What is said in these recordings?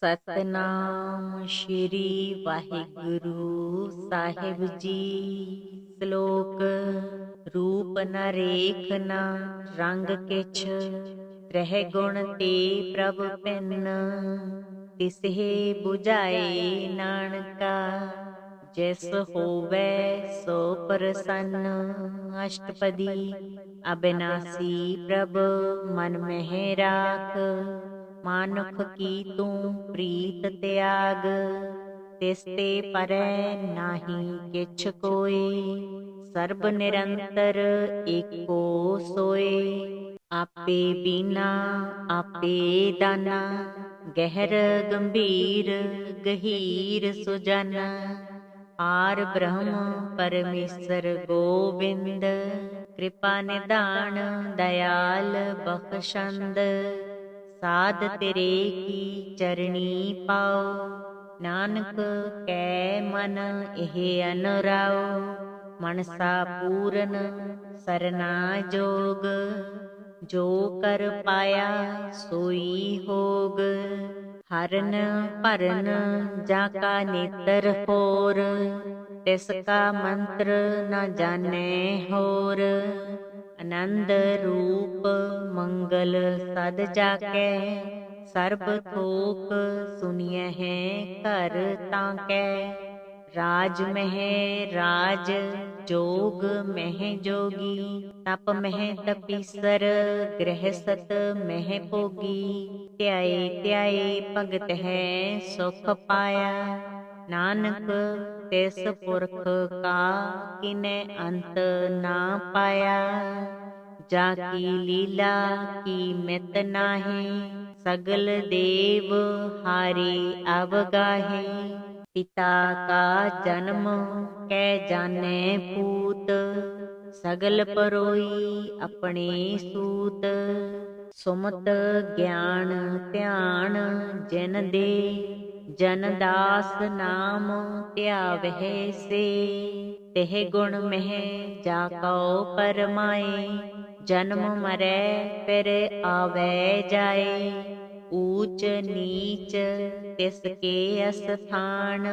ਸਤਨਾਮ ਸ਼੍ਰੀ ਵਾਹਿਗੁਰੂ ਸਾਹਿਬ ਜੀ। ਸ਼ਲੋਕ। ਰੂਪ ਨ ਰੇਖ ਨ ਰੰਗ ਕਿਛ, ਰਹਿ ਗੁਣ ਤੇ ਪ੍ਰਭ ਭਿੰਨ। ਤਿਸਹਿ 부ਝਾਏ ਨਾਨਕਾ, ਜਿਸ ਹੋਵੈ ਸੋ ਪ੍ਰਸੰਨ। ਅਸ਼ਟਪਦੀ। ਅਬਿਨਾਸੀ ਪ੍ਰਭ ਮਨ ਮਹਿ ਰਾਖ, ਮਾਨੁਖ ਕੀ ਤੂੰ ਪ੍ਰੀਤ ਤਿਆਗ। ਤਿਸ ਤੇ ਪਰੈ ਨਾਹੀ ਕਿਛ ਕੋਇ, ਸਰਬ ਨਿਰੰਤਰ ਏਕੋ ਸੋਇ। ਆਪੇ ਬੀਨਾ ਆਪੇ ਦਾਨਾ, ਗਹਿਰ ਗੰਭੀਰ ਗਹੀਰ ਸੁਜਾਨਾ। ਪਾਰ ਬ੍ਰਹਮ ਪਰਮੇਸ਼ਰ ਗੋਬਿੰਦ, ਕਿਰਪਾ ਨਿਧਾਨ ਦਇਆਲ ਬਖਸ਼ੰਦ। ਸਾਧ ਤੇਰੇ ਕੀ ਚਰਣੀ ਪਾਉ, ਨਾਨਕ ਕੈ ਮਨ ਇਹ ਅਨੁਰਾਉ। ਮਨਸਾ ਪੂਰਨ ਸਰਨਾ ਜੋਗ, ਜੋ ਕਰ ਪਾਇਆ ਸੋਈ ਹੋਗ। ਹਰਨ ਭਰਨ ਜਾ ਕਾ ਨੇਤਰ ਹੋਰ, ਤਿਸ ਕਾ ਮੰਤਰ ਨ ਜਾਣੈ ਹੋਰ। ਆਨੰਦ ਰੂਪ ਮੰਗਲ ਸਦ ਜਾਕੈ, ਸਰਬ ਥੋਕ ਸੁਣਿਐ ਘਰ ਤਾਂ ਕੈ। ਰਾਜ ਮਹਿ ਰਾਜ ਜੋਗ ਮਹਿ ਜੋਗੀ, ਤਪ ਮਹਿ ਤਪੀਸਰ ਗ੍ਰਹਿਸਤ ਮਹਿ ਭੋਗੀ। ਧਿਆਏ ਧਿਆਏ ਭਗਤ ਹੈ ਸੁਖ ਪਾਇਆ, ਨਾਨਕ ਤਿਸ ਪੁਰਖ ਕਾ ਕਿਨੈ ਅੰਤ ਨਾ ਪਾਇਆ। ਜਾ ਕੀ ਲੀਲਾ ਕੀ ਮਿਤ ਨਾਹੀ, ਸਗਲ ਦੇਵ ਹਾਰੇ ਅਵਗਾਹੇ। ਪਿਤਾ ਕਾ ਜਨਮ ਕੈ ਜਾਣੈ ਪੂਤ, ਸਗਲ ਪਰੋਈ ਆਪਣੇ ਸੂਤ। ਸੁਮਤ ਗਿਆਨ ਧਿਆਨ ਜਿਨ ਦੇ, ਜਨ ਦਾਸ ਨਾਮ ਧਿਆਵਹਿ ਸੇ। ਤਿਹ ਗੁਣ ਮਹਿ ਜਾ ਕਉ ਪਰਮਾਏ, ਜਨਮ ਮਰੈ ਫਿਰ ਆਵੈ ਜਾਏ। ਊਚ ਨੀਚ ਤਿਸ ਕੇ ਅਸਥਾਨ,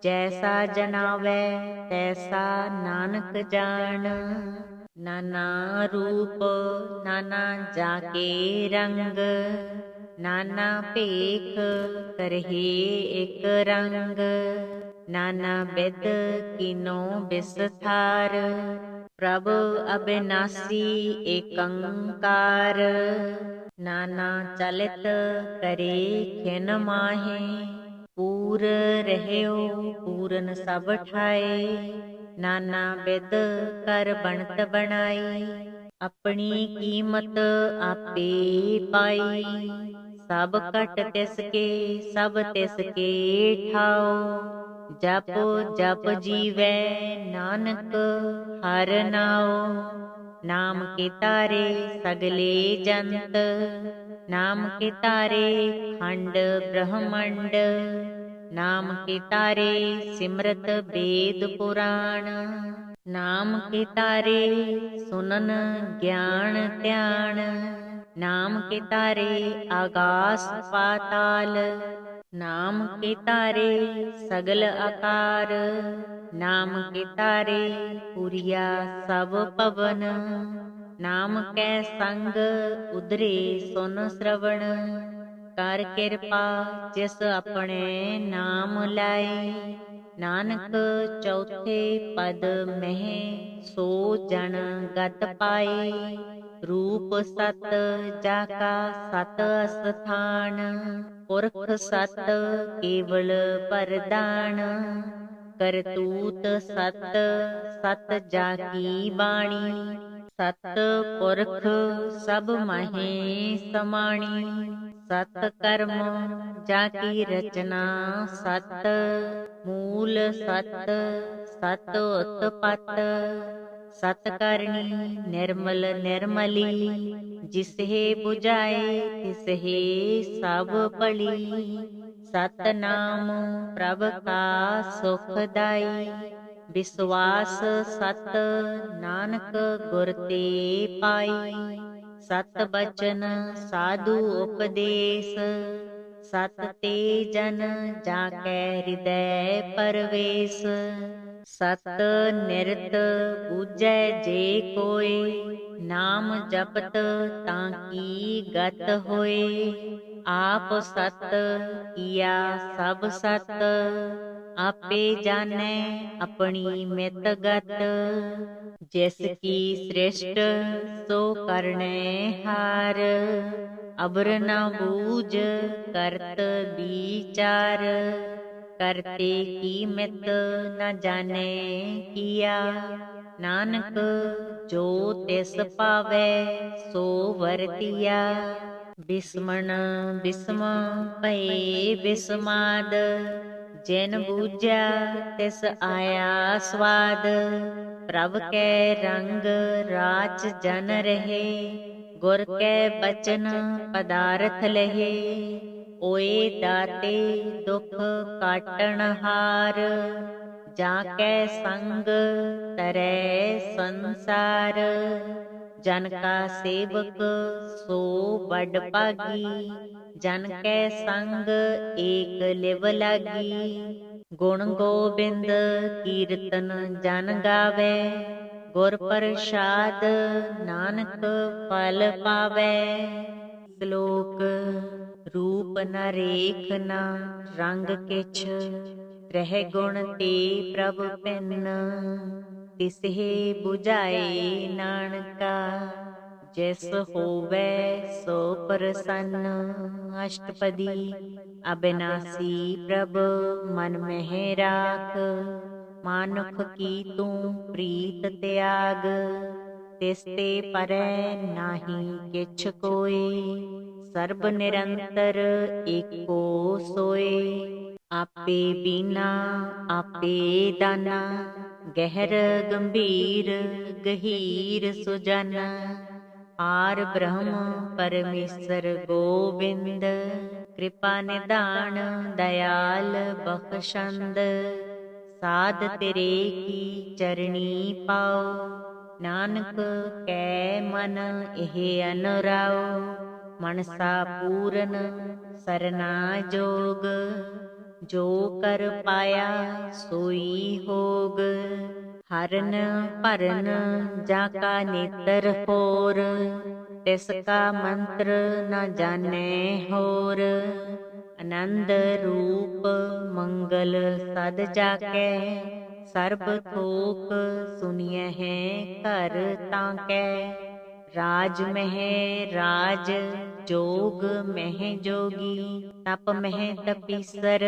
ਜੈਸਾ ਜਨਾਵੈ ਤੈਸਾ ਨਾਨਕ ਜਾਣ। ਨਾਨਾ ਰੂਪ ਨਾਨਾ ਜਾ ਕੇ ਰੰਗ, ਨਾਨਾ ਭੇਖ ਕਰਹਿ ਇਕ ਰੰਗ। ਨਾਨਾ ਬਿਧ ਕੀਨੋ ਬਿਸਥਾਰ, ਪ੍ਰਭ ਅਬਿਨਾਸੀ ਏਕੰਕਾਰ। ਨਾਨਾ ਚਲਿਤ ਕਰੇ ਖਿਨ ਮਾਹੇ, ਪੂਰ ਰਹਿਓ ਪੂਰਨ ਸਭ ਠਾਏ। ਨਾਨਾ ਬਿਧ ਕਰ ਬਣਤ ਬਣਾਈ, ਆਪਣੀ ਕੀਮਤ ਆਪੇ ਪਾਈ। ਸਭ ਘਟ ਤਿਸ ਕੇ ਸਭ ਤਿਸ ਕੇ ਠਾਉ, ਜਪ ਜਪ ਜੀਵੈ ਨਾਨਕ ਹਰਿ ਨਾਉ। ਨਾਮ ਕੇ ਤਾਰੇ ਸਗਲੇ ਜੰਤ, ਨਾਮ ਕੇ ਤਾਰੇ ਖੰਡ ਬ੍ਰਹਮੰਡ। ਨਾਮ ਕੇ ਤਾਰੇ ਸਿਮਰਤ ਵੇਦ ਪੁਰਾਣ, ਨਾਮ ਕੇ ਤਾਰੇ ਸੁਨਨ ਗਿਆਨ ਧਿਆਨ। ਨਾਮ ਕੇ ਤਾਰੇ ਆਗਾਸ ਪਾਤਾਲ, ਨਾਮ ਕੇ ਤਾਰੇ ਸਗਲ ਆਕਾਰ। ਨਾਮ ਕੇ ਤਾਰੇ ਪੁਰੀਆ ਸਭ ਪਵਨ, ਨਾਮ ਕੈ ਸੰਗ ਉਦਰੇ ਸੁਨ ਸਰਵਣ। ਕਰ ਕਿਰਪਾ ਜਿਸ ਆਪਣੇ ਨਾਮ ਲਾਏ, ਨਾਨਕ ਚੌਥੇ ਪਦ ਮਹਿ ਸੋ ਜਨ ਗਤ ਪਾਏ। ਰੂਪ ਸਤ ਜਾ ਕਾ ਸਤ ਅਸਥਾਨ, ਪੁਰਖ ਸਤ ਕੇਵਲ ਪਰਦਾਨ। ਕਰਤੂਤ ਸਤ ਸਤ ਜਾ ਕੀ ਬਾਣੀ, ਸਤ ਪੁਰਖ ਸਭ ਮਾਹੇ ਸਮਾਣੀ। ਸਤ ਕਰਮ ਜਾ ਕੀ ਰਚਨਾ ਸਤ, ਮੂਲ ਸਤ ਸਤ ਉਤਪਤ। ਸਤ ਕਰਨੀ ਨਿਰਮਲ ਨਿਰਮਲੀ, ਜਿਸਹਿ 부ਝਾਏ ਤਿਸਹਿ ਸਭ ਭਲੀ। ਸਤਨਾਮ ਪ੍ਰਭ ਕਾ ਸੁਖ ਦਾਈ, ਵਿਸਵਾਸ ਸਤ ਨਾਨਕ ਗੁਰ ਤੇ ਪਾਈ। ਸਤ ਬਚਨ ਸਾਧੂ ਉਪਦੇਸ, ਸਤ ਤੇ ਜਨ ਜਾ ਕੈ ਹਿਰਦੈ ਪਰਵੇਸ। ਸਤ ਨਿਰਤ ਬੂਝੈ ਜੇ ਕੋਇ, ਨਾਮ ਜਪਤ ਤਾਂ ਕੀ ਗਤ ਹੋਏ। ਆਪ ਸਤ ਕੀਆ ਸਭ ਸਤ, ਆਪੇ ਜਾਣੈ ਆਪਣੀ ਮਿਤ ਗਤ। ਜਿਸ ਕੀ ਸ੍ਰਿਸ਼ਟ ਸੋ ਕਰਨੈ ਹਾਰ, ਅਬਰ ਨ ਬੂਝ ਕਰਤ ਵਿਚਾਰ। ਕਰਤੇ ਕੀ ਮਿਤ ਨ ਜਾਣੈ ਕੀਆ, ਨਾਨਕ ਜੋ ਤਿਸ ਭਾਵੈ ਸੋ ਵਰਤੀਆ। ਬਿਸਮਣ ਬਿਸਮ ਭਏ ਬਿਸਮਾਦ, ਜਿਨ ਬੂਝਿਆ ਤਿਸ ਆਇਆ ਸਵਾਦ। ਪ੍ਰਭ ਕੈ ਰੰਗ ਰਾਚ ਜਨ ਰਹੇ, ਗੁਰ ਕੈ ਬਚਨ ਪਦਾਰਥ ਲਹੇ। ਓਏ ਦਾਤੇ ਦੁਖ ਕਾਟਣ ਹਾਰ, ਜਾ ਕੈ ਸੰਗ ਤਰੈ ਸੰਸਾਰ। ਜਨ ਕਾ ਸੇਵਕ ਸੋ ਬਡ ਭਾਗੀ, ਜਨ ਕੈ ਸੰਗ ਏਕ ਲਿਵ ਲਾਗੀ। ਗੁਣ ਗੋਬਿੰਦ ਕੀਰਤਨ ਜਨ ਗਾਵੈ, ਗੁਰ ਪ੍ਰਸਾਦ ਨਾਨਕ ਫਲ ਪਾਵੈ। ਸ਼ਲੋਕ। ਰੂਪ ਨ ਰੇਖ ਨ ਰੰਗ ਕਿਛ, ਰਹਿ ਗੁਣ ਤੇ ਪ੍ਰਭ ਭਿੰਨ। ਤਿਸਹਿ ਬੁਝਾਏ ਨਾਨਕਾ, ਜਿਸ ਹੋਵੈ ਸੋ ਪ੍ਰਸੰਨ। ਅਸ਼ਟਪਦੀ। ਅਬਿਨਾਸੀ ਪ੍ਰਭ ਮਨ ਮਹਿ ਰਾਖ, ਮਾਨੁਖ ਕੀ ਤੂੰ ਪ੍ਰੀਤ ਤਿਆਗ। ਤਿਸ ਤੇ ਪਰੈ ਨਾਹੀ ਕਿਛ ਕੋਇ, ਸਰਬ ਨਿਰੰਤਰ ਏਕੋ ਸੋਇ। ਆਪੇ ਬੀਨਾ ਆਪੇ ਦਾਨਾ, ਗਹਿਰ ਗੰਭੀਰ ਗਹੀਰ ਸੁਜਾਨਾ। ਪਾਰ ਬ੍ਰਹਮ ਪਰਮੇਸ਼ਰ ਗੋਬਿੰਦ, ਕਿਰਪਾ ਨਿਧਾਨ ਦਇਆਲ ਬਖਸ਼ੰਦ। ਸਾਧ ਤੇਰੇ ਕੀ ਚਰਣੀ ਪਾਉ, ਨਾਨਕ ਕੈ ਮਨ ਇਹ ਅਨੁਰਾਉ। ਮਨਸਾ ਪੂਰਨ ਸਰਨਾ ਜੋਗ, ਜੋ ਕਰ ਪਾਇਆ ਸੋਈ ਹੋਗ। ਹਰਨ ਭਰਨ ਜਾ ਕਾ ਨੇਤਰ ਹੋਰ, ਤਿਸ ਕਾ ਮੰਤਰ ਨ ਜਾਣੈ ਹੋਰ। ਆਨੰਦ ਰੂਪ ਮੰਗਲ ਸਦ ਜਾ ਕੈ, ਸਰਬ ਥੋਕ ਸੁਨਿਐ ਘਰ ਤਾਂ ਕੈ। ਰਾਜ ਮਹਿ ਰਾਜ ਜੋਗ ਮਹਿ ਜੋਗੀ, ਤਪ ਮਹਿ ਤਪੀਸਰ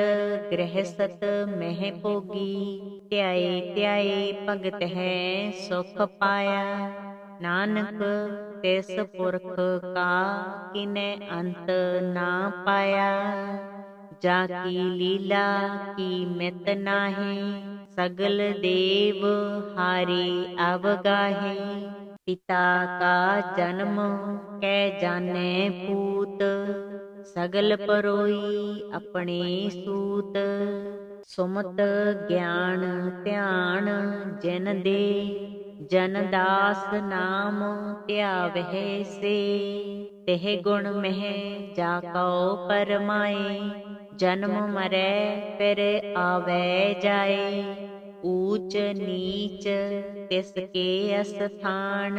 ਗ੍ਰਹਿਸਤ ਮਹਿ ਭੋਗੀ। ਧਿਆਏ ਧਿਆਏ ਭਗਤ ਹੈ ਸੁਖ ਪਾਇਆ, ਨਾਨਕ ਤਿਸ ਪੁਰਖ ਕਾ ਕਿਨੈ ਅੰਤ ਨਾ ਪਾਇਆ। ਜਾ ਕੀ ਲੀਲਾ ਕੀ ਮਿਤ ਨਾਹੀ, ਸਗਲ ਦੇਵ ਹਾਰੇ ਅਵਗਾਹੇ। ਪਿਤਾ ਕਾ ਜਨਮ ਕੈ ਜਾਣੈ ਪੂਤ, ਸਗਲ ਪਰੋਈ ਆਪਣੇ ਸੂਤ। ਸੁਮਤ ਗਿਆਨ ਧਿਆਨ ਜਿਨ ਦੇ, ਜਨ ਦਾਸ ਨਾਮ ਧਿਆਵਹਿ ਸੇ। ਤਿਹ ਗੁਣ ਮਹਿ ਜਾ ਕਉ ਪਰਮਾਏ, ਜਨਮ ਮਰੈ ਫਿਰ ਆਵੈ ਜਾਏ। ਊਚ ਨੀਚ ਤਿਸ ਕੇ ਅਸਥਾਨ,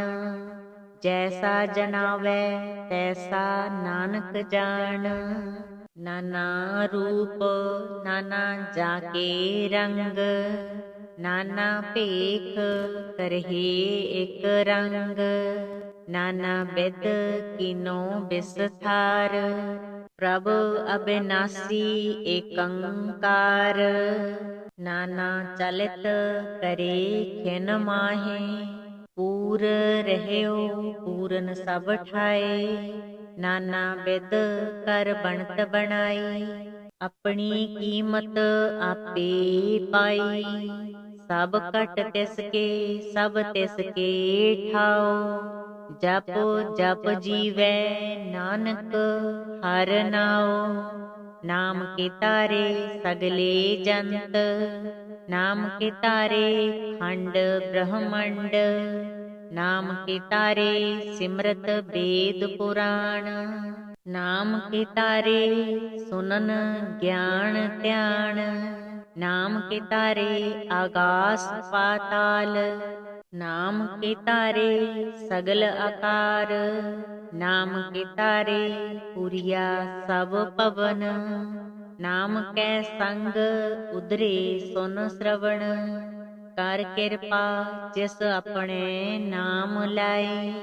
ਜੈਸਾ ਜਨਾਵੈ ਤੈਸਾ ਨਾਨਕ ਜਾਣ। ਨਾਨਾ ਰੂਪ ਨਾਨਾ ਜਾ ਕੇ ਰੰਗ, ਨਾਨਾ ਭੇਖ ਕਰਹਿ ਇਕ ਰੰਗ। ਨਾਨਾ ਬਿਧ ਕੀਨੋ ਬਿਸਥਾਰ, ਪ੍ਰਭ ਅਬਿਨਾਸੀ ਏਕੰਕਾਰ। ਨਾਨਾ ਚਲਿਤ ਕਰੇ ਖਿਨ ਮਾਹੇ, ਪੂਰ ਰਹਿਓ ਪੂਰਨ ਸਭ ਠਾਏ। ਨਾਨਾ ਬਿਧ ਕਰ ਬਣਤ ਬਣਾਈ, ਆਪਣੀ ਕੀਮਤ ਆਪੇ ਪਾਈ। ਸਭ ਘਟ ਤਿਸ ਕੇ ਸਭ ਤਿਸ ਕੇ ਠਾਓ, ਜਪ ਜਪ ਜੀਵੈ ਨਾਨਕ ਹਰਿ ਨਾਉ। ਨਾਮ ਕੇ ਤਾਰੇ ਸਗਲੇ ਜੰਤ, ਨਾਮ ਕੇ ਤਾਰੇ ਖੰਡ ਬ੍ਰਹਮੰਡ। ਨਾਮ ਕੇ ਤਾਰੇ ਸਿਮਰਤ ਵੇਦ ਪੁਰਾਣ, ਨਾਮ ਕੇ ਤਾਰੇ ਸੁਨਨ ਗਿਆਨ ਧਿਆਨ, ਨਾਮ ਕੇ ਤਾਰੇ ਆਗਾਸ ਪਾਤਾਲ, ਨਾਮ ਕੇ ਤਾਰੇ ਸਗਲ ਆਕਾਰ, ਨਾਮ ਕੇ ਤਾਰੇ ਪੁਰੀਆ ਸਭ ਪਵਨ, ਨਾਮ ਕੈ ਸੰਗ ਉਧਰੇ ਸੁਨ ਸ਼ਰਵਣ, ਕਰ ਕਿਰਪਾ ਜਿਸ ਆਪਣੇ ਨਾਮ ਲਾਏ,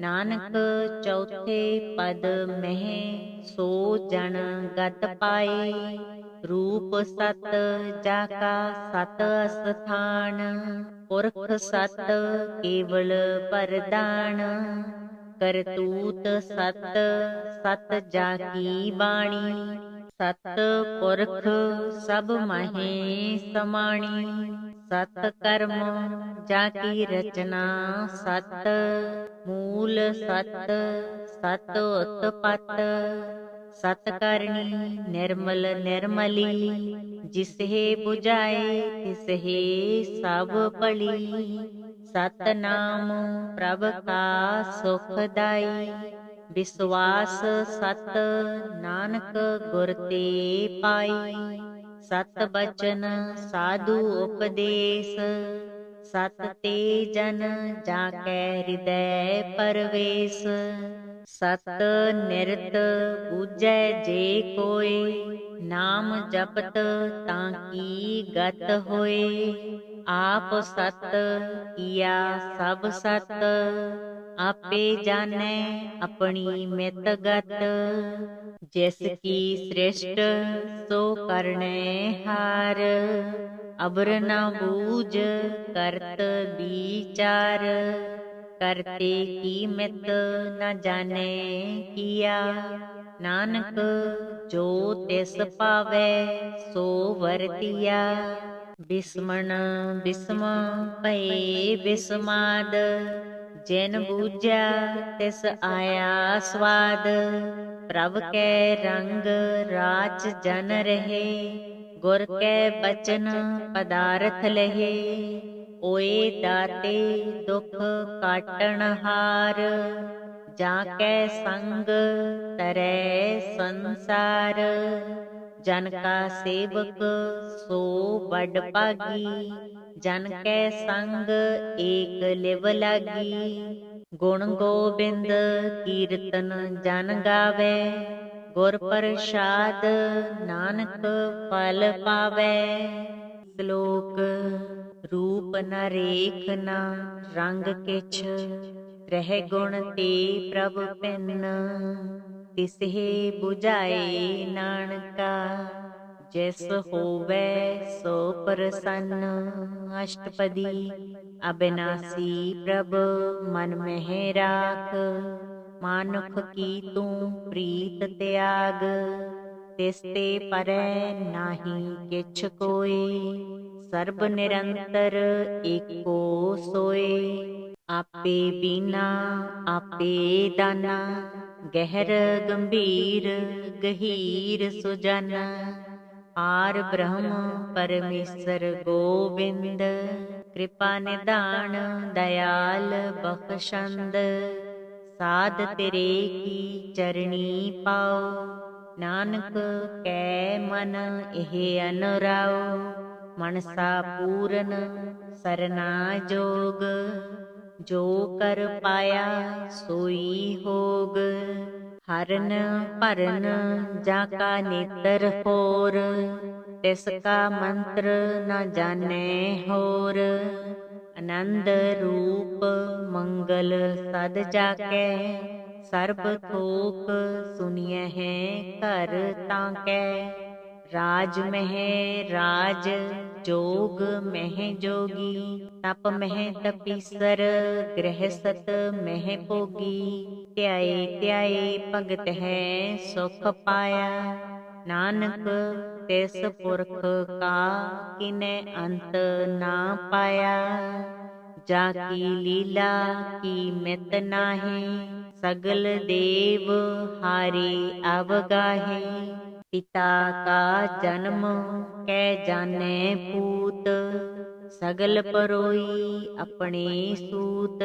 ਨਾਨਕ ਚੌਥੇ ਪਦ ਮਹਿ ਸੋ ਜਨ ਗਤ ਪਾਏ, ਰੂਪ ਸਤ ਜਾ ਕਾ ਸਤ ਅਸਥਾਨ, ਪੁਰਖ ਸਤ ਕੇਵਲ ਪਰਦਾਨ, ਕਰਤੂਤ ਸਤ ਸਤ ਜਾ ਕੀ ਬਾਣੀ, ਸਤ ਪੁਰਖ ਸਭ ਮਾਹੇ ਸਮਾਣੀ, ਸਤ ਕਰਮ ਜਾ ਕੀ ਰਚਨਾ ਸਤ, ਮੂਲ ਸਤ ਸਤ ਉਤਪਤ, ਸਤ ਕਰਨੀ ਨਿਰਮਲ ਨਿਰਮਲੀ, ਜਿਸਹਿ 부ਝਾਏ ਤਿਸਹਿ ਸਭ ਭਲੀ, ਸਤ ਨਾਮ ਪ੍ਰਭ ਕਾ ਸੁਖ ਦਾਈ, ਵਿਸਵਾਸ ਸਤ ਨਾਨਕ ਗੁਰ ਤੇ ਪਾਈ, ਸਤ ਬਚਨ ਸਾਧੂ ਉਪਦੇਸ, ਸਤ ਤੇ ਜਨ ਜਾ ਕੈ ਹਿਰਦੈ ਪਰਵੇਸ, ਸਤ ਨਿਰਤ ਬੂਝੈ ਜੇ ਕੋਇ, ਨਾਮ ਜਪਤ ਤਾਂ ਕੀ ਗਤ ਹੋਏ, ਆਪ ਸਤ ਕੀਆ ਸਭ ਸਤ, ਆਪੇ ਜਾਣੈ ਆਪਣੀ ਮਿਤ ਗਤ, ਜਿਸ ਕੀ ਸ੍ਰਿਸ਼ਟ ਸੋ ਕਰਨੈ ਹਾਰ, ਅਬਰ ਨ ਬੂਝ ਕਰਤ ਵਿਚਾਰ, ਕਰਤੇ ਕੀ ਮਿਤ ਨ ਜਾਣੈ ਕੀਆ, ਨਾਨਕ ਜੋ ਤਿਸ ਪਾਵੈ ਸੋ ਵਰਤੀਆ, ਬਿਸਮਣ ਬਿਸਮ ਭਏ ਬਿਸਮਾਦ, ਜਿਨ ਬੂਝਿਆ ਤਿਸ ਆਇਆ ਸਵਾਦ, ਪ੍ਰਭ ਕੈ ਰੰਗ ਰਾਚ ਜਨ ਰਹੇ, ਗੁਰ ਕੈ ਬਚਨ ਪਦਾਰਥ ਲਹੇ, ਓਏ ਦਾਤੇ ਦੁਖ ਕਾਟਣ ਹਾਰ, ਜਾ ਕੈ ਸੰਗ ਤਰੈ ਸੰਸਾਰ, ਜਨ ਕਾ ਸੇਵਕ ਸੋ ਬੜ ਭਾਗੀ, ਜਨ ਕੈ ਸੰਗ ਏਕ ਲਿਵ ਲਾਗੀ, ਗੁਣ ਗੋਬਿੰਦ ਕੀਰਤਨ ਜਨ ਗਾਵੇ, ਗੁਰ ਪ੍ਰਸਾਦ ਨਾਨਕ ਫਲ ਪਾਵੇ। ਸ਼ਲੋਕ ਰੂਪ ਨ ਰੇਖ ਨ ਰੰਗ ਕਿਛ, ਰਹਿ ਗੁਣ ਤੇ ਪ੍ਰਭ ਭਿੰਨ, ਤਿਸਹਿ 부ਝਾਏ ਨਾਨਕਾ, ਜਿਸ ਹੋਵੇ ਸੋ ਪ੍ਰਸੰਨ। ਅਸ਼ਟਪਦੀ ਅਬਿਨਾਸੀ ਪ੍ਰਭ ਮਨ ਮਹਿ ਰਾਖ, ਮਾਨੁਖ ਕੀ ਤੂੰ ਪ੍ਰੀਤ ਤਿਆਗ, ਤਿਸ ਤੇ ਪਰੈ ਨਾਹੀ ਕਿਛ ਕੋਇ, ਸਰਬ ਨਿਰੰਤਰ ਏਕੋ ਸੋਇ। ਆਪੇ ਬੀਨਾ ਆਪੇ ਦਾਨਾ, ਗਹਿਰ ਗੰਭੀਰ ਗਹੀਰ ਸੁਜਾਨਾ, ਆਰ ਬ੍ਰਹਮ ਪਰਮੇਸ਼ਰ ਗੋਬਿੰਦ, ਕਿਰਪਾ ਨਿਧਾਨ ਦਇਆਲ ਬਖਸ਼ੰਦ, ਸਾਧ ਤੇਰੇ ਕੀ ਚਰਣੀ ਪਾਉ, ਨਾਨਕ ਕੈ ਮਨ ਇਹ ਅਨੁਰਾਉ, ਮਨਸਾ ਪੂਰਨ ਸਰਨਾ ਜੋਗ, ਜੋ ਕਰ ਪਾਇਆ ਸੋਈ ਹੋਗ, ਹਰਨ ਭਰਨ ਜਾ ਕਾ ਨੇਤਰ ਹੋਰ, ਤਿਸ ਕਾ ਮੰਤਰ ਨ ਜਾਣੈ ਹੋਰ, ਆਨੰਦ ਰੂਪ ਮੰਗਲ ਸਦ ਜਾਕੈ, ਸਰਬ ਥੋਕ ਸੁਣੀਐ ਹੈ ਘਰ ਤਾਂ ਕੈ, ਰਾਜ ਮਹਿ ਰਾਜ ਜੋਗ ਮਹਿ ਜੋਗੀ, ਤਪ ਮਹਿ ਤਪੀਸਰ ਗ੍ਰਹਿਸਤ ਮਹਿ ਭੋਗੀ, ਧਿਆਏ ਧਿਆਏ ਭਗਤ ਹੈ ਸੁਖ ਪਾਇਆ, ਨਾਨਕ ਤਿਸ ਪੁਰਖ ਕਾ ਕਿਨੈ ਅੰਤ ਨਾ ਪਾਇਆ, ਜਾ ਕੀ ਲੀਲਾ ਕੀ ਮਿਤ ਨਾਹੀ, ਸਗਲ ਦੇਵ ਹਾਰੇ ਅਵਗਾਹੇ, ਪਿਤਾ ਕਾ ਜਨਮ ਕੈ ਜਾਣੈ ਪੂਤ, ਸਗਲ ਪਰੋਈ ਆਪਣੇ ਸੂਤ,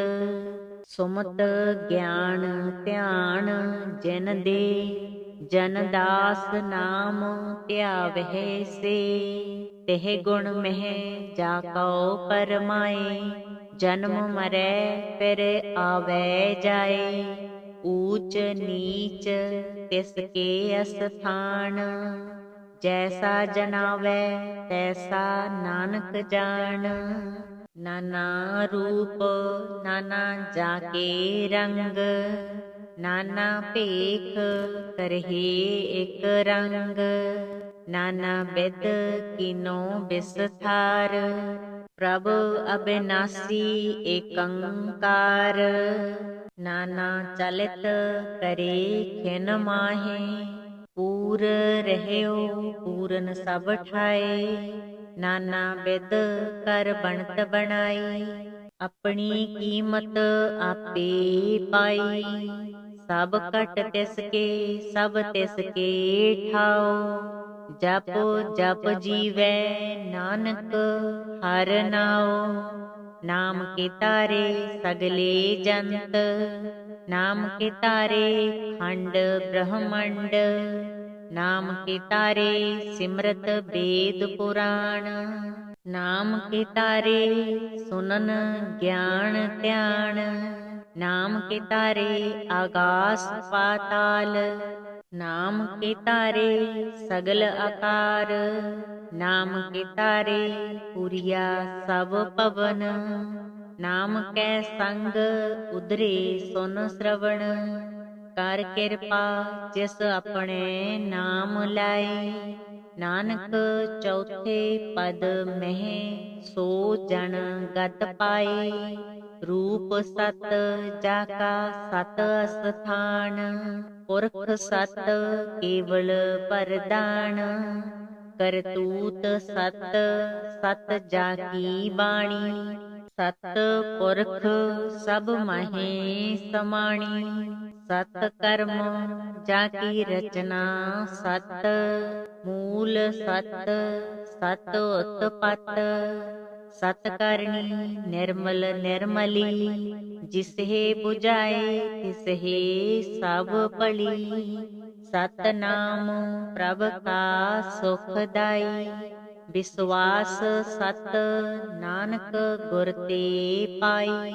ਸੁਮਤ ਗਿਆਨ ਧਿਆਨ ਜਿਨ ਦੇ, ਜਨ ਦਾਸ ਨਾਮ ਧਿਆਵਹਿ ਸੇ। ਤਿਹ ਗੁਣ ਮਹਿ ਜਾ ਕਉ ਪਰਮਾਏ, ਜਨਮ ਮਰੈ ਫਿਰ ਆਵੈ ਜਾਏ। ਊਚ ਨੀਚ ਤਿਸ ਕੇ ਅਸਥਾਨ, ਜੈਸਾ ਜਨਾਵੈ ਤੈਸਾ ਨਾਨਕ ਜਾਣ। ਨਾਨਾ ਰੂਪ ਨਾਨਾ ਜਾਕੇ ਰੰਗ, ਨਾਨਾ ਭੇਖ ਕਰਹਿ ਇਕ ਰੰਗ। ਨਾਨਾ ਬਿਧ ਕੀਨੋ ਬਿਸਥਾਰ, ਪ੍ਰਭ ਅਬਿਨਾਸੀ ਏਕੰਕਾਰ। ਨਾਨਾ ਚਲਿਤ ਕਰੇ ਖਿਨ ਮਾਹੇ, ਪੂਰ ਰਹਿਓ ਪੂਰਨ ਸਭ ਠਾਏ। ਨਾਨਾ ਬਿਧ ਕਰ ਬਣਤ ਬਣਾਈ, ਆਪਣੀ ਕੀਮਤ ਆਪੇ ਪਾਈ। ਸਭ ਘਟ ਤਿਸ ਕੇ ਸਭ ਤਿਸ ਕੇ ਠਾਓ, ਜਪ ਜਪ ਜੀਵੈ ਨਾਨਕ ਹਰਿ ਨਾਉ। ਨਾਮ ਕੇ ਤਾਰੇ ਸਗਲੇ ਜੰਤ, ਨਾਮ ਕੇ ਤਾਰੇ ਖੰਡ ਬ੍ਰਹਮੰਡ। ਨਾਮ ਕੇ ਤਾਰੇ ਸਿਮਰਤ ਵੇਦ ਪੁਰਾਣ, ਨਾਮ ਕੇ ਤਾਰੇ ਸੁਨਨ ਗਿਆਨ ਧਿਆਨ। ਨਾਮ ਕੇ ਤਾਰੇ ਆਗਾਸ ਪਾਤਾਲ, ਨਾਮ ਕੇ ਤਾਰੇ ਸਗਲ ਆਕਾਰ। ਨਾਮ ਕੇ ਤਾਰੇ ਪੁਰੀਆ ਸਭ ਪਵਨ, ਨਾਮ ਕੈ ਸੰਗ ਉਦਰੇ ਸੁਨ ਸ਼ਰਵਣ। ਕਰ ਕਿਰਪਾ ਜਿਸ ਆਪਣੇ ਨਾਮ ਲਾਏ, ਨਾਨਕ ਚੌਥੇ ਪਦ ਮਹਿ ਸੋ ਜਨ ਗਤ ਪਾਏ। ਰੂਪ ਸਤ ਜਾ ਕਾ ਸਤ ਅਸਥਾਨ, ਪੁਰਖ ਸਤ ਕੇਵਲ ਪਰਦਾਨ। ਕਰਤੂਤ ਸਤ ਸਤ ਜਾ ਕੀ ਬਾਣੀ, ਸਤ ਪੁਰਖ ਸਭ ਮਾਹੇ ਸਮਾਣੀ। ਸਤ ਕਰਮ ਜਾ ਕੀ ਰਚਨਾ ਸਤ, ਮੂਲ ਸਤ ਸਤ ਉਤਪਤ। ਸਤ ਕਰਨੀ ਨਿਰਮਲ ਨਿਰਮਲੀ, ਜਿਸਹਿ ਬੁਝਾਏ ਤਿਸਹਿ ਸਭ ਭਲੀ। ਸਤਨਾਮ ਪ੍ਰਭ ਕਾ ਸੁਖ ਦਾਈ, ਵਿਸਵਾਸ ਸਤ ਨਾਨਕ ਗੁਰ ਤੇ ਪਾਈ।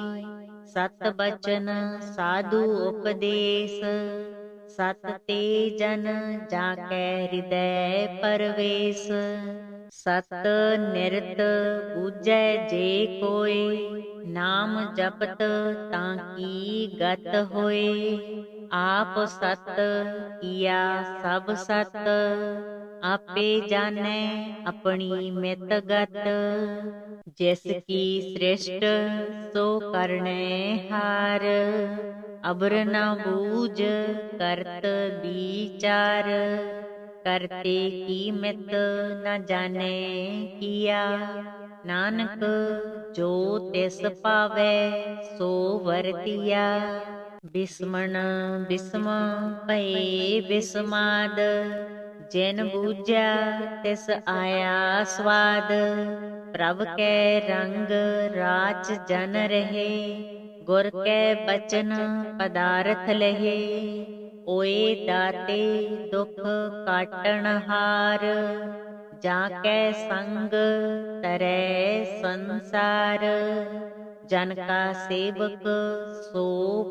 ਸਤ ਬਚਨ ਸਾਧੂ ਉਪਦੇਸ, ਸਤ ਤੇ ਜਨ ਜਾ ਕੈ ਹਿਰਦੈ ਪਰਵੇਸ। ਸਤ ਨਿਰਤ ਬੂਝੈ ਜੇ ਕੋਇ, ਨਾਮ ਜਪਤ ਤਾਂ ਕੀ ਗਤ ਹੋਏ। ਆਪ ਸਤ ਕੀਆ ਸਭ ਸਤ, ਆਪੇ ਜਾਣੈ ਆਪਣੀ ਮਿਤ ਗਤ। ਜਿਸ ਕੀ ਸ੍ਰਿਸ਼ਟ ਸੋ ਕਰਨੈ ਹਾਰ, ਅਬਰ ਨਾ ਬੂਝ ਕਰਤ ਵਿਚਾਰ। ਕਰਤੇ ਕੀ ਮਿਤ ਨ ਜਾਣੈ ਕੀਆ, ਨਾਨਕ ਜੋ ਤਿਸ ਭਾਵੈ ਸੋ ਵਰਤੀਆ। ਬਿਸਮਣ ਬਿਸਮ ਭਏ ਬਿਸਮਾਦ, ਜਿਨ ਬੂਝਿਆ ਤਿਸ ਆਇਆ ਸਵਾਦ। ਪ੍ਰਭ ਕੈ ਰੰਗ ਰਾਚ ਜਨ ਰਹੇ, ਗੁਰ ਕੈ ਬਚਨ ਪਦਾਰਥ ਲਹੇ। ਓਏ ਦਾਤੇ ਦੁਖ ਕਾਟਣ ਹਾਰ, ਜਾ ਕੈ ਸੰਗ ਤਰੈ ਸੰਸਾਰ। ਜਨ ਕਾ ਸੇਵਕ ਸੋ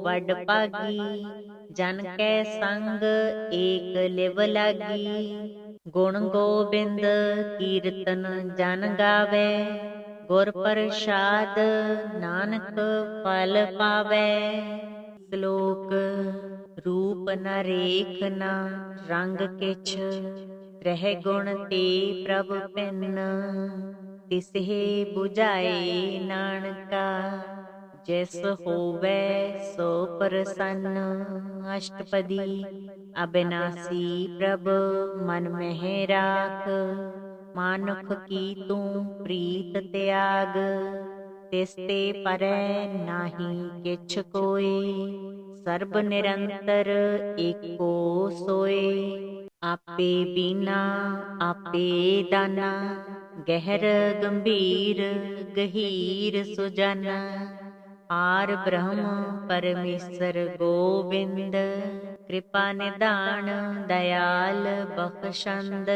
ਵਡ ਭਾਗੀ, ਜਨ ਕੈ ਸੰਗ ਏਕ ਲਿਵ ਲਾਗੀ। ਗੁਣ ਗੋਬਿੰਦ ਕੀਰਤਨ ਜਨ ਗਾਵੈ, ਗੁਰ ਪ੍ਰਸਾਦ ਨਾਨਕ ਫਲ ਪਾਵੈ। ਸ਼ਲੋਕ ਰੂਪ ਨ ਰੇਖ ਨ ਰੰਗ ਕਿਛ, ਰਹਿ ਗੁਣ ਤੇ ਪ੍ਰਭ ਭਿੰਨ। ਤਿਸਹਿ ਬੁਝਾਏ ਨਾਨਕਾ, ਜਿਸ ਹੋਵੈ ਸੋ ਪ੍ਰਸੰਨ। ਅਸ਼ਟਪਦੀ ਅਬਿਨਾਸੀ ਪ੍ਰਭ ਮਨ ਮਹਿ ਰਾਖ, ਮਾਨੁਖ ਕੀ ਤੂੰ ਪ੍ਰੀਤ ਤਿਆਗ। ਤਿਸ ਤੇ ਪਰੈ ਨਾਹੀ ਕਿਛ ਕੋਇ, ਸਰਬ ਨਿਰੰਤਰ ਏਕੋ ਸੋਇ। ਆਪੇ ਬੀਨਾ ਆਪੇ ਦਾਨਾ, ਗਹਿਰ ਗੰਭੀਰ ਗਹੀਰ ਸੁਜਾਨਾ। पार ब्रह्म परमेश्वर गोविंद, कृपा निदान दयाल बख्शंद,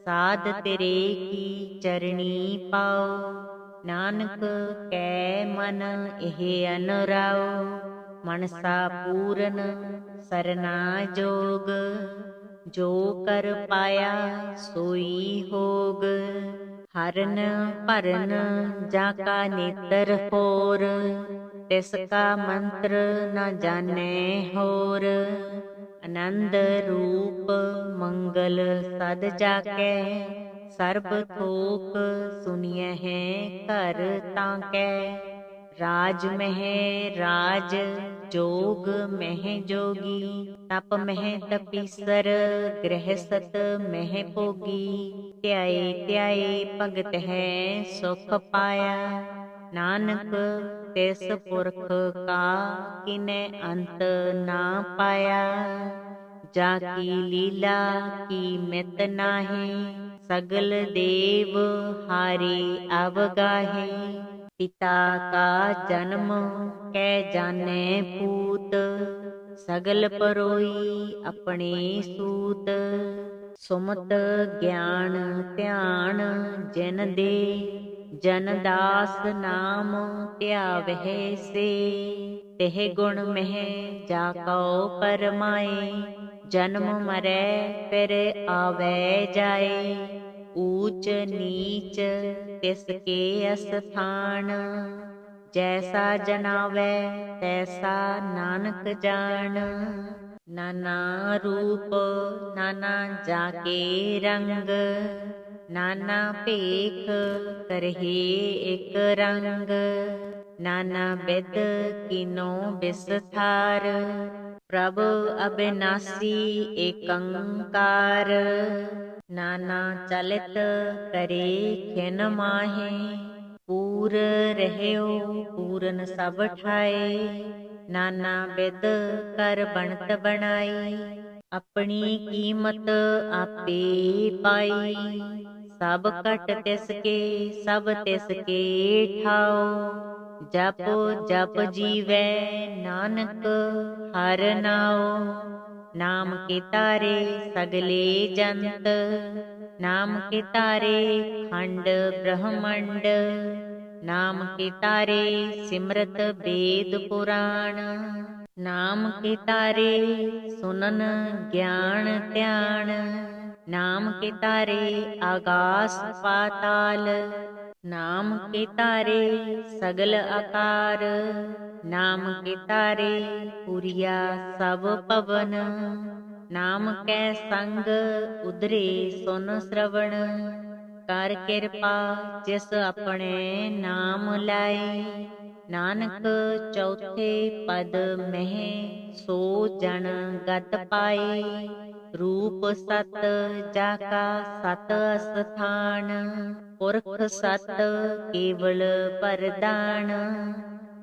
साध तेरे की चरणी पाओ, नानक कै मन एह अनुराओ, मनसा पूरन सरना जोग, जो कर पाया सोई होग, हरन भरन जाका नेत्र होर, तिसका मंत्र न जाने होर, आनंद रूप मंगल सद जाकै, सर्ब थोक सुनिय है घर ताकै, राज मह राज जोग मह जोगी, तप मह तपीसर गृहसत मह भोगी, ध्याए ध्याए भगत है सुख पाया, नानक तिस पुरख का किनै अंत ना पाया, जाकी लीला की मित नाहि, सगल देव हारे अवगाहे, पिता का जन्म कै जाने पूत, सगल परोई अपने सूत, सुमत ज्ञान ध्यान जिन दे, जन दास नाम ध्यावै से, तेह गुण मह जाको परमाए, जन्म मरै फिर आवे जाए, ऊच नीच तिसके अस्थान, जैसा जनावै तैसा नानक जान, नाना रूप नाना जाके रंग, नाना पेख करहे एक रंग, नाना बिद किनो बिसथार, प्रभ अविनाशी एकंकार, नाना चलित करे खिन माहे, पूर रहयो पूरन सब ठाए, नाना बिद कर बनत बनाई, अपनी कीमत आपे पाई, सब कट तिसके सब तिसके ठाओ, जप जप जीवै नानक हर नाओ, नाम के तारे सगले जंत, नाम के तारे खंड ब्रह्मंड, नाम के तारे सिमरत वेद पुराण, नाम के तारे सुनन ज्ञान ध्यान, नाम के तारे आकाश पाताल, नाम के तारे सगल आकार, नाम के तारे पुरिया सब पवन, नाम कै संग उदरे सुन श्रवण, कर कृपा जिस अपने नाम लाए, नानक चौथे पद में सो जन गत पाए, रूप सत जाका सत अस्थान, पुरख सत केवल परदान,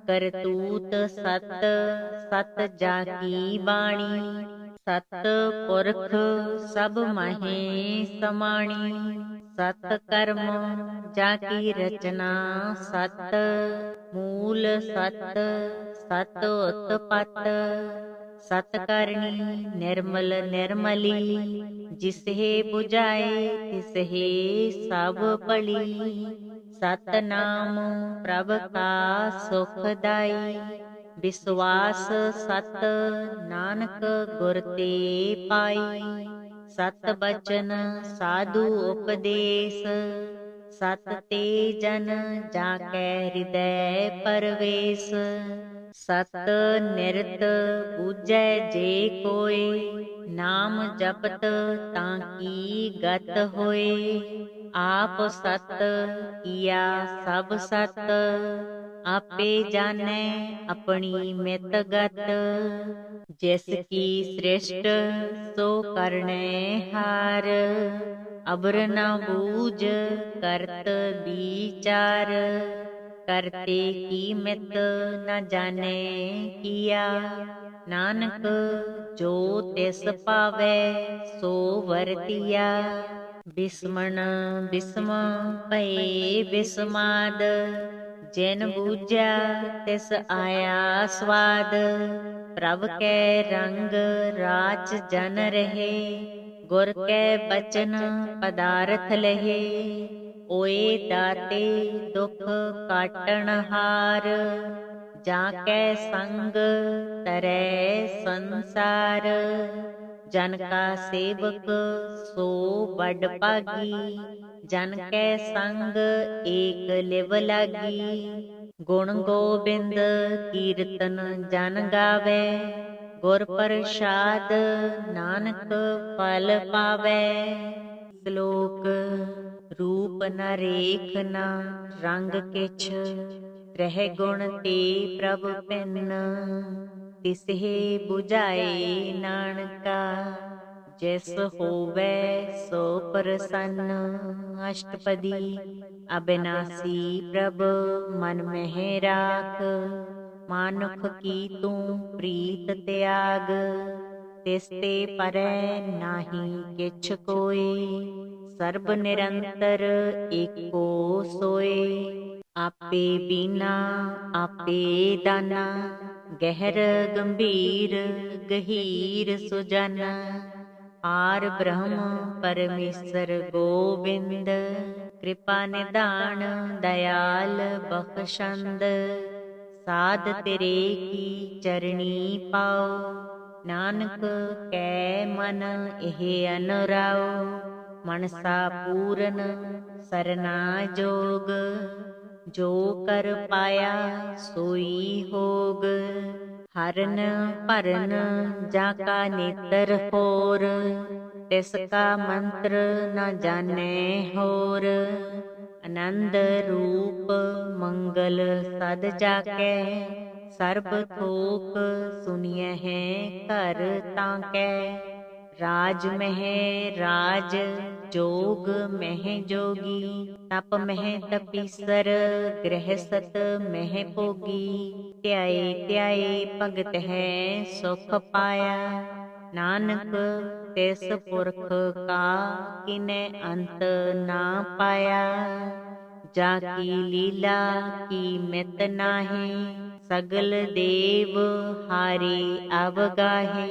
करतूत सत सत जाकी बाणी, सत पुरख सब माहे समाणी, सत कर्म जाकी रचना सत, मूल सत सत उत्पत, सत करनी निर्मल निर्मली, जिसहे बुझाए तिसहे सब पली, सत नाम प्रभ का सुखदाई, विश्वास सत नानक गुर ते पाई, सत बचन साधु उपदेश, सत ते जन जाकै हृदय परवेश, सत निरत बूझै जे कोय, नाम जपत ताकी गत होए, आप सत किया सब सत, आपे जानै अपनी मित गत, जिसकी सृष्ट सो करने हार, अबर न बूझ करत विचार, करते की मित न जाने किया, नानक जो तिस पावै सो वरतिया, बिस्मण बिस्म भये बिस्माद, ਜਿਨ ਬੂਝਿਆ ਤਿਸ ਆਇਆ ਸਵਾਦ, ਪ੍ਰਭ ਕੈ ਰੰਗ ਰਾਚ ਜਨ ਰਹੇ, ਗੁਰ ਕੈ ਬਚਨ ਪਦਾਰਥ ਲਹੇ। ਓਏ ਦਾਤੇ ਦੁਖ ਕਾਟਣ ਹਾਰ, ਜਾਂ ਕੈ ਸੰਗ ਤਰੈ ਸੰਸਾਰ। ਜਨ ਕਾ ਸੇਵਕ ਸੋ ਬੜ ਭਾਗੀ, ਜਨ ਕੈ ਸੰਗ ਏਕ ਲਿਵ ਲਾਗੀ। ਗੁਣ ਗੋਬਿੰਦ ਕੀਰਤਨ ਜਨ ਗਾਵੇ, ਗੁਰ ਪ੍ਰਸਾਦ ਨਾਨਕ ਫਲ ਪਾਵੇ। ਸ਼ਲੋਕ ਰੂਪ ਨ ਰੇਖ ਨ ਰੰਗ ਕਿਛ, ਰਹਿ ਗੁਣ ਤੇ ਪ੍ਰਭ ਭਿੰਨ। ਤਿਸਹਿ 부ਝਾਏ ਨਾਨਕਾ, ਜਿਸ ਹੋਵੇ ਸੋ ਪ੍ਰਸੰਨ। ਅਸ਼ਟਪਦੀ ਅਬਿਨਾਸੀ ਪ੍ਰਭ ਮਨ ਮਹਿ ਰਾਖ, ਮਾਨੁਖ ਕੀ ਤੂੰ ਪ੍ਰੀਤ ਤਿਆਗ। ਤਿਸ ਤੇ ਪਰੈ ਨਾਹੀ ਕਿਛ ਕੋਇ, ਸਰਬ ਨਿਰੰਤਰ ਏਕੋ ਸੋਇ। ਆਪੇ ਬੀਨਾ ਆਪੇ ਦਾਨਾ, ਗਹਿਰ ਗੰਭੀਰ ਗਹੀਰ ਸੁਜਾਨਾ। ਪਾਰ ਬ੍ਰਹਮ ਪਰਮੇਸ਼ਰ ਗੋਬਿੰਦ, ਕਿਰਪਾ ਨਿਧਾਨ ਦਇਆਲ ਬਖਸ਼ੰਦ। ਸਾਧ ਤੇਰੇ ਕੀ ਚਰਣੀ ਪਾਉ, ਨਾਨਕ ਕੈ ਮਨ ਇਹ ਅਨੁਰਾਉ। ਮਨਸਾ ਪੂਰਨ ਸਰਨਾ ਜੋਗ, ਜੋ ਕਰ ਪਾਇਆ ਸੋਈ ਹੋਗ। ਹਰਨ ਭਰਨ ਜਾ ਕਾ ਨੇਤਰ ਹੋਰ, ਤਿਸ ਕਾ ਮੰਤਰ ਨ ਜਾਣੈ ਹੋਰ। ਆਨੰਦ ਰੂਪ ਮੰਗਲ ਸਦ ਜਾਕੈ, ਸਰਬ ਥੋਕ ਸੁਣਿਐ ਘਰ ਤਾਂ ਕੈ। ਰਾਜ ਮਹਿ ਰਾਜ ਜੋਗ ਮਹਿ ਜੋਗੀ, ਤਪ ਮਹਿ ਤਪੀਸਰ ਗ੍ਰਹਿਸਤ ਮਹਿ ਭੋਗੀ। ਧਿਆਏ ਧਿਆਏ ਭਗਤ ਹੈ ਸੁਖ ਪਾਇਆ, ਨਾਨਕ ਤਿਸ ਪੁਰਖ ਕਾ ਕਿਨੈ ਅੰਤ ਨਾ ਪਾਇਆ। ਜਾ ਕੀ ਲੀਲਾ ਕੀ ਮਿਤ ਨਾਹੀ, ਸਗਲ ਦੇਵ ਹਾਰੇ ਅਵਗਾਹੇ।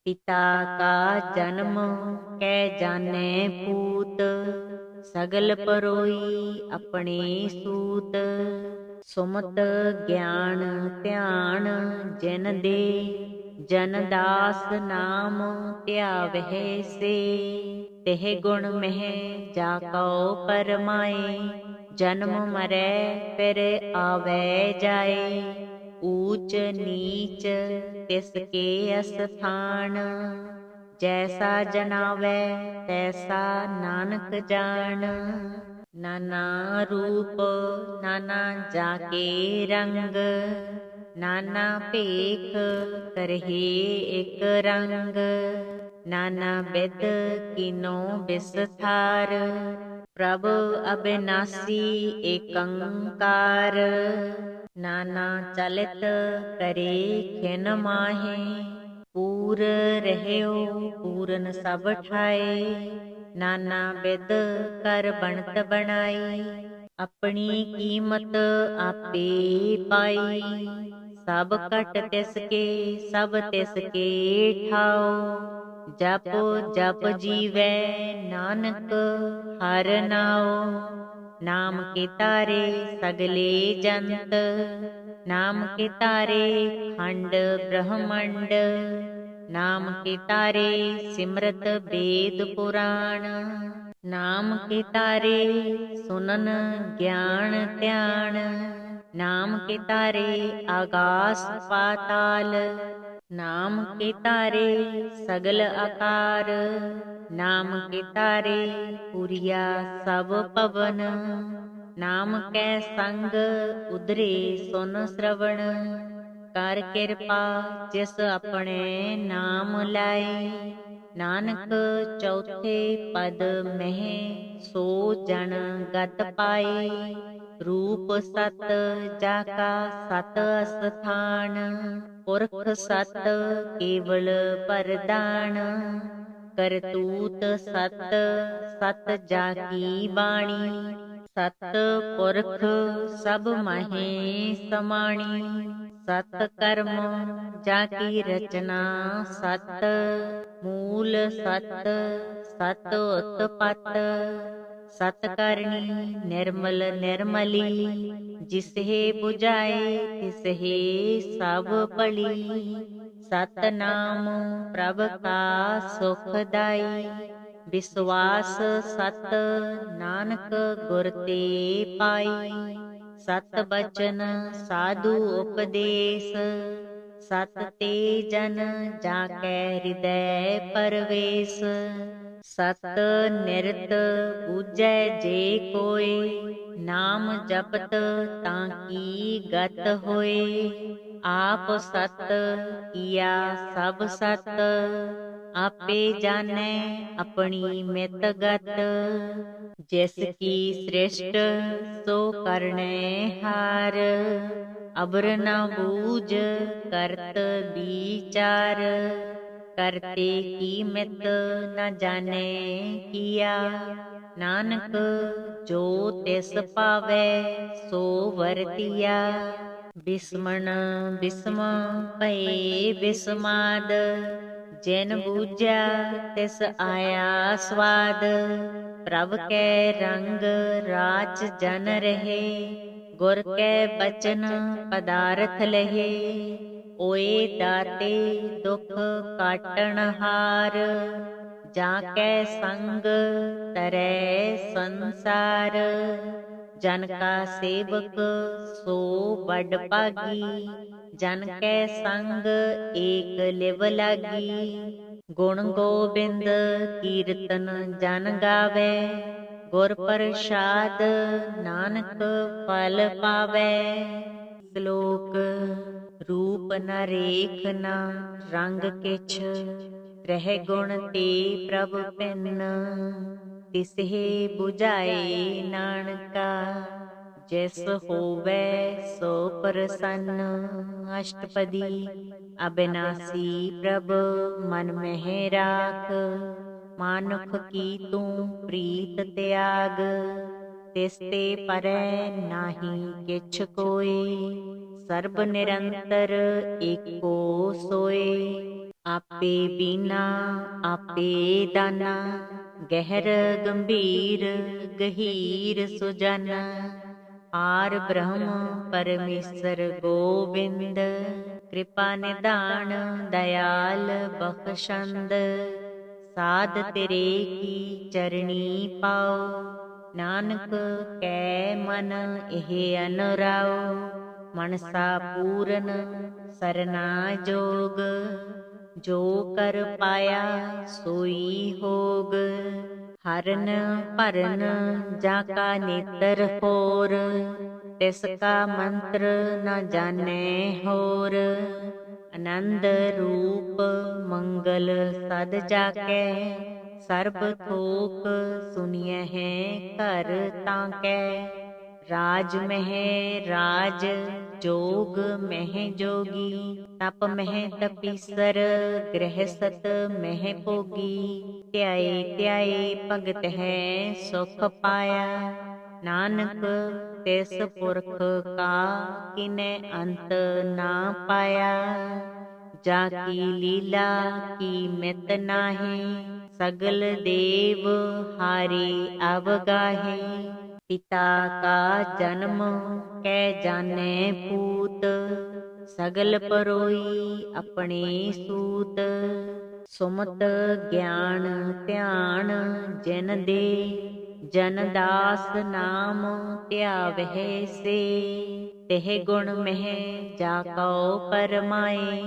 ਪਿਤਾ ਕਾ ਜਨਮ ਕੈ ਜਾਣੈ ਪੂਤ, ਸਗਲ ਪਰੋਈ ਆਪਣੇ ਸੂਤ। ਸੁਮਤ ਗਿਆਨ ਧਿਆਨ ਜਿਨ ਦੇ, ਜਨ ਦਾਸ ਨਾਮ ਧਿਆਵਹਿ ਸੇ। ਤਿਹ ਗੁਣ ਮਹਿ ਜਾ ਕਉ ਪਰਮਾਏ, ਜਨਮ ਮਰੈ ਫਿਰ ਆਵੈ ਜਾਏ। ਊਚ ਨੀਚ ਤਿਸ ਕੇ ਅਸਥਾਨ, ਜੈਸਾ ਜਨਾਵੈ ਤੈਸਾ ਨਾਨਕ ਜਾਣ। ਨਾਨਾ ਰੂਪ ਨਾਨਾ ਜਾ ਕੇ ਰੰਗ, ਨਾਨਾ ਭੇਖ ਕਰਹਿ ਇਕ ਰੰਗ। ਨਾਨਾ ਬਿਧ ਕੀਨੋ ਬਿਸਥਾਰ, ਪ੍ਰਭ ਅਬਿਨਾਸੀ ਏਕੰਕਾਰ। ਨਾਨਾ ਚਲਿਤ ਕਰੇ ਖਿਨ ਮਾਹੇ, ਪੂਰ ਰਹਿਓ ਪੂਰਨ ਸਭ ਠਾਏ। ਨਾਨਾ ਬਿਧ ਕਰ ਬਣਤ ਬਣਾਈ, ਆਪਣੀ ਕੀਮਤ ਆਪੇ ਪਾਈ। ਸਭ ਘਟ ਤਿਸ ਕੇ ਸਭ ਤਿਸ ਕੇ ਠਾਓ, ਜਪ ਜਪ ਜੀਵੈ ਨਾਨਕ ਹਰਿ ਨਾਉ। ਨਾਮ ਕੇ ਤਾਰੇ ਸਗਲੇ ਜੰਤ, ਨਾਮ ਕੇ ਤਾਰੇ ਖੰਡ ਬ੍ਰਹਮੰਡ। ਨਾਮ ਕੇ ਤਾਰੇ ਸਿਮਰਤ ਵੇਦ ਪੁਰਾਣ, ਨਾਮ ਕੇ ਤਾਰੇ ਸੁਨਨ ਗਿਆਨ ਧਿਆਨ। ਨਾਮ ਕੇ ਤਾਰੇ ਆਗਾਸ ਪਾਤਾਲ, ਨਾਮ ਕੇ ਤਾਰੇ ਸਗਲ ਆਕਾਰ। ਨਾਮ ਕੇ ਤਾਰੇ ਪੁਰੀਆ ਸਭ ਪਵਨ, ਨਾਮ ਕੈ ਸੰਗ ਉਦਰੇ ਸੁਨ ਸਰਵਣ। ਕਰ ਕਿਰਪਾ ਜਿਸ ਆਪਣੇ ਨਾਮ ਲਾਏ, ਨਾਨਕ ਚੌਥੇ ਪਦ ਮਹਿ ਸੋ ਜਨ ਗਤ ਪਾਏ। ਰੂਪ ਸਤ ਜਾ ਕਾ ਸਤ ਅਸਥਾਨ, ਪੁਰਖ ਸਤ ਕੇਵਲ ਪਰਦਾਨ। ਕਰਤੂਤ ਸਤ ਸਤ ਜਾ ਕੀ ਬਾਣੀ, ਸਤ ਪੁਰਖ ਸਭ ਮਾਹੇ ਸਮਾਣੀ, ਸਤ ਕਰਮ ਜਾ ਕੀ ਰਚਨਾ ਸਤ, ਮੂਲ ਸਤ ਸਤ ਉਤਪਤ, ਸਤ ਕਰਨੀ ਨਿਰਮਲ ਨਿਰਮਲੀ, ਜਿਸਹਿ 부ਝਾਏ ਤਿਸਹਿ ਸਭ ਭਲੀ, ਸਤਨਾਮ ਪ੍ਰਭ ਕਾ ਸੁਖ ਦਾਈ, ਵਿਸਵਾਸ ਸਤ ਨਾਨਕ ਗੁਰ ਤੇ ਪਾਈ, ਸਤ ਬਚਨ ਸਾਧੂ ਉਪਦੇਸ, ਸਤ ਤੇ ਜਨ ਜਾ ਕੈ ਹਿਰਦੈ ਪਰਵੇਸ, ਸਤ ਨਿਰਤ ਬੂਝੈ ਜੇ ਕੋਇ, ਨਾਮ ਜਪਤ ਤਾਂ ਕੀ ਗਤ ਹੋਏ, ਆਪ ਸਤ ਕੀਆ ਸਭ ਸਤ, ਆਪੇ ਜਾਣੈ ਆਪਣੀ ਮਿਤ ਗਤ, ਜਿਸ ਕੀ ਸ੍ਰਿਸ਼ਟ ਸੋ ਕਰਣੈ ਹਾਰ, ਅਬਰ ਨ ਬੂਝ ਕਰਤ ਵਿਚਾਰ, ਕਰਤੇ ਕੀ ਮਿਤ ਨ ਜਾਣੈ ਕੀਆ, ਨਾਨਕ ਜੋ ਤਿਸ ਭਾਵੈ ਸੋ ਵਰਤੀਆ, ਬਿਸਮਣ ਬਿਸਮ ਭਏ ਬਿਸਮਾਦ, ਜਿਨ ਬੂਝਿਆ ਤਿਸ ਆਇਆ ਸਵਾਦ, ਪ੍ਰਭ ਕੈ ਰੰਗ ਰਾਚ ਜਨ ਰਹੇ, ਗੁਰ ਕੈ ਬਚਨ ਪਦਾਰਥ ਲਹੇ, ਓਏ ਦਾਤੇ ਦੁਖ ਕਾਟਣ ਹਾਰ, ਜਾ ਕੈ ਸੰਗ ਤਰੈ ਸੰਸਾਰ, ਜਨ ਕਾ ਸੇਵਕ ਸੋ ਬੜ ਭਾਗੀ, ਜਨ ਕੈ ਸੰਗ ਏਕ ਲਿਵ ਲਾਗੀ, ਗੁਣ ਗੋਬਿੰਦ ਕੀਰਤਨ ਜਨ ਗਾਵੇ, ਗੁਰ ਪ੍ਰਸਾਦ ਨਾਨਕ ਫਲ ਪਾਵੇ। ਸ਼ਲੋਕ ਰੂਪ ਨ ਰੇਖ ਨ ਰੰਗ ਕਿਛ, ਰਹਿ ਗੁਣ ਤੇ ਪ੍ਰਭ ਭਿੰਨ, ਤਿਸਹਿ 부ਝਾਏ ਨਾਨਕਾ, ਜਿਸ ਹੋਵੇ ਸੋ ਪ੍ਰਸੰਨ। ਅਸ਼ਟਪਦੀ ਅਬਿਨਾਸੀ ਪ੍ਰਭ ਮਨ ਮਹਿ ਰਾਖ, ਮਾਨੁਖ ਕੀ ਤੂੰ ਪ੍ਰੀਤ ਤਿਆਗ, ਤਿਸ ਤੇ ਪਰੈ ਨਾਹੀ ਕਿਛ ਕੋਇ, ਸਰਬ ਨਿਰੰਤਰ ਏਕੋ ਸੋਇ, ਆਪੇ ਬੀਨਾ ਆਪੇ ਦਾਨਾ, ਗਹਿਰ ਗੰਭੀਰ ਗਹੀਰ ਸੁਜਾਨਾ, ਪਾਰ ਬ੍ਰਹਮ ਪਰਮੇਸ਼ਰ ਗੋਬਿੰਦ, ਕਿਰਪਾ ਨਿਧਾਨ ਦਇਆਲ ਬਖਸ਼ੰਦ, ਸਾਧ ਤੇਰੇ ਕੀ ਚਰਣੀ ਪਾਉ, ਨਾਨਕ ਕੈ ਮਨ ਇਹ ਅਨੁਰਾਉ, ਮਨਸਾ ਪੂਰਨ ਸਰਨਾ ਜੋਗ, ਜੋ ਕਰ ਪਾਇਆ ਸੋਈ ਹੋਗ, ਹਰਨ ਭਰਨ ਜਾ ਕਾ ਨੇਤਰ ਹੋਰ, ਤਿਸ ਕਾ ਮੰਤਰ ਨ ਜਾਣੈ ਹੋਰ, ਆਨੰਦ ਰੂਪ ਮੰਗਲ ਸਦ ਜਾਕੈ, ਸਰਬ ਥੋਕ ਸੁਨਿਐ ਹੈ ਘਰ ਤਾਂ ਕੈ, ਰਾਜ ਮਹਿ ਰਾਜ ਜੋਗ ਮਹਿ ਜੋਗੀ, ਤਪ ਮਹਿ ਤਪੀਸਰ ਗ੍ਰਹਿਸਤ ਮਹਿ ਭੋਗੀ, ਧਿਆਏ ਧਿਆਏ ਭਗਤ ਹੈ ਸੁਖ ਪਾਇਆ, ਨਾਨਕ ਤਿਸ ਪੁਰਖ ਕਾ ਕਿਨੈ ਅੰਤ ਨਾ ਪਾਇਆ, ਜਾ ਕੀ ਲੀਲਾ ਕੀ ਮਿਤ ਨਾਹੀ, ਸਗਲ ਦੇਵ ਹਾਰੇ ਅਵਗਾਹੇ, ਪਿਤਾ ਕਾ ਜਨਮ ਕੈ ਜਾਣੈ ਪੂਤ, ਸਗਲ ਪਰੋਈ ਆਪਣੇ ਸੂਤ, ਸੁਮਤ ਗਿਆਨ ਧਿਆਨ ਜਿਨ ਦੇ, ਜਨ ਦਾਸ ਨਾਮ ਧਿਆਵਹਿ ਸੇ, ਤਿਹ ਗੁਣ ਮਹਿ ਜਾ ਕਉ ਪਰਮਾਏ,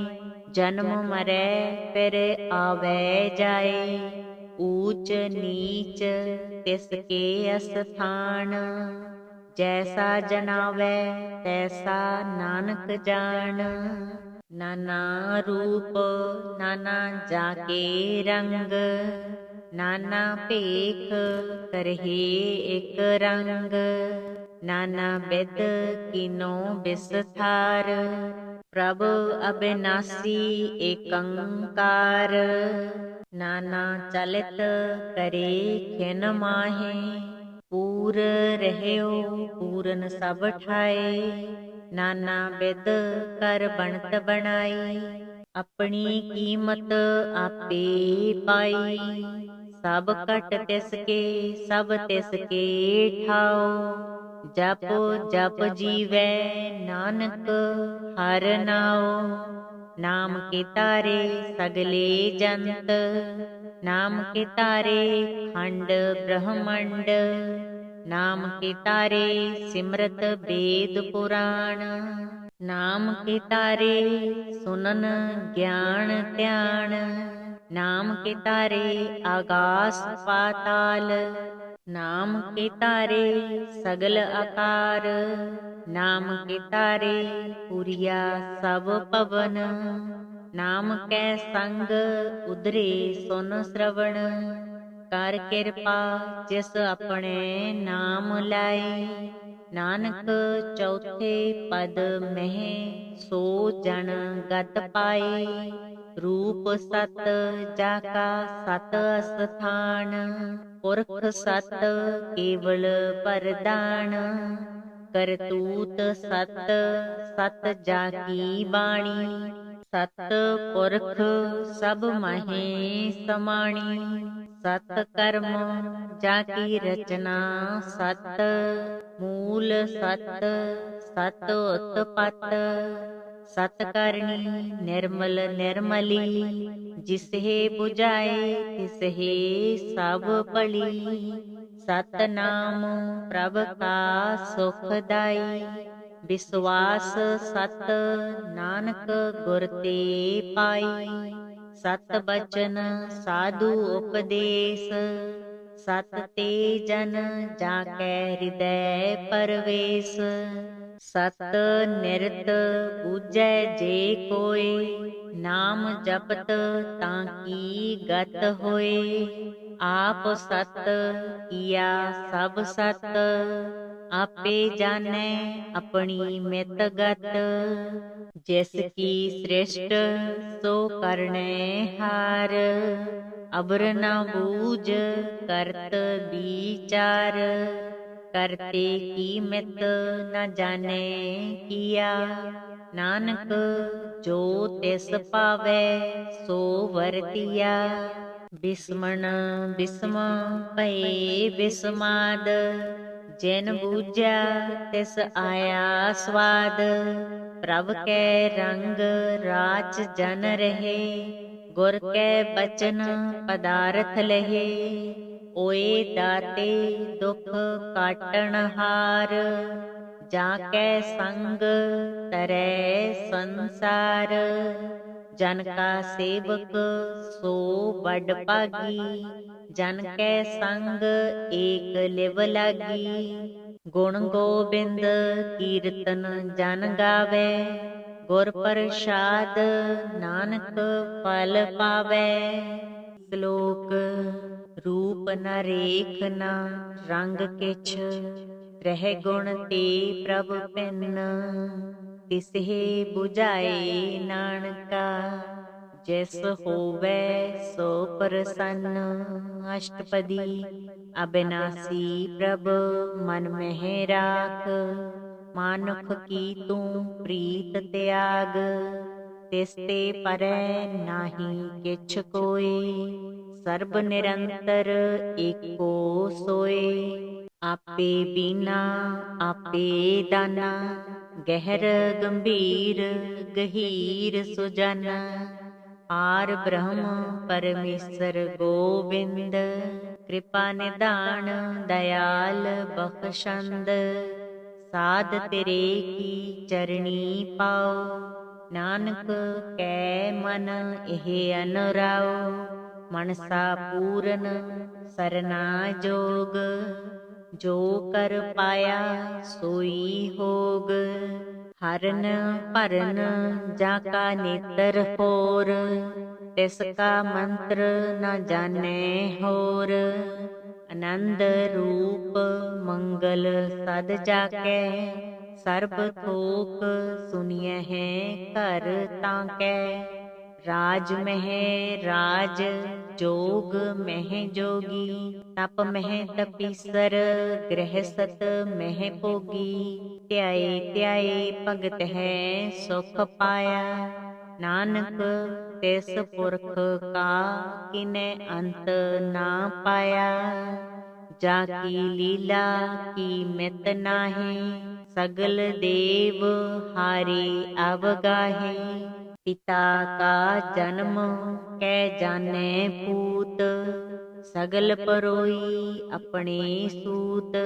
ਜਨਮ ਮਰੈ ਫਿਰ ਆਵੈ ਜਾਏ, ਊਚ ਨੀਚ ਤਿਸ ਕੇ ਅਸਥਾਨ, ਜੈਸਾ ਜਨਾਵੈ ਤੈਸਾ ਨਾਨਕ ਜਾਣ, ਨਾਨਾ ਰੂਪ ਨਾਨਾ ਜਾ ਕੇ ਰੰਗ, ਨਾਨਾ ਭੇਖ ਕਰਹਿ ਇਕ ਰੰਗ, ਨਾਨਾ ਬਿਦ ਕੀਨੋ ਬਿਸਥਾਰ, ਪ੍ਰਭ ਅਬਿਨਾਸੀ ਏਕੰਕਾਰ, ਨਾਨਾ ਚਲਿਤ ਕਰੇ ਖਿਨ ਮਾਹੇ, ਪੂਰ ਪੂਰ ਰਹਿਓ ਪੂਰਨ ਸਭ ਠਾਏ, ਨਾਨਾ ਬਿਦ ਕਰ ਬਣਤ ਬਣਾਈ, ਆਪਣੀ ਕੀਮਤ ਆਪੇ ਪਾਈ, ਸਭ ਘਟ ਤਿਸ ਕੇ ਸਭ ਤਿਸ ਕੇ ਠਾਓ, ਜਪ ਜਪ ਜੀਵੈ ਨਾਨਕ ਹਰ ਨਾਉ, ਨਾਮ ਕੇ ਤਾਰੇ ਸਗਲੇ ਜੰਤ, ਨਾਮ ਕੇ ਤਾਰੇ ਖੰਡ ਬ੍ਰਹਮੰਡ, ਨਾਮ ਕੇ ਤਾਰੇ ਸਿਮਰਤ ਵੇਦ ਪੁਰਾਣ, ਨਾਮ ਕੇ ਤਾਰੇ ਸੁਨਨ ਗਿਆਨ ਧਿਆਨ, ਨਾਮ ਕੇ ਤਾਰੇ ਆਗਾਸ ਪਾਤਾਲ, ਨਾਮ ਕੇ ਤਾਰੇ ਸਗਲ ਆਕਾਰ, ਨਾਮ ਕੇ ਤਾਰੇ ਪੁਰੀਆ ਸਭ ਪਵਨ, ਨਾਮ ਕੈ ਸੰਗ ਉਦਰੇ ਸੁਨ ਸ਼ਰਵਣ, ਕਰ ਕਿਰਪਾ ਜਿਸ ਆਪਣੇ ਨਾਮ ਲਾਏ, ਨਾਨਕ ਚੌਥੇ ਪਦ ਮਹਿ ਸੋ ਜਨ ਗਤ ਪਾਏ, ਰੂਪ ਸਤ ਜਾ ਕਾ ਸਤ ਅਸਥਾਨ, ਪੁਰਖ ਸਤ ਕੇਵਲ ਪਰਦਾਨ, ਕਰਤੂਤ ਸਤ ਸਤ ਜਾ ਕੀ ਬਾਣੀ, ਸਤ ਪੁਰਖ ਸਭ ਮਾਹੇ ਸਮਾਣੀ, ਸਤ ਕਰਮ ਜਾ ਕੀ ਰਚਨਾ ਸਤ, ਮੂਲ ਸਤ ਸਤ ਉਤਪਤ, ਸਤ ਕਰਨੀ ਨਿਰਮਲ ਨਿਰਮਲੀ, ਜਿਸਹਿ 부ਝਾਏ ਤਿਸਹਿ ਸਭ ਭਲੀ, ਸਤ ਨਾਮ ਪ੍ਰਭ ਕਾ ਸੁਖ ਦਾਈ, ਵਿਸਵਾਸ ਸਤ ਨਾਨਕ ਗੁਰ ਤੇ ਪਾਈ, ਸਤ ਬਚਨ ਸਾਧੂ ਉਪਦੇਸ, ਸਤ ਤੇ ਜਨ ਜਾ ਕੈ ਹਿਰਦੈ ਪਰਵੇਸ, ਸਤ ਨਿਰਤ ਬੂਝੈ ਜੇ ਕੋਇ, ਨਾਮ ਜਪਤ ਤਾਂ ਕੀ ਗਤ ਹੋਏ, ਆਪ ਸਤ ਕੀਆ ਸਭ ਸਤ, ਆਪੇ ਜਾਣੈ ਆਪਣੀ ਮਿਤ ਗਤ, ਜਿਸ ਕੀ ਸ੍ਰਿਸ਼ਟ ਸੋ ਕਰਣੈ ਹਾਰ, ਅਬਰ ਨ ਬੂਝ ਕਰਤ ਵਿਚਾਰ, ਕਰਤੇ ਕੀ ਮਿਤ ਨ ਜਾਣੈ ਕੀਆ, ਨਾਨਕ ਜੋ ਤਿਸ ਪਾਵੈ ਸੋ ਵਰਤੀਆ, ਬਿਸਮਣ ਬਿਸਮ ਭਏ ਬਿਸਮਾਦ, ਜਿਨ ਬੂਝਿਆ ਤਿਸ ਆਇਆ ਸਵਾਦ, ਪ੍ਰਭ ਕੈ ਰੰਗ ਰਾਚ ਜਨ ਰਹੇ, ਗੁਰ ਕੈ ਬਚਨ ਪਦਾਰਥ ਲਹੇ, ਓਏ ਦਾਤੇ ਦੁਖ ਕਾਟਣ ਹਾਰ, ਜਾ ਕੈ ਸੰਗ ਤਰੈ ਸੰਸਾਰ, ਜਨ ਕਾ ਸੇਵਕ ਸੋ ਵਡ ਭਾਗੀ, ਜਨ ਕੈ ਸੰਗ ਏਕ ਲਿਵ ਲਾਗੀ, ਗੁਣ ਗੋਬਿੰਦ ਕੀਰਤਨ ਜਨ ਗਾਵੇ, ਗੁਰ ਪ੍ਰਸਾਦ ਨਾਨਕ ਫਲ ਪਾਵੇ। ਸ਼ਲੋਕ ਰੂਪ ਨ ਰੇਖ ਨ ਰੰਗ ਕਿਛ, ਰਹਿ ਗੁਣ ਤੇ ਪ੍ਰਭ ਭਿੰਨ, ਤਿਸਹਿ 부ਝਾਏ ਨਾਨਕਾ, ਜਿਸ ਹੋਵੇ ਸੋ ਪ੍ਰਸੰਨ। ਅਸ਼ਟਪਦੀ। ਅਬਿਨਾਸੀ ਪ੍ਰਭ ਮਨ ਮਹਿ ਰਾਖ, ਮਾਨੁਖ ਕੀ ਤੂੰ ਪ੍ਰੀਤ ਤਿਆਗ, ਤਿਸ ਤੇ ਪਰੈ ਨਾਹੀ ਕਿਛ ਕੋਇ, ਸਰਬ ਨਿਰੰਤਰ ਏਕੋ ਸੋਇ। ਆਪੇ ਬੀਨਾ ਆਪੇ ਦਾਨਾ, ਗਹਿਰ ਗੰਭੀਰ ਗਹੀਰ ਸੁਜਾਨਾ, ਪਾਰ ਬ੍ਰਹਮ ਪਰਮੇਸ਼ਰ ਗੋਬਿੰਦ, ਕਿਰਪਾ ਨਿਧਾਨ ਦਇਆਲ ਬਖਸ਼ੰਦ, ਸਾਧ ਤੇਰੇ ਕੀ ਚਰਣੀ ਪਾਓ, ਨਾਨਕ ਕੈ ਮਨ ਇਹ ਅਨੁਰਾਓ, ਮਨਸਾ ਪੂਰਨ ਸਰਨਾ ਜੋਗ, ਜੋ ਕਰ ਪਾਇਆ ਸੋਈ ਹੋਗ, ਹਰਨ ਭਰਨ ਜਾ ਕਾ ਨੇਤਰ ਹੋਰ, ਤਿਸ ਕਾ ਮੰਤਰ ਨ ਜਾਣੈ ਹੋਰ, ਆਨੰਦ ਰੂਪ ਮੰਗਲ ਸਦ ਜਾਕੈ, ਸਰਬ ਥੋਕ ਸੁਨਿਐ ਹੈ ਘਰ ਤਾਂ ਕੈ, राज मह राज जोग मह जोगी, तप मह तपीसर गृहसत मह भोगी। ध्याए ध्याए भगत है सुख पाया, नानक तिस पुरख का किनै अंत ना पाया। जाकी लीला की मित नाहि, सगल देव हारे अवगाहे। पिता का जन्म कै जाने पूत, सगल परोई अपने सूत।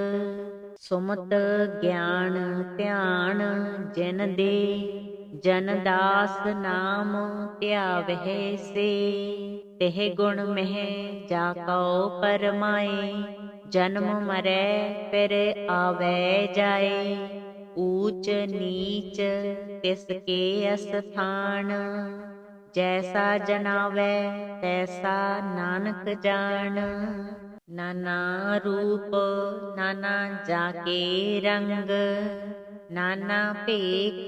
सुमत ज्ञान ध्यान जिन दे, जन दास नाम ध्यावै से। तिह गुण मह जाको परमाए, जन्म मरै फिर आवे जाए। ऊच नीच तिसके अस्थान, जैसा जनावै तैसा नानक जान। नाना रूप नाना जाके रंग, नाना पेख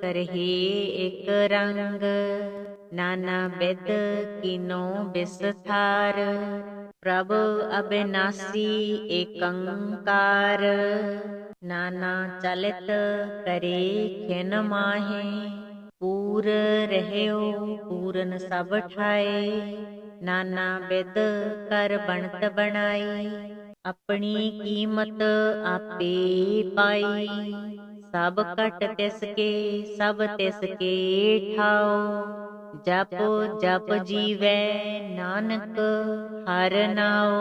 करहे एक रंग। नाना बिद कीनो बिसथार, प्रभ अबिनासी एकंकार। नाना चलित करे खिन माहे, पूर रहयो पूरन सब ठाए। नाना बिद कर बनत बनाई, अपनी कीमत आपे पाई। सब कट तिसके सब तिसके ठाओ, जप जप जीवै नानक हर नाओ।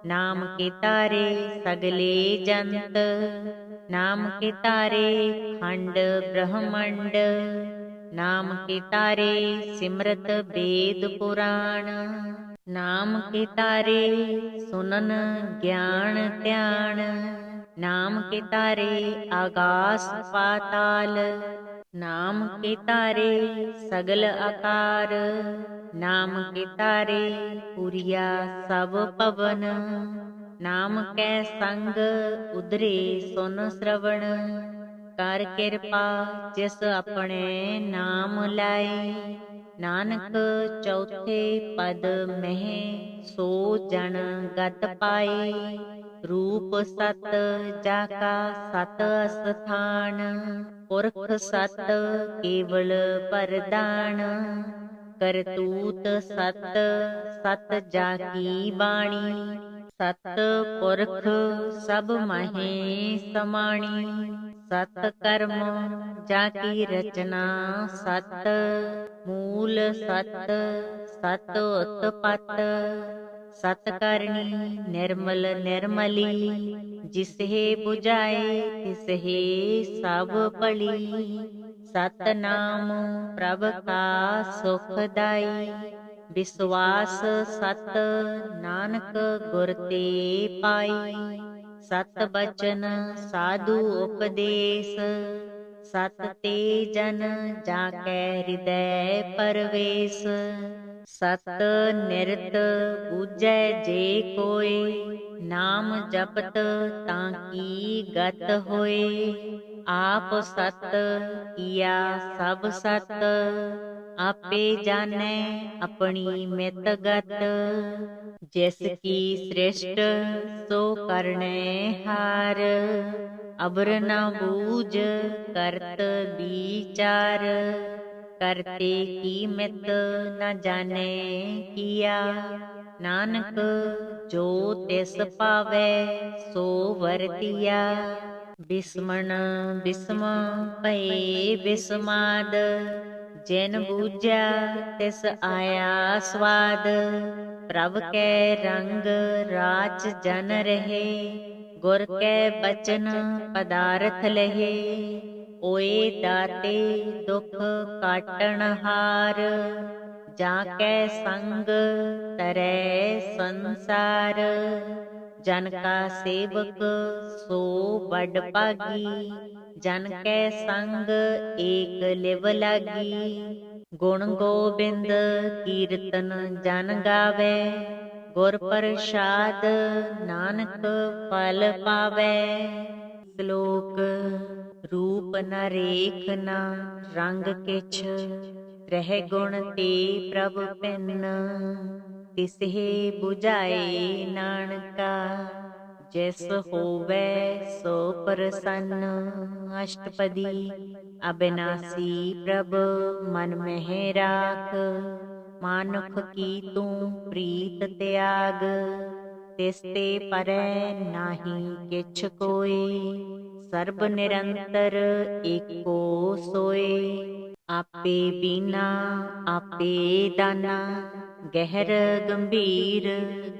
नाम के तारे सगले जंत, नाम के तारे खंड ब्रह्मंड। नाम के तारे सिमरत वेद पुराण, नाम के तारे सुनन ज्ञान ध्यान। नाम के तारे आकाश पाताल, नाम के तारे सगल आकार। नाम के तारे पुरिया सब पवन, नाम कै संग उदरे सुन श्रवण। कर किरपा जिस अपने नाम लाए, नानक चौथे पद मह सो जन गत पाए। रूप सत जाका सत अस्थान, पुरख सत केवल परदान। करतूत सत सत जाकी बाणी, सत पुरख सब माहे समाणी। सत कर्म जाकी रचना सत, मूल सत सत उत्पत। सत करनी निर्मल निर्मली, जिसहे बुझाए तिसहे सब भली। सत नाम प्रभ का सुखदाई, विश्वास सत नानक गुर ते पाई। सत बचन साधु उपदेश, सत ते जन जाकै हृदय परवेश। सत निरत बूझै जे कोय, नाम जपत ताकी गत होए। आप सत किया सब सत, आपे जानै अपनी मित गत। जिसकी सृष्ट सो करने हार, अबर न बूझ करत विचार। करते की मित न जाने किया, नानक जो तिस पावै सो वरतिया। बिस्मण बिस्म भये बिस्माद, जिन बूझा तिस आया स्वाद। प्रभ कै रंग राच जन रहे, गुर कै बचन पदारथ लहे। ओए दाते दुख काटन हार, जाकै संग तरै संसार। जन का सेवक सो बड़ भागी, जन कै संग एक लिव लागी। गुण गोबिंद कीर्तन जन गावै, गुर प्रसाद नानक फल पावै। श्लोक रूप न रेख न रंग किछ, ਤ੍ਰਹਿ ਗੁਣ ਤੇ ਪ੍ਰਭ ਪਿੰਨ, ਤਿਸਹਿ 부ਝਾਏ ਨਾਨਕਾ। ਜਿਸ ਹੋਵੈ ਸੋ ਪ੍ਰਸੰਨ, ਅਸ਼ਟਪਦੀ। ਅਬਿਨਾਸੀ ਪ੍ਰਭ ਮਨ ਮਹਿ ਰਾਖ, ਮਾਨੁਖ ਕੀ ਤੂੰ ਪ੍ਰੀਤ ਤਿਆਗ। ਤਿਸ ਤੇ ਪਰੈ ਨਾਹੀ ਕਿਛ ਕੋਇ, ਸਰਬ ਨਿਰੰਤਰ ਏਕੋ ਸੋਇ। ਆਪੇ ਬੀਨਾ ਆਪੇ ਦਾਨਾ, ਗਹਿਰ ਗੰਭੀਰ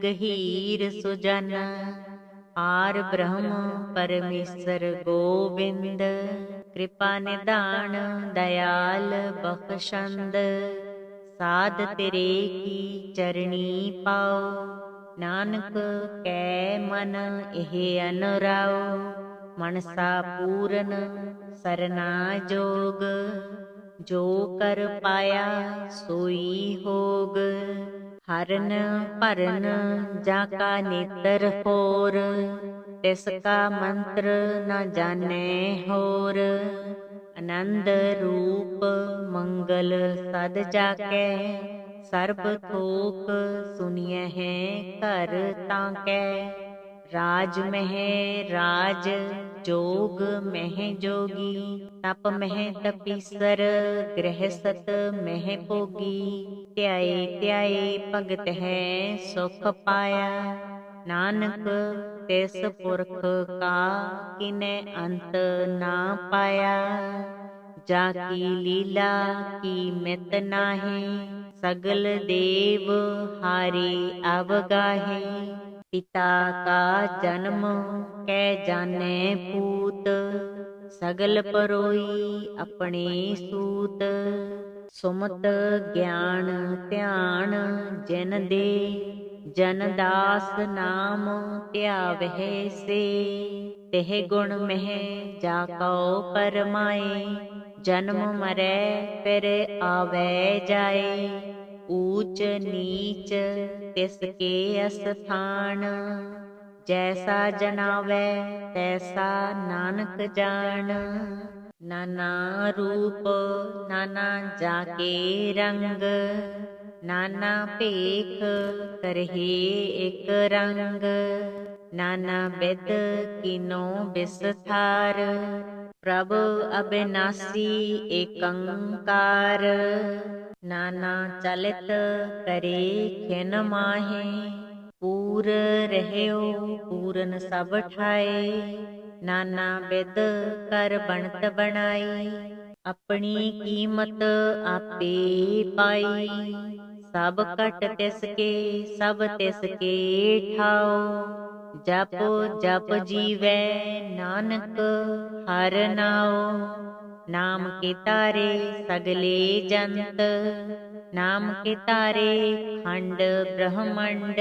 ਗਹੀਰ ਸੁਜਾਨਾ। ਪਾਰ ਬ੍ਰਹਮ ਪਰਮੇਸ਼ਰ ਗੋਬਿੰਦ, ਕਿਰਪਾ ਨਿਧਾਨ ਦਇਆਲ ਬਖਸ਼ੰਦ। ਸਾਧ ਤੇਰੇ ਕੀ ਚਰਣੀ ਪਾਉ, ਨਾਨਕ ਕੈ ਮਨ ਇਹ ਅਨੁਰਾਉ। ਮਨਸਾ ਪੂਰਨ ਸਰਨਾ ਜੋਗ, ਜੋ ਕਰ ਪਾਇਆ ਸੋਈ ਹੋਗ। ਹਰਨ ਭਰਨ ਜਾ ਕਾ ਨੇਤਰ ਹੋਰ, ਤਿਸ ਕਾ ਮੰਤਰ ਨ ਜਾਣੈ ਹੋਰ। ਆਨੰਦ ਰੂਪ ਮੰਗਲ ਸਦ ਜਾਕੈ, ਸਰਬ ਥੋਕ ਸੁਣਿਐ ਘਰ ਤਾਕੈ। ਰਾਜ ਮਹਿ ਰਾਜ ਜੋਗ ਮਹਿ ਜੋਗੀ, ਤਪ ਮਹਿ ਤਪੀਸਰ ਗ੍ਰਹਿਸਤ ਮਹਿ ਭੋਗੀ। ਧਿਆਏ ਧਿਆਏ ਭਗਤ ਹੈ ਸੁਖ ਪਾਇਆ, ਨਾਨਕ ਤਿਸ ਪੁਰਖ ਕਾ ਕਿਨੈ ਅੰਤ ਨਾ ਪਾਇਆ। ਜਾ ਕੀ ਲੀਲਾ ਕੀ ਮਿਤ ਨਾਹੀ, ਸਗਲ ਦੇਵ ਹਾਰੇ ਅਵਗਾਹੇ। ਪਿਤਾ ਕਾ ਜਨਮ ਕੈ ਜਾਣੈ ਪੂਤ, ਸਗਲ ਪਰੋਈ ਆਪਣੇ ਸੂਤ। ਸੁਮਤ ਗਿਆਨ ਧਿਆਨ ਜਿਨ ਦੇ, ਜਨ ਦਾਸ ਨਾਮ ਧਿਆਵਹਿ ਸੇ। ਤਿਹ ਗੁਣ ਮਹਿ ਜਾ ਕਉ ਪਰਮਾਏ, ਜਨਮ ਮਰੈ ਫਿਰ ਆਵੈ ਜਾਏ। ਊਚ ਨੀਚ ਤਿਸ ਕੇ ਅਸਥਾਨ, ਜੈਸਾ ਜਨਾਵੈ ਤੈਸਾ ਨਾਨਕ ਜਾਣ। ਨਾਨਾ ਰੂਪ ਨਾਨਾ ਜਾ ਕੇ ਰੰਗ, ਨਾਨਾ ਭੇਖ ਕਰਹਿ ਇਕ ਰੰਗ। ਨਾਨਾ ਬਿਧ ਕੀਨੋ ਬਿਸਥਾਰ, ਪ੍ਰਭ ਅਬਿਨਾਸੀ ਏਕੰਕਾਰ। ਨਾਨਾ ਚਲਿਤ ਕਰੇ ਖਿਨ ਮਾਹੇ, ਪੂਰ ਰਹਿਓ ਪੂਰਨ ਸਭ ਠਾਏ। ਨਾਨਾ ਬਿਧ ਕਰ ਬਣਤ ਬਣਾਈ, ਆਪਣੀ ਕੀਮਤ ਆਪੇ ਪਾਈ। ਸਭ ਘਟ ਤਿਸ ਕੇ ਸਭ ਤਿਸ ਕੇ ਠਾਓ, ਜਪ ਜਪ ਜੀਵੈ ਨਾਨਕ ਹਰਿ ਨਾਉ। ਨਾਮ ਕੇ ਤਾਰੇ ਸਗਲੇ ਜੰਤ, ਨਾਮ ਕੇ ਤਾਰੇ ਖੰਡ ਬ੍ਰਹਮੰਡ।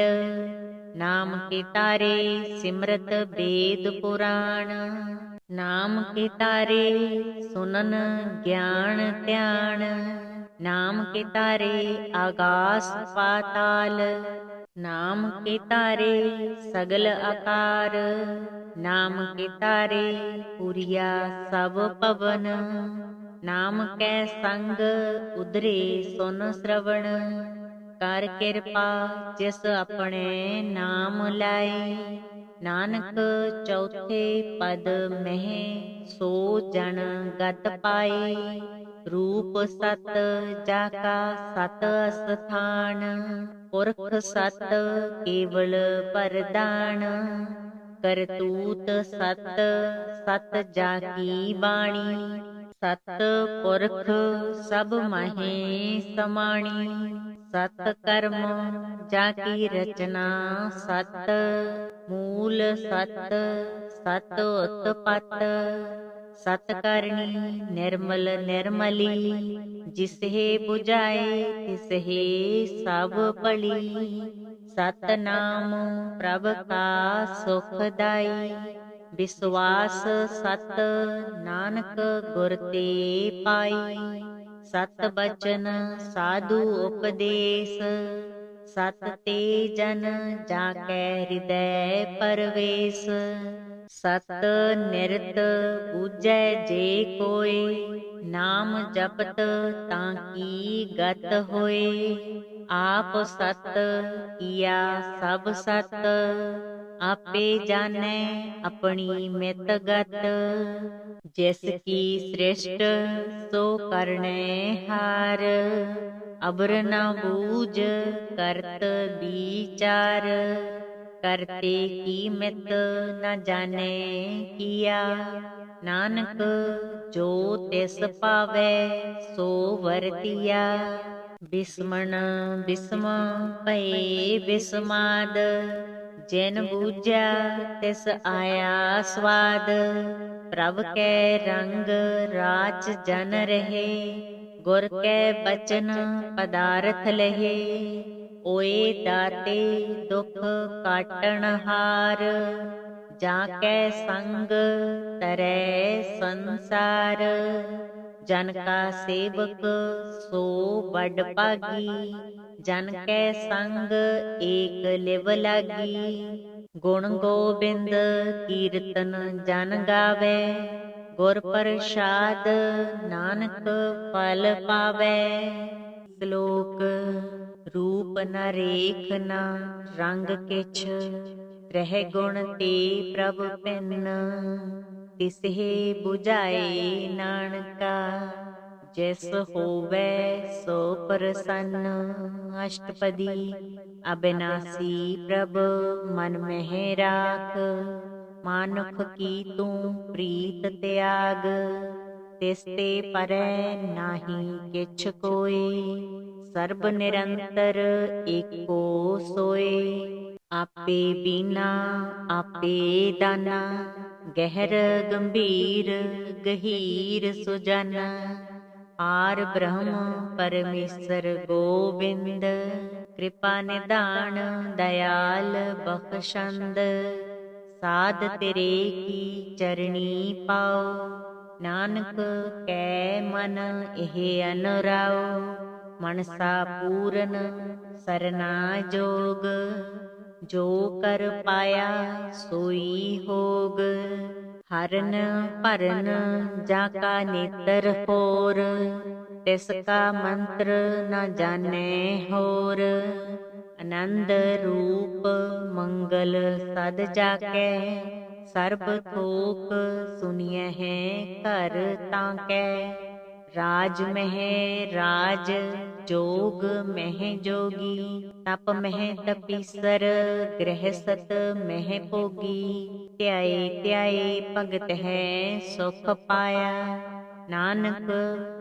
ਨਾਮ ਕੇ ਤਾਰੇ ਸਿਮਰਤ ਵੇਦ ਪੁਰਾਣ, ਨਾਮ ਕੇ ਤਾਰੇ ਸੁਨਨ ਗਿਆਨ ਧਿਆਨ। ਨਾਮ ਕੇ ਤਾਰੇ ਆਗਾਸ ਪਾਤਾਲ, ਨਾਮ ਕੇ ਤਾਰੇ ਸਗਲ ਆਕਾਰ। ਨਾਮ ਕੇ ਤਾਰੇ ਪੁਰੀਆ ਸਭ ਪਵਨ, ਨਾਮ ਕੈ ਸੰਗ ਉਦਰੇ ਸੁਨ ਸਰਵਣ। ਕਰ ਕਿਰਪਾ ਜਿਸ ਆਪਣੇ ਨਾਮ ਲਾਏ, ਨਾਨਕ ਚੌਥੇ ਪਦ ਮਹਿ ਸੋ ਜਨ ਗਤ ਪਾਏ। ਰੂਪ ਸਤ ਜਾ ਕਾ ਸਤ ਅਸਥਾਨ, ਪੁਰਖ ਸਤ ਕੇਵਲ ਪਰਦਾਨ। ਕਰਤੂਤ ਸਤ ਸਤ ਜਾ ਕੀ ਬਾਣੀ, ਸਤ ਪੁਰਖ ਸਭ ਮਾਹੇ ਸਮਾਣੀ। ਸਤ ਕਰਮ ਜਾ ਕੀ ਰਚਨਾ ਸਤ, ਮੂਲ ਸਤ ਸਤ ਉਤਪਤ। ਸਤ ਕਰਨੀ ਨਿਰਮਲ ਨਿਰਮਲੀ, ਜਿਸਹਿ 부ਝਾਏ ਤਿਸਹਿ ਸਭ ਭਲੀ। ਸਤਨਾਮ ਪ੍ਰਭ ਕਾ ਸੁਖ ਦਾਈ, ਵਿਸਵਾਸ ਸਤ ਨਾਨਕ ਗੁਰ ਤੇ ਪਾਈ। ਸਤ ਬਚਨ ਸਾਧੂ ਉਪਦੇਸ, ਸਤ ਤੇ ਜਨ ਜਾਕੈ ਹਿਰਦੈ ਪਰਵੇਸ। ਸਤ ਨਿਰਤ ਬੂਝੈ ਜੇ ਕੋਇ, ਨਾਮ ਜਪਤ ਤਾਂ ਕੀ ਗਤ ਹੋਏ। ਆਪ ਸਤ ਕੀਆ ਸਭ ਸਤ, ਆਪੇ ਜਾਣੈ ਆਪਣੀ ਮਿਤ ਗਤ। ਜਿਸ ਕੀ ਸ੍ਰਿਸ਼ਟ ਸੋ ਕਰਣੈ ਹਾਰ, ਅਬਰ ਨ ਬੂਝ ਕਰਤ ਵਿਚਾਰ। ਕਰਤੇ ਕੀ ਮਿਤ ਨ ਜਾਣੈ ਕੀਆ, ਨਾਨਕ ਜੋ ਤਿਸ ਭਾਵੈ ਸੋ ਵਰਤੀਆ। ਬਿਸਮਣ ਬਿਸਮ ਭਏ ਬਿਸਮਾਦ, ਜਿਨ ਬੂਝਿਆ ਤਿਸ ਆਇਆ ਸਵਾਦ। ਪ੍ਰਭ ਕੈ ਰੰਗ ਰਾਚ ਜਨ ਰਹੇ, ਗੁਰ ਕੈ ਬਚਨ ਪਦਾਰਥ ਲਹੇ। ਓਏ ਦਾਤੇ ਦੁਖ ਕਾਟਣ ਹਾਰ, ਜਾ ਕੈ ਸੰਗ ਤਰੈ ਸੰਸਾਰ। ਜਨ ਕਾ ਸੇਵਕ ਸੋ ਵਡ ਭਾਗੀ, ਜਨ ਕੈ ਸੰਗ ਏਕ ਲਿਵ ਲਾਗੀ। ਗੁਣ ਗੋਬਿੰਦ ਕੀਰਤਨ ਜਨ ਗਾਵੈ, ਗੁਰ ਪ੍ਰਸਾਦ ਨਾਨਕ ਫਲ ਪਾਵੈ। ਸ਼ਲੋਕ। ਰੂਪ ਨ ਰੇਖ ਨ ਰੰਗ ਕਿਛ, ਰਹਿ ਗੁਣ ਤੇ ਪ੍ਰਭ ਭਿੰਨ। ਤਿਸਹਿ ਬੁਝਾਏ ਨਾਨਕਾ, ਜਿਸ ਹੋਵੈ ਸੋ ਪ੍ਰਸੰਨ। ਅਸ਼ਟਪਦੀ। ਅਬਿਨਾਸੀ ਪ੍ਰਭ ਮਨ ਮਹਿ ਰਾਖ, ਮਾਨੁਖ ਕੀ ਤੂੰ ਪ੍ਰੀਤ ਤਿਆਗ। ਤਿਸ ਤੇ ਪਰੈ ਨਾਹੀ ਕਿਛ ਕੋਇ, ਸਰਬ ਨਿਰੰਤਰ ਏਕੋ ਸੋਇ। ਆਪੇ ਬੀਨਾ ਆਪੇ ਦਾਨਾ, ਗਹਿਰ ਗੰਭੀਰ ਗਹੀਰ ਸੁਜਾਨਾ। ਪਾਰ ਬ੍ਰਹਮ ਪਰਮੇਸ਼ਰ ਗੋਬਿੰਦ, ਕਿਰਪਾ ਨਿਧਾਨ ਦਇਆਲ ਬਖਸ਼ੰਦ। ਸਾਧ ਤੇਰੇ ਕੀ ਚਰਣੀ ਪਾਉ, ਨਾਨਕ ਕੈ ਮਨ ਇਹ ਅਨੁਰਾਉ। ਮਨਸਾ ਪੂਰਨ ਸਰਨਾ ਜੋਗ, ਜੋ ਕਰ ਪਾਇਆ ਸੋਈ ਹੋਗ। ਹਰਨ ਭਰਨ ਜਾ ਕਾ ਨੇਤਰ ਹੋਰ, ਤਿਸ ਕਾ ਮੰਤਰ ਨ ਜਾਣੈ ਹੋਰ। ਆਨੰਦ ਰੂਪ ਮੰਗਲ ਸਦ ਜਾਕੈ, ਸਰਬ ਥੋਕ ਸੁਨਿਐ ਘਰ ਤਾਕੈ। ਰਾਜ ਮਹਿ ਰਾਜ ਜੋਗ ਮਹਿ ਜੋਗੀ, ਤਪ ਮਹਿ ਤਪੀਸਰ ਗ੍ਰਹਿਸਤ ਮਹਿ ਭੋਗੀ। ਧਿਆਏ ਧਿਆਏ ਭਗਤ ਹੈ ਸੁਖ ਪਾਇਆ, ਨਾਨਕ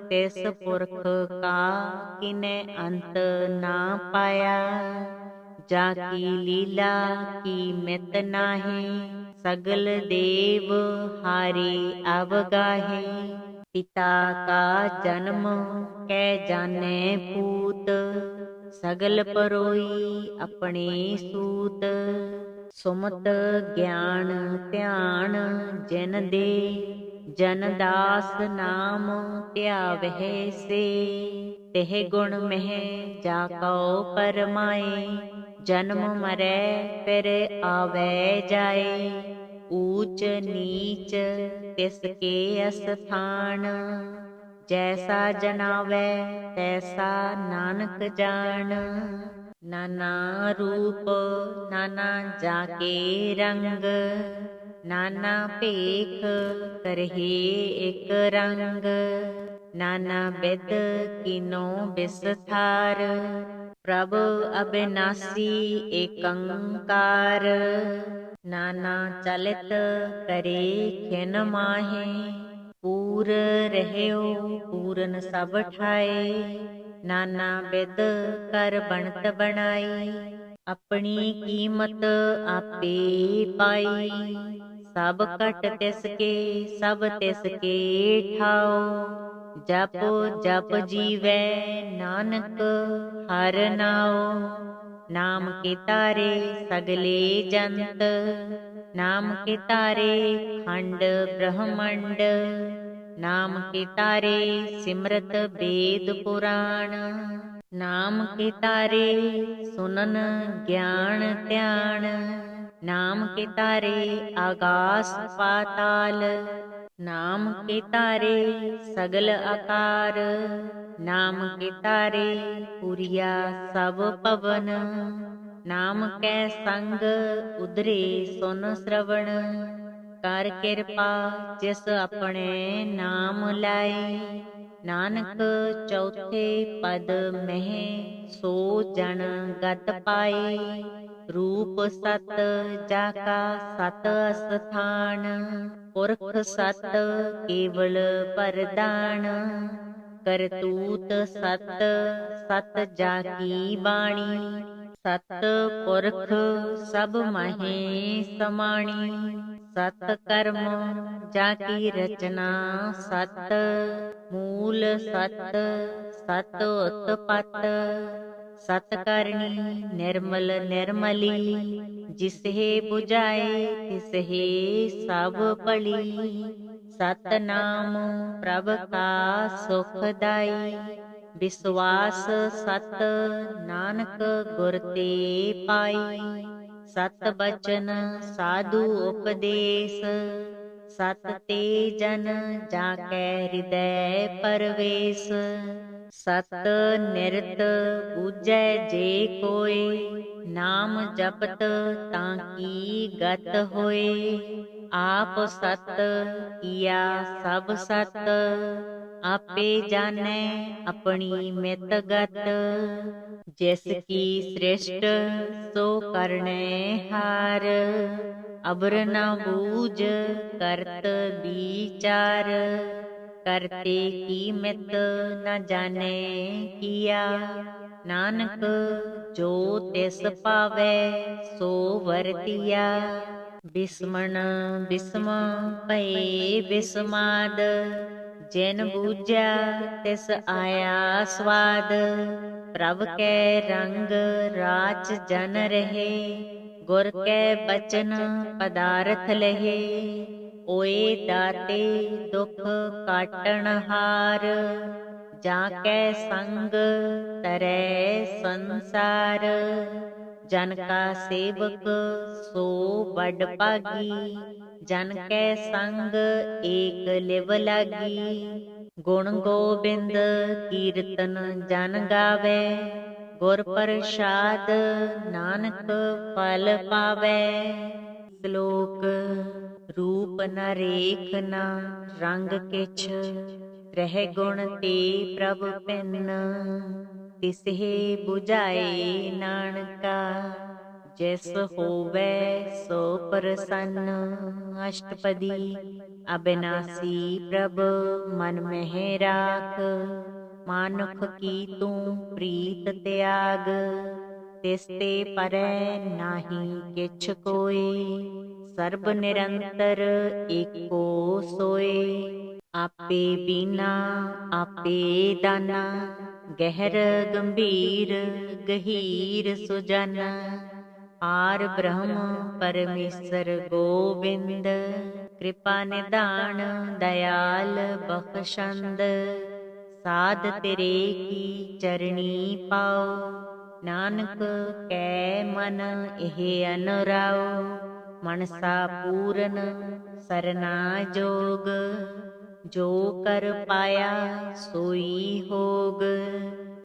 ਤਿਸ ਪੁਰਖ ਕਾ ਕਿਨੈ ਅੰਤ ਨਾ ਪਾਇਆ। ਜਾ ਕੀ ਲੀਲਾ ਕੀ ਮਿਤ ਨਾਹੀਂ, ਸਗਲ ਦੇਵ ਹਾਰੇ ਅਵਗਾਹੇ। ਪਿਤਾ ਕਾ ਜਨਮ ਕੈ ਜਾਣੈ ਪੂਤ, ਸਗਲ ਪਰੋਈ ਆਪਣੇ ਸੂਤ। ਸੁਮਤ ਗਿਆਨ ਧਿਆਨ ਜਿਨ ਦੇ, ਜਨ ਦਾਸ ਨਾਮ ਧਿਆਵਹਿ ਸੇ। ਤਿਹ ਗੁਣ ਮਹਿ ਜਾ ਕਉ ਪਰਮਾਏ, ਜਨਮ ਮਰੈ ਫਿਰ ਆਵੈ ਜਾਏ। ਊਚ ਨੀਚ ਤਿਸ ਕੇ ਅਸਥਾਨ, ਜੈਸਾ ਜਨਾਵੈ ਤੈਸਾ ਨਾਨਕ ਜਾਣ। ਨਾਨਾ ਰੂਪ ਨਾਨਾ ਜਾ ਕੇ ਰੰਗ, ਨਾਨਾ ਭੇਖ ਕਰਹਿ ਇਕ ਰੰਗ। ਨਾਨਾ ਬਿਧ ਕੀਨੋ ਬਿਸਥਾਰ, ਪ੍ਰਭ ਅਬਿਨਾਸੀ ਏਕੰਕਾਰ। ਨਾਨਾ ਚਲਿਤ ਕਰੇ ਖਿਨ ਮਾਹੇ, ਪੂਰ ਰਹਿਓ ਪੂਰਨ ਸਭ ਠਾਏ। ਨਾਨਾ ਬਿਧ ਕਰ ਬਣਤ ਬਣਾਈ, ਆਪਣੀ ਕੀਮਤ ਆਪੇ ਪਾਈ। ਸਭ ਘਟ ਤਿਸ ਕੇ ਸਭ ਤਿਸ ਕੇ ਠਾਓ, ਜਪ ਜਪ ਜੀਵੈ ਨਾਨਕ ਹਰਿ ਨਾਉ। ਨਾਮ ਕੇ ਤਾਰੇ ਸਗਲੇ ਜੰਤ, ਨਾਮ ਕੇ ਤਾਰੇ ਖੰਡ ਬ੍ਰਹਮੰਡ। ਨਾਮ ਕੇ ਤਾਰੇ ਸਿਮਰਤ ਵੇਦ ਪੁਰਾਣ, ਨਾਮ ਕੇ ਤਾਰੇ ਸੁਨਨ ਗਿਆਨ ਧਿਆਨ, ਨਾਮ ਕੇ ਤਾਰੇ ਆਗਾਸ ਪਾਤਾਲ, ਨਾਮ ਕੇ ਤਾਰੇ ਸਗਲ ਆਕਾਰ, ਨਾਮ ਕੇ ਤਾਰੇ ਪੁਰੀਆ ਸਭ ਪਵਨ, ਨਾਮ ਕੈ ਸੰਗ ਉਧਰੇ ਸੁਨ ਸ਼ਰਵਣ, ਕਰ ਕਿਰਪਾ ਜਿਸ ਆਪਣੇ ਨਾਮ ਲਾਏ, ਨਾਨਕ ਚੌਥੇ ਪਦ ਮਹਿ ਸੋ ਜਨ ਗਤ ਪਾਏ, ਰੂਪ ਸਤ ਜਾ ਕਾ ਸਤ ਅਸਥਾਨ, ਪੁਰਖ ਸਤ ਕੇਵਲ ਪਰਦਾਨ, ਕਰਤੂਤ ਸਤ ਸਤ ਜਾ ਕੀ ਬਾਣੀ, ਸਤ ਪੁਰਖ ਸਭ ਮਾਹੇ ਸਮਾਣੀ, ਸਤ ਕਰਮ ਜਾ ਕੀ ਰਚਨਾ ਸਤ, ਮੂਲ ਸਤ ਸਤ ਉਤਪਤ, ਸਤ ਕਰਨੀ ਨਿਰਮਲ ਨਿਰਮਲੀ, ਜਿਸਹਿ 부ਝਾਏ ਤਿਸਹਿ ਸਭ ਭਲੀ, ਸਤਨਾਮ ਪ੍ਰਭ ਕਾ ਸੁਖਦਾਈ, ਵਿਸਵਾਸ ਸਤ ਨਾਨਕ ਗੁਰ ਤੇ ਪਾਈ, ਸਤ ਬਚਨ ਸਾਧੂ ਉਪਦੇਸ, ਸਤ ਤੇ ਜਨ ਜਾ ਕੈ ਹਿਰਦੈ ਪਰਵੇਸ, ਸਤ ਨਿਰਤ ਬੂਝੈ ਜੇ ਕੋਇ, ਨਾਮ ਜਪਤ ਤਾਂ ਕੀ ਗਤ ਹੋਏ, ਆਪ ਸਤ ਕੀਆ ਸਭ ਸਤ, ਆਪੇ ਜਾਣੈ ਆਪਣੀ ਮਿਤ ਗਤ, ਜਿਸ ਕੀ ਸ੍ਰਿਸ਼ਟ ਸੋ ਕਰਨੈ ਹਾਰ, ਅਬਰ ਨ ਬੂਝ ਕਰਤ ਵਿਚਾਰ, ਕਰਤੇ ਕੀ ਮਿਤ ਨ ਜਾਣੈ ਕੀਆ, ਨਾਨਕ ਜੋ ਤਿਸ ਪਾਵੈ ਸੋ ਵਰਤੀਆ, ਬਿਸਮਣ ਬਿਸਮ ਭਏ ਬਿਸਮਾਦ, ਜਿਨ ਬੂਝਿਆ ਤਿਸ ਆਇਆ ਸਵਾਦ, ਪ੍ਰਭ ਕੈ ਰੰਗ ਰਾਚ ਜਨ ਰਹੇ, ਗੁਰ ਕੈ ਬਚਨ ਪਦਾਰਥ ਲਹੇ, ਓਏ ਦਾਤੇ ਦੁਖ ਕਾਟਣ ਹਾਰ, ਜਾ ਕੈ ਸੰਗ ਤਰੈ ਸੰਸਾਰ, ਜਨ ਕਾ ਸੇਵਕ ਸੋ ਵਡ ਭਾਗੀ, ਜਨ ਕੈ ਸੰਗ ਏਕ ਲਿਵ ਲਾਗੀ, ਗੁਣ ਗੋਬਿੰਦ ਕੀਰਤਨ ਜਨ ਗਾਵੇ, ਗੁਰ ਪ੍ਰਸਾਦ ਨਾਨਕ ਫਲ ਪਾਵੇ। ਸ਼ਲੋਕ ਰੂਪ ਨ ਰੇਖ ਨ ਰੰਗ ਕਿਛ, ਰਹਿ ਗੁਣ ਤੇ ਪ੍ਰਭ ਭਿੰਨ, ਤਿਸਹਿ 부ਝਾਏ ਨਾਨਕਾ, ਜਿਸ ਹੋਵੇ ਸੋ ਪ੍ਰਸੰਨ। ਅਸ਼ਟਪਦੀ ਅਬਿਨਾਸੀ ਪ੍ਰਭ ਮਨ ਮਹਿ ਰਾਖ, ਮਾਨੁਖ ਕੀ ਤੂੰ ਪ੍ਰੀਤ ਤਿਆਗ, ਤਿਸ ਤੇ ਪਰੈ ਨਾਹੀ ਕਿਛ ਕੋਇ, ਸਰਬ ਨਿਰੰਤਰ ਏਕੋ ਸੋਇ, ਆਪੇ ਬੀਨਾ ਆਪੇ ਦਾਨਾ, ਗਹਿਰ ਗੰਭੀਰ ਗਹੀਰ ਸੁਜਾਨਾ, ਪਾਰ ਬ੍ਰਹਮ ਪਰਮੇਸ਼ਰ ਗੋਬਿੰਦ, ਕਿਰਪਾ ਨਿਧਾਨ ਦਇਆਲ ਬਖਸ਼ੰਦ, ਸਾਧ ਤੇਰੇ ਕੀ ਚਰਣੀ ਪਾਓ, ਨਾਨਕ ਕੈ ਮਨ ਇਹ ਅਨੁਰਾਓ, ਮਨਸਾ ਪੂਰਨ ਸਰਨਾ ਜੋਗ, ਜੋ ਕਰ ਪਾਇਆ ਸੋਈ ਹੋਗ,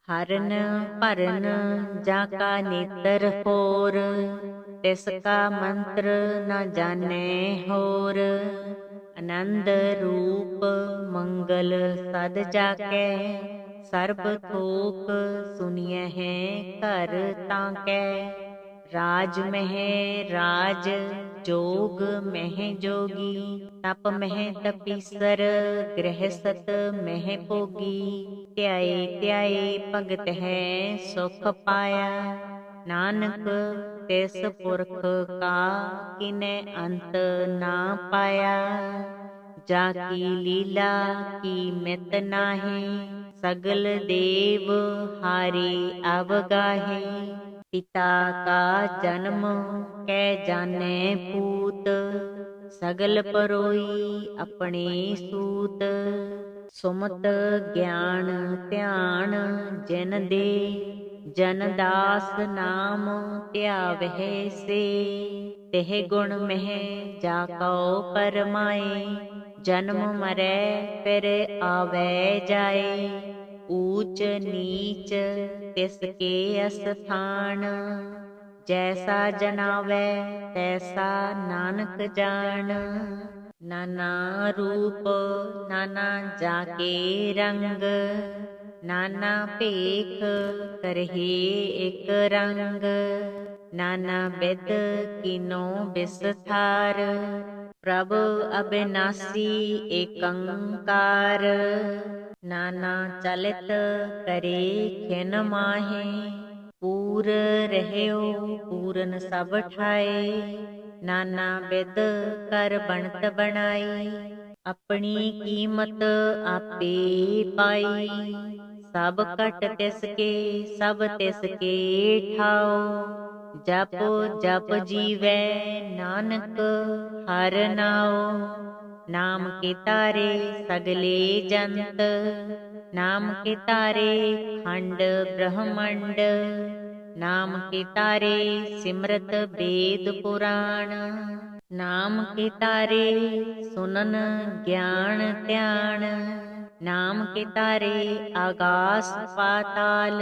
ਹਰਨ ਭਰਨ ਜਾ ਕਾ ਨੇਤਰ ਹੋਰ, ਤਿਸ ਕਾ ਮੰਤਰ ਨ ਜਾਣੈ ਹੋਰ, ਆਨੰਦ ਰੂਪ ਮੰਗਲ ਸਦ ਜਾ ਕੈ, ਸਰਬ ਥੋਕ ਸੁਣੀਐ ਹੈ ਘਰ ਤਾਂ ਕੈ, ਰਾਜ ਮਹਿ ਰਾਜ ਜੋਗ ਮਹਿ ਜੋਗੀ, ਤਪ ਮਹਿ ਤਪੀਸਰ ਗ੍ਰਹਿਸਤ ਮਹਿ ਭੋਗੀ, ਧਿਆਏ ਧਿਆਏ ਭਗਤ ਹੈ ਸੁਖ ਪਾਇਆ, ਨਾਨਕ ਤਿਸ ਪੁਰਖ ਕਾ ਕਿਨੈ ਅੰਤ ਨਾ ਪਾਇਆ, ਜਾ ਕੀ ਲੀਲਾ ਕੀ ਮਿਤ ਨਾਹੀ, ਸਗਲ ਦੇਵ ਹਾਰੇ ਅਵਗਾਹੇ, ਪਿਤਾ ਕਾ ਜਨਮ ਕੈ ਜਾਣੈ ਪੂਤ, ਸਗਲ ਪਰੋਈ ਆਪਣੇ ਸੂਤ, ਸੁਮਤ ਗਿਆਨ ਧਿਆਨ ਜਿਨ ਦੇ, ਜਨ ਦਾਸ ਨਾਮ ਧਿਆਵਹਿ ਸੇ। ਤਿਹ ਗੁਣ ਮਹਿ ਜਾ ਕਉ ਪਰਮਾਏ, ਜਨਮ ਮਰੈ ਫਿਰ ਆਵੈ ਜਾਏ। ਊਚ ਨੀਚ ਤਿਸ ਕੇ ਅਸਥਾਨ, ਜੈਸਾ ਜਨਾਵੈ ਤੈਸਾ ਨਾਨਕ ਜਾਣ। ਨਾਨਾ ਰੂਪ ਨਾਨਾ ਜਾ ਕੇ ਰੰਗ, ਨਾਨਾ ਭੇਖ ਕਰਹੀ ਇਕ ਰੰਗ। ਨਾਨਾ ਬਿਧ ਕੀਨੋ ਬਿਸਥਾਰ, ਪ੍ਰਭ ਅਬਿਨਾਸੀ ਏਕੰਕਾਰ। ਨਾਨਾ ਚਲਿਤ ਕਰੇ ਖਿਨ ਮਾਹੇ, ਪੂਰ ਰਹਿਓ ਪੂਰਨ ਸਭ ਠਾਏ। ਨਾਨਾ ਬਿਧ ਕਰ ਬਣਤ ਬਣਾਈ, ਆਪਣੀ ਕੀਮਤ ਆਪੇ ਪਾਈ। ਸਭ ਘਟ ਤਿਸ ਕੇ ਸਭ ਤਿਸ ਕੇ ਠਾਓ, ਜਪ ਜਪ ਜੀਵੈ ਨਾਨਕ ਹਰਿ ਨਾਉ। ਨਾਮ ਕੇ ਤਾਰੇ ਸਗਲੇ ਜੰਤ, ਨਾਮ ਕੇ ਤਾਰੇ ਖੰਡ ਬ੍ਰਹਮੰਡ। ਨਾਮ ਕੇ ਤਾਰੇ ਸਿਮਰਤ ਵੇਦ ਪੁਰਾਣ, ਨਾਮ ਕੇ ਤਾਰੇ ਸੁਨਨ ਗਿਆਨ ਧਿਆਨ। ਨਾਮ ਕੇ ਤਾਰੇ ਆਗਾਸ ਪਾਤਾਲ,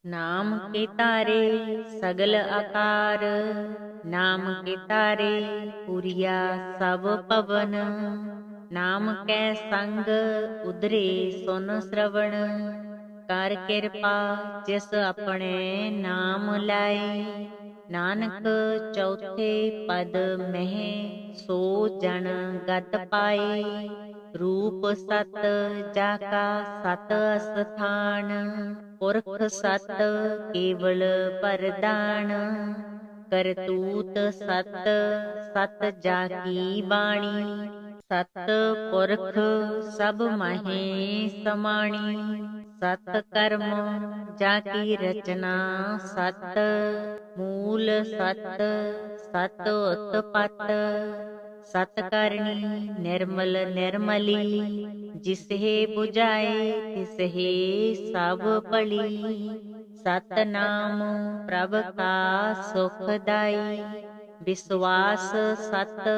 ਨਾਮ ਕੇ ਤਾਰੇ ਸਗਲ ਆਕਾਰ। ਨਾਮ ਕੇ ਤਾਰੇ ਪੁਰੀਆ ਸਭ ਪਵਨ, ਨਾਮ ਕੈ ਸੰਗ ਉਧਰੇ ਸੁਨ ਸਰਵਣ। ਕਰ ਕਿਰਪਾ ਜਿਸ ਆਪਣੇ ਨਾਮ ਲਾਏ, ਨਾਨਕ ਚੌਥੇ ਪਦ ਮਹਿ ਸੋ ਜਨ ਗਤ ਪਾਏ। ਰੂਪ ਸਤ ਜਾ ਕਾ ਸਤ ਅਸਥਾਨ, ਪੁਰਖ ਸਤ ਕੇਵਲ ਪਰਦਾਨ। ਕਰਤੂਤ ਸਤ ਸਤ ਜਾ ਕੀ ਬਾਣੀ, ਸਤ ਪੁਰਖ ਸਭ ਮਾਹੇ ਸਮਾਣੀ। ਸਤ ਕਰਮ ਜਾ ਕੀ ਰਚਨਾ ਸਤ, ਮੂਲ ਸਤ ਸਤ ਉਤਪਤ। ਸਤ ਕਰਨੀ ਨਿਰਮਲ ਨਿਰਮਲੀ, ਜਿਸਹਿ ਬੁਝਾਏ ਤਿਸਹਿ ਸਭ ਭਲੀ। ਸਤਨਾਮ ਪ੍ਰਭ ਕਾ ਸੁਖ ਦਾਈ, ਵਿਸਵਾਸ ਸਤ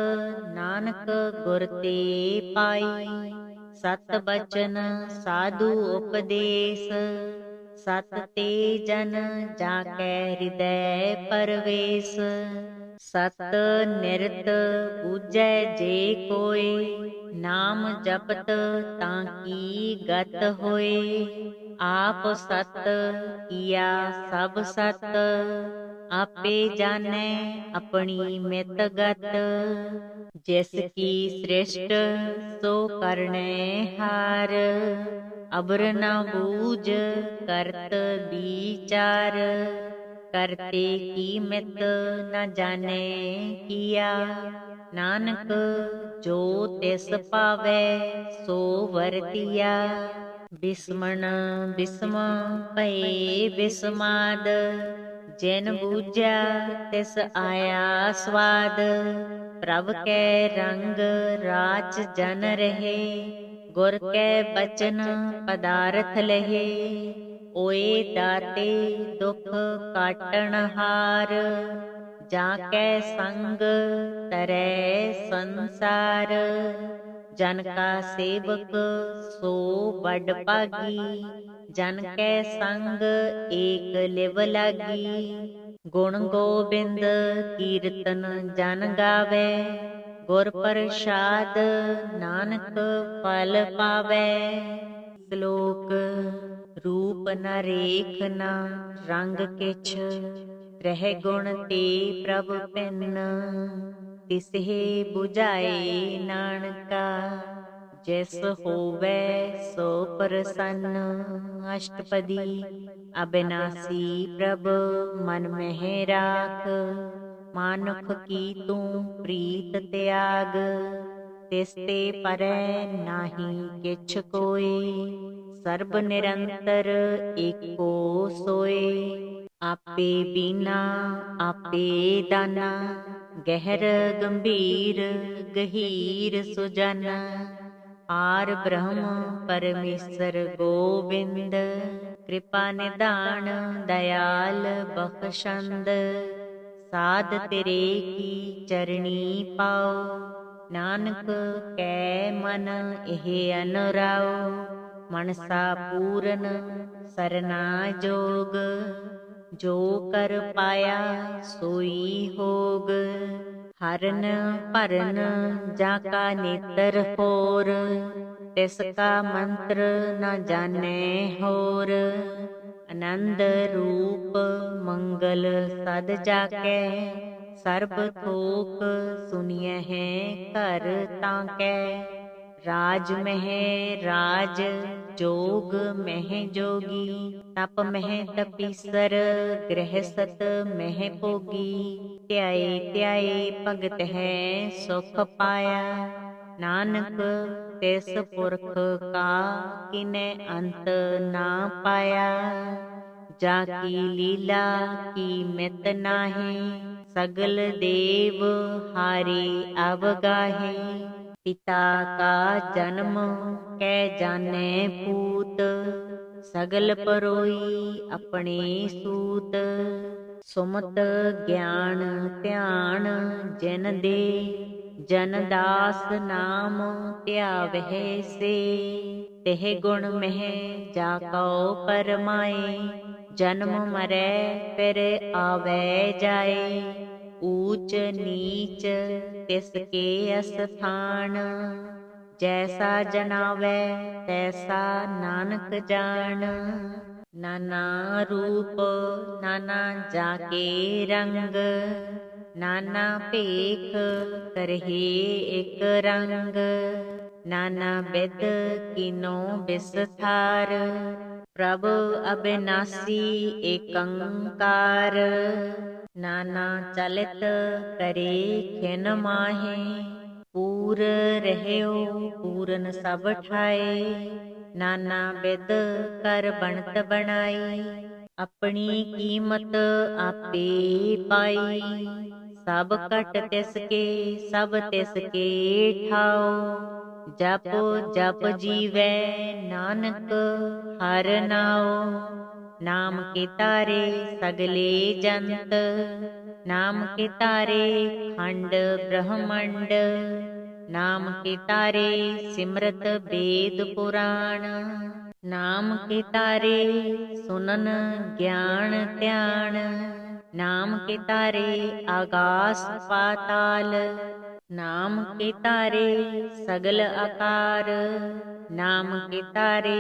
ਨਾਨਕ ਗੁਰ ਤੇ ਪਾਈ। ਸਤ ਬਚਨ ਸਾਧੂ ਉਪਦੇਸ, ਸਤ ਤੇ ਜਨ ਜਾ ਕੈ ਹਿਰਦੈ ਪਰਵੇਸ। ਸਤ ਨਿਰਤ ਬੂਝੈ ਜੇ ਕੋਇ, ਨਾਮ ਜਪਤ ਤਾਂ ਕੀ ਗਤ ਹੋਏ। ਆਪ ਸਤ ਕੀਆ ਸਭ ਸਤ, ਆਪੇ ਜਾਣੈ ਆਪਣੀ ਮਿਤ ਗਤ। ਜਿਸ ਕੀ ਸ੍ਰਿਸ਼ਟ ਸੋ ਕਰਨੈ ਹਾਰ, ਅਬਰ ਨ ਬੂਝ ਕਰਤ ਵਿਚਾਰ। ਕਰਤੇ ਕੀ ਮਿਤ ਨ ਜਾਣੈ ਕੀਆ, ਨਾਨਕ ਜੋ ਤਿਸ ਪਾਵੈ ਸੋ ਵਰਤੀਆ। ਬਿਸਮਣ ਬਿਸਮ ਭਏ ਬਿਸਮਾਦ, ਜਿਨ ਬੂਝਿਆ ਤਿਸ ਆਇਆ ਸਵਾਦ। ਪ੍ਰਭ ਕੈ ਰੰਗ ਰਾਚ ਜਨ ਰਹੇ, ਗੁਰ ਕੈ ਬਚਨ ਪਦਾਰਥ ਲਹੇ। ਓਏ ਦਾਤੇ ਦੁਖ ਕਾਟਣ ਹਾਰ, ਜਾ ਕੈ ਸੰਗ ਤਰੈ ਸੰਸਾਰ। ਜਨ ਕਾ ਸੇਵਕ ਸੋ ਵਡ ਭਾਗੀ, ਜਨ ਕੈ ਸੰਗ ਏਕ ਲਿਵ ਲਾਗੀ। ਗੁਣ ਗੋਬਿੰਦ ਕੀਰਤਨ ਜਨ ਗਾਵੈ, ਗੁਰ ਪ੍ਰਸਾਦ ਨਾਨਕ ਫਲ ਪਾਵੈ। ਸ਼ਲੋਕ ਰੂਪ ਨ ਰੇਖ ਨ ਰੰਗ ਕਿਛ, ਰਹਿ ਗੁਣ ਤੇ ਪ੍ਰਭ ਭਿੰਨ। ਤਿਸਹਿ ਬੁਝਾਏ ਨਾਨਕਾ, ਜਿਸ ਹੋਵੈ ਸੋ ਪ੍ਰਸੰਨ। ਅਸ਼ਟਪਦੀ ਅਬਿਨਾਸੀ ਪ੍ਰਭ ਮਨ ਮਹਿ ਰਾਖ, ਮਾਨੁਖ ਕੀ ਤੂੰ ਪ੍ਰੀਤ ਤਿਆਗ। ਤਿਸ ਤੇ ਪਰੈ ਨਾਹੀ ਕਿਛ ਕੋਇ, ਸਰਬ ਨਿਰੰਤਰ ਏਕੋ ਸੋਇ। ਆਪੇ ਬੀਨਾ ਆਪੇ ਦਾਨਾ, ਗਹਿਰ ਗੰਭੀਰ ਗਹੀਰ ਸੁਜਾਨਾ। आर ब्रह्म परमेश्वर गोविंद, कृपा निदान दयाल बख्शंद। साध तेरे की चरणी पाओ, नानक कै मन एह अनुराओ। मनसा पूरन सरना जोग, जो कर पाया सोई होग। हरन भरन जाका नेत्र होर, तिसका मंत्र न जाने होर। आनंद रूप मंगल सद जाकै, सर्ब थोक सुनिय है घर ताकै। राज मह राज जोग मह जोगी, तप मह तपीसर गृहसत मह भोगी। ध्याए ध्याए भगत है सुख पाया, नानक तिस पुरख का किनै अंत ना पाया। जाकी लीला की मित नाहि, सगल देव हारे अवगाहे। पिता का जन्म कै जाने पूत, सगल परोई अपने सूत। सुमत ज्ञान ध्यान जिन दे, जन दास नाम ध्यावह से। तेह गुण मह जाको परमाए, जन्म मरै फिर आवे जाए। ऊच नीच तिसके अस्थान, जैसा जनावै तैसा नानक जान। नाना रूप नाना जाके रंग, नाना पेख करहे एक रंग। नाना बिद कीनो बिसथार, प्रभु अविनाशी एकंकार। नाना चलित करे खिन माहे, पूर रहयो पूरन सब ठाए। नाना बिद कर बनत बनाई, अपनी कीमत आपे पाई। सब कट तिसके सब तिसके ठाओ, जप जप जीवै नानक हर नाओ। नाम के तारे सगले जंत, नाम के तारे खंड ब्रह्मंड। नाम के तारे सिमरत वेद पुराण, नाम के तारे सुनन ज्ञान ध्यान। नाम के तारे आकाश पाताल, नाम के तारे सगल आकार। नाम के तारे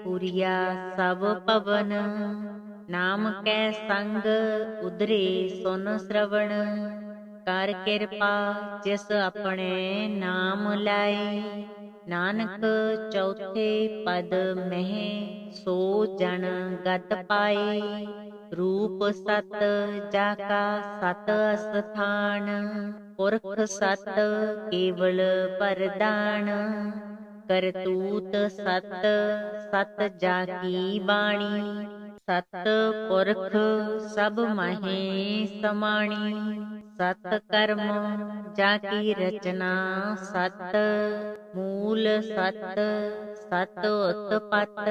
पुरिया सब पवन, नाम कै संग उदरे सुन श्रवण। कर कृपा जिस अपने नाम लाए, नानक चौथे पद में सो जन गत पाए। रूप सत जाका सत अस्थान, पुरख सत केवल परदान। करतूत सत सत जाकी बाणी, सत पुरख सब माहे समाणी। सत कर्म जाकी रचना सत, मूल सत सत उत्पत।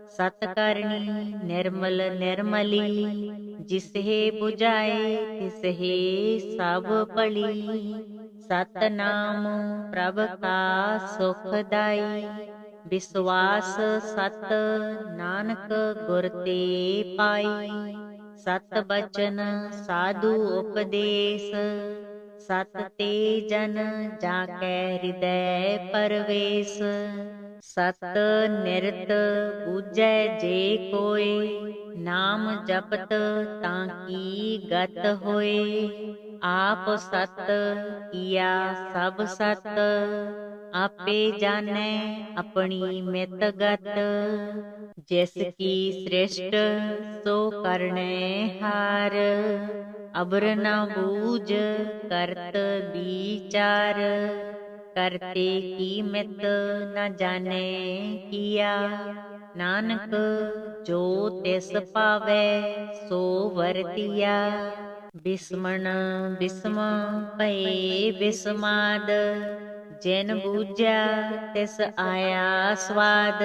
सत करनी निर्मल निर्मली, जिसहे बुझाए तिसहे सब पली। सतनाम प्रभ का सुखदाई, विश्वास सत नानक गुर ते पाई। सत बचन साधु उपदेश, सत ते जन जाकै हृदय परवेश। सत निरत पूजै जे कोय, नाम जपत ताकी गत होए। आप सत किया सब सत, आपे जानै अपनी मित गत। जिसकी सृष्ट सो करने हार, अबर न बूझ करत विचार। करते की मित न जाने किया, नानक जो तिस पावै सो वरतिया। बिस्मण बिस्म भये बिस्माद, ਜਿਨ ਬੂਝਿਆ ਤਿਸ ਆਇਆ ਸਵਾਦ,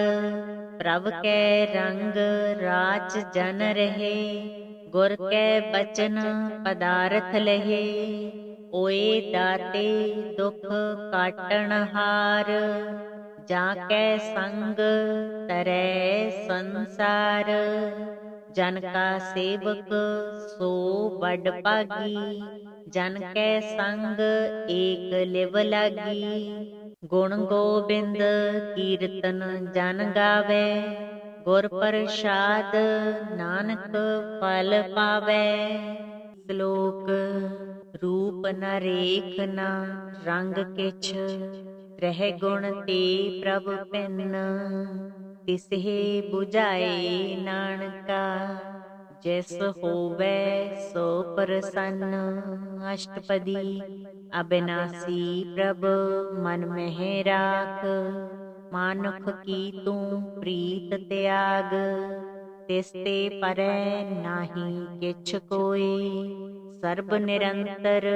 ਪ੍ਰਭ ਕੈ ਰੰਗ ਰਾਚ ਜਨ ਰਹੇ, ਗੁਰ ਕੈ ਬਚਨ ਪਦਾਰਥ ਲਹੇ। ਓਏ ਦਾਤੇ ਦੁਖ ਕਾਟਣ ਹਾਰ, ਜਾ ਕੈ ਸੰਗ ਤਰੈ ਸੰਸਾਰ। ਜਨ ਕਾ ਸੇਵਕ ਸੋ ਬਡ ਭਾਗੀ, ਜਨ ਕੈ ਸੰਗ ਏਕ ਲਿਵ ਲਾਗੀ। ਗੁਣ ਗੋਬਿੰਦ ਕੀਰਤਨ ਜਨ ਗਾਵੇ, ਗੁਰ ਪ੍ਰਸਾਦ ਨਾਨਕ ਫਲ ਪਾਵੇ। ਸ਼ਲੋਕ ਰੂਪ ਨ ਰੇਖ ਨ ਰੰਗ ਕਿਛ, ਰਹਿ ਗੁਣ ਤੇ ਪ੍ਰਭ ਭਿੰਨ। ਤਿਸਹਿ ਬੁਝਾਏ ਨਾਨਕਾ, ਜਿਸ ਹੋਵੇ ਸੋ ਪ੍ਰਸੰਨ। ਅਸ਼ਟਪਦੀ ਅਬਿਨਾਸੀ ਪ੍ਰਭ ਮਨ ਮਹਿ ਰਾਖ, ਮਾਨੁਖ ਕੀ ਤੂੰ ਪ੍ਰੀਤ ਤਿਆਗ। ਤਿਸ ਤੇ ਪਰੈ ਨਾਹੀ ਕਿਛ ਕੋਇ, ਸਰਬ ਨਿਰੰਤਰ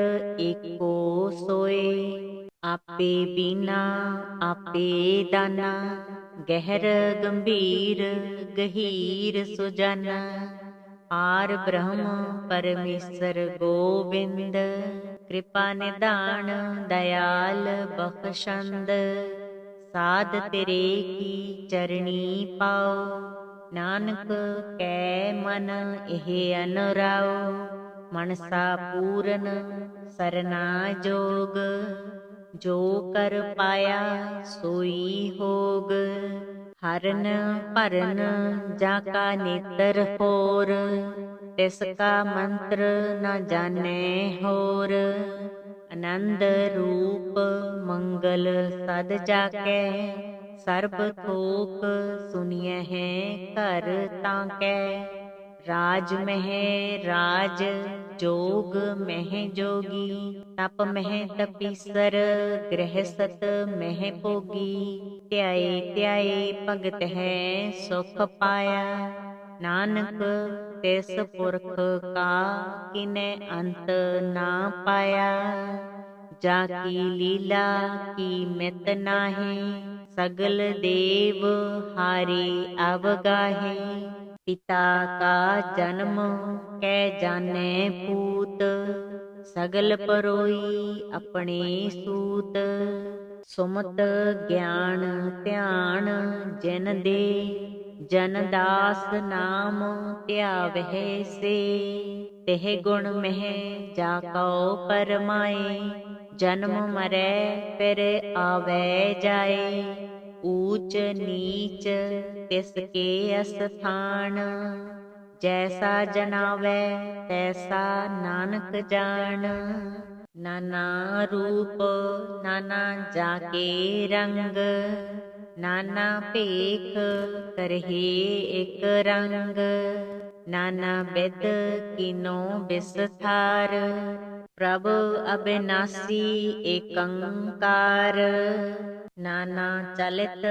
ਏਕੋ ਸੋਇ। ਆਪੇ ਬੀਨਾ ਆਪੇ ਦਾਨਾ, ਗਹਿਰ ਗੰਭੀਰ ਗਹੀਰ ਸੁਜਾਨਾ। ਪਾਰ ਬ੍ਰਹਮ ਪਰਮੇਸ਼ਰ ਗੋਬਿੰਦ, ਕਿਰਪਾ ਨਿਧਾਨ ਦਇਆਲ ਬਖਸ਼ੰਦ। ਸਾਧ ਤੇਰੇ ਕੀ ਚਰਣੀ ਪਾਉ, ਨਾਨਕ ਕੈ ਮਨ ਇਹ ਅਨੁਰਾਉ। ਮਨਸਾ ਪੂਰਨ ਸਰਨਾ ਜੋਗ, ਜੋ ਕਰ ਪਾਇਆ ਸੋਈ ਹੋਗ। ਹਰਨ ਭਰਨ ਜਾ ਕਾ ਨੇਤਰ ਹੋਰ, ਤਿਸ ਕਾ ਮੰਤਰ ਨ ਜਾਣੈ ਹੋਰ। ਆਨੰਦ ਰੂਪ ਮੰਗਲ ਸਦ ਜਾ ਕੈ, ਸਰਬ ਥੋਕ ਸੁਣਿਐ ਘਰ ਤਾਂ ਕੈ। ਰਾਜ ਮਹਿ ਰਾਜ ਜੋਗ ਮਹਿ ਜੋਗੀ, ਤਪ ਮਹਿ ਤਪੀਸਰ ਗ੍ਰਹਿਸਤ ਮਹਿ ਭੋਗੀ। ਧਿਆਏ ਧਿਆਏ ਭਗਤ ਹੈ ਸੁਖ ਪਾਇਆ, ਨਾਨਕ ਤਿਸ ਪੁਰਖ ਕਾ ਕਿਨੈ ਅੰਤ ਨਾ ਪਾਇਆ। ਜਾ ਕੀ ਲੀਲਾ ਕੀ ਮਿਤ ਨਾਹੀਂ, ਸਗਲ ਦੇਵ ਹਾਰੇ ਅਵਗਾਹੇ। ਪਿਤਾ ਕਾ ਜਨਮ ਕੈ ਜਾਣੈ ਪੂਤ, ਸਗਲ ਪਰੋਈ ਆਪਣੇ ਸੂਤ। ਸੁਮਤ ਗਿਆਨ ਧਿਆਨ ਜਿਨ ਦੇ, ਜਨ ਦਾਸ ਨਾਮ ਧਿਆਵਹਿ ਸੇ। ਤਿਹ ਗੁਣ ਮਹਿ ਜਾ ਕਉ ਪਰਮਾਏ, ਜਨਮ ਮਰੈ ਫਿਰ ਆਵੈ ਜਾਏ। ਊਚ ਨੀਚ ਤਿਸ ਕੇ ਅਸਥਾਨ, ਜੈਸਾ ਜਨਾਵੈ ਤੈਸਾ ਨਾਨਕ ਜਾਣ। ਨਾਨਾ ਰੂਪ ਨਾਨਾ ਜਾ ਕੇ ਰੰਗ, ਨਾਨਾ ਭੇਖ ਕਰਹਿ ਇਕ ਰੰਗ। ਨਾਨਾ ਬਿਧ ਕੀਨੋ ਬਿਸਥਾਰ, ਪ੍ਰਭ ਅਬਿਨਾਸੀ ਏਕੰਕਾਰ। ਨਾਨਾ ਚਲਿਤ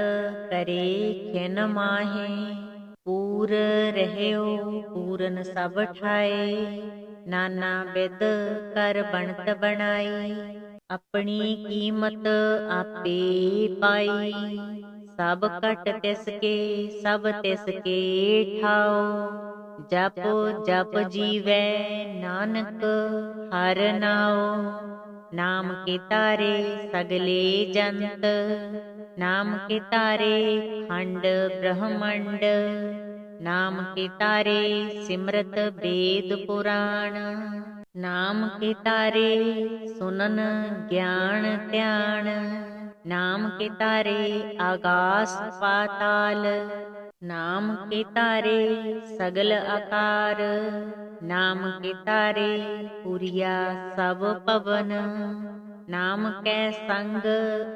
ਕਰੇ ਖਿਨ ਮਾਹੇ, ਪੂਰ ਰਹਿਓ ਪੂਰਨ ਸਭ ਠਾਏ। ਨਾਨਾ ਬਿਧ ਕਰ ਬਣਤ ਬਣਾਈ, ਆਪਣੀ ਕੀਮਤ ਆਪੇ ਪਾਈ। ਸਭ ਘਟ ਤਿਸ ਕੇ ਸਭ ਤਿਸ ਕੇ ਠਾਓ, ਜਪ ਜਪ ਜੀਵੈ ਨਾਨਕ ਹਰਿ ਨਾਉ। ਨਾਮ ਕੇ ਤਾਰੇ ਸਗਲੇ ਜੰਤ, ਨਾਮ ਕੇ ਤਾਰੇ ਖੰਡ ਬ੍ਰਹਮੰਡ। ਨਾਮ ਕੇ ਤਾਰੇ ਸਿਮਰਤ ਵੇਦ ਪੁਰਾਣ, ਨਾਮ ਕੇ ਤਾਰੇ ਸੁਨਨ ਗਿਆਨ ਧਿਆਨ। ਨਾਮ ਕੇ ਤਾਰੇ ਆਗਾਸ ਪਾਤਾਲ, ਨਾਮ ਕੇ ਤਾਰੇ ਸਗਲ ਆਕਾਰ। ਨਾਮ ਕੇ ਤਾਰੇ ਪੁਰੀਆ ਸਭ ਪਵਨ, ਨਾਮ ਕੈ ਸੰਗ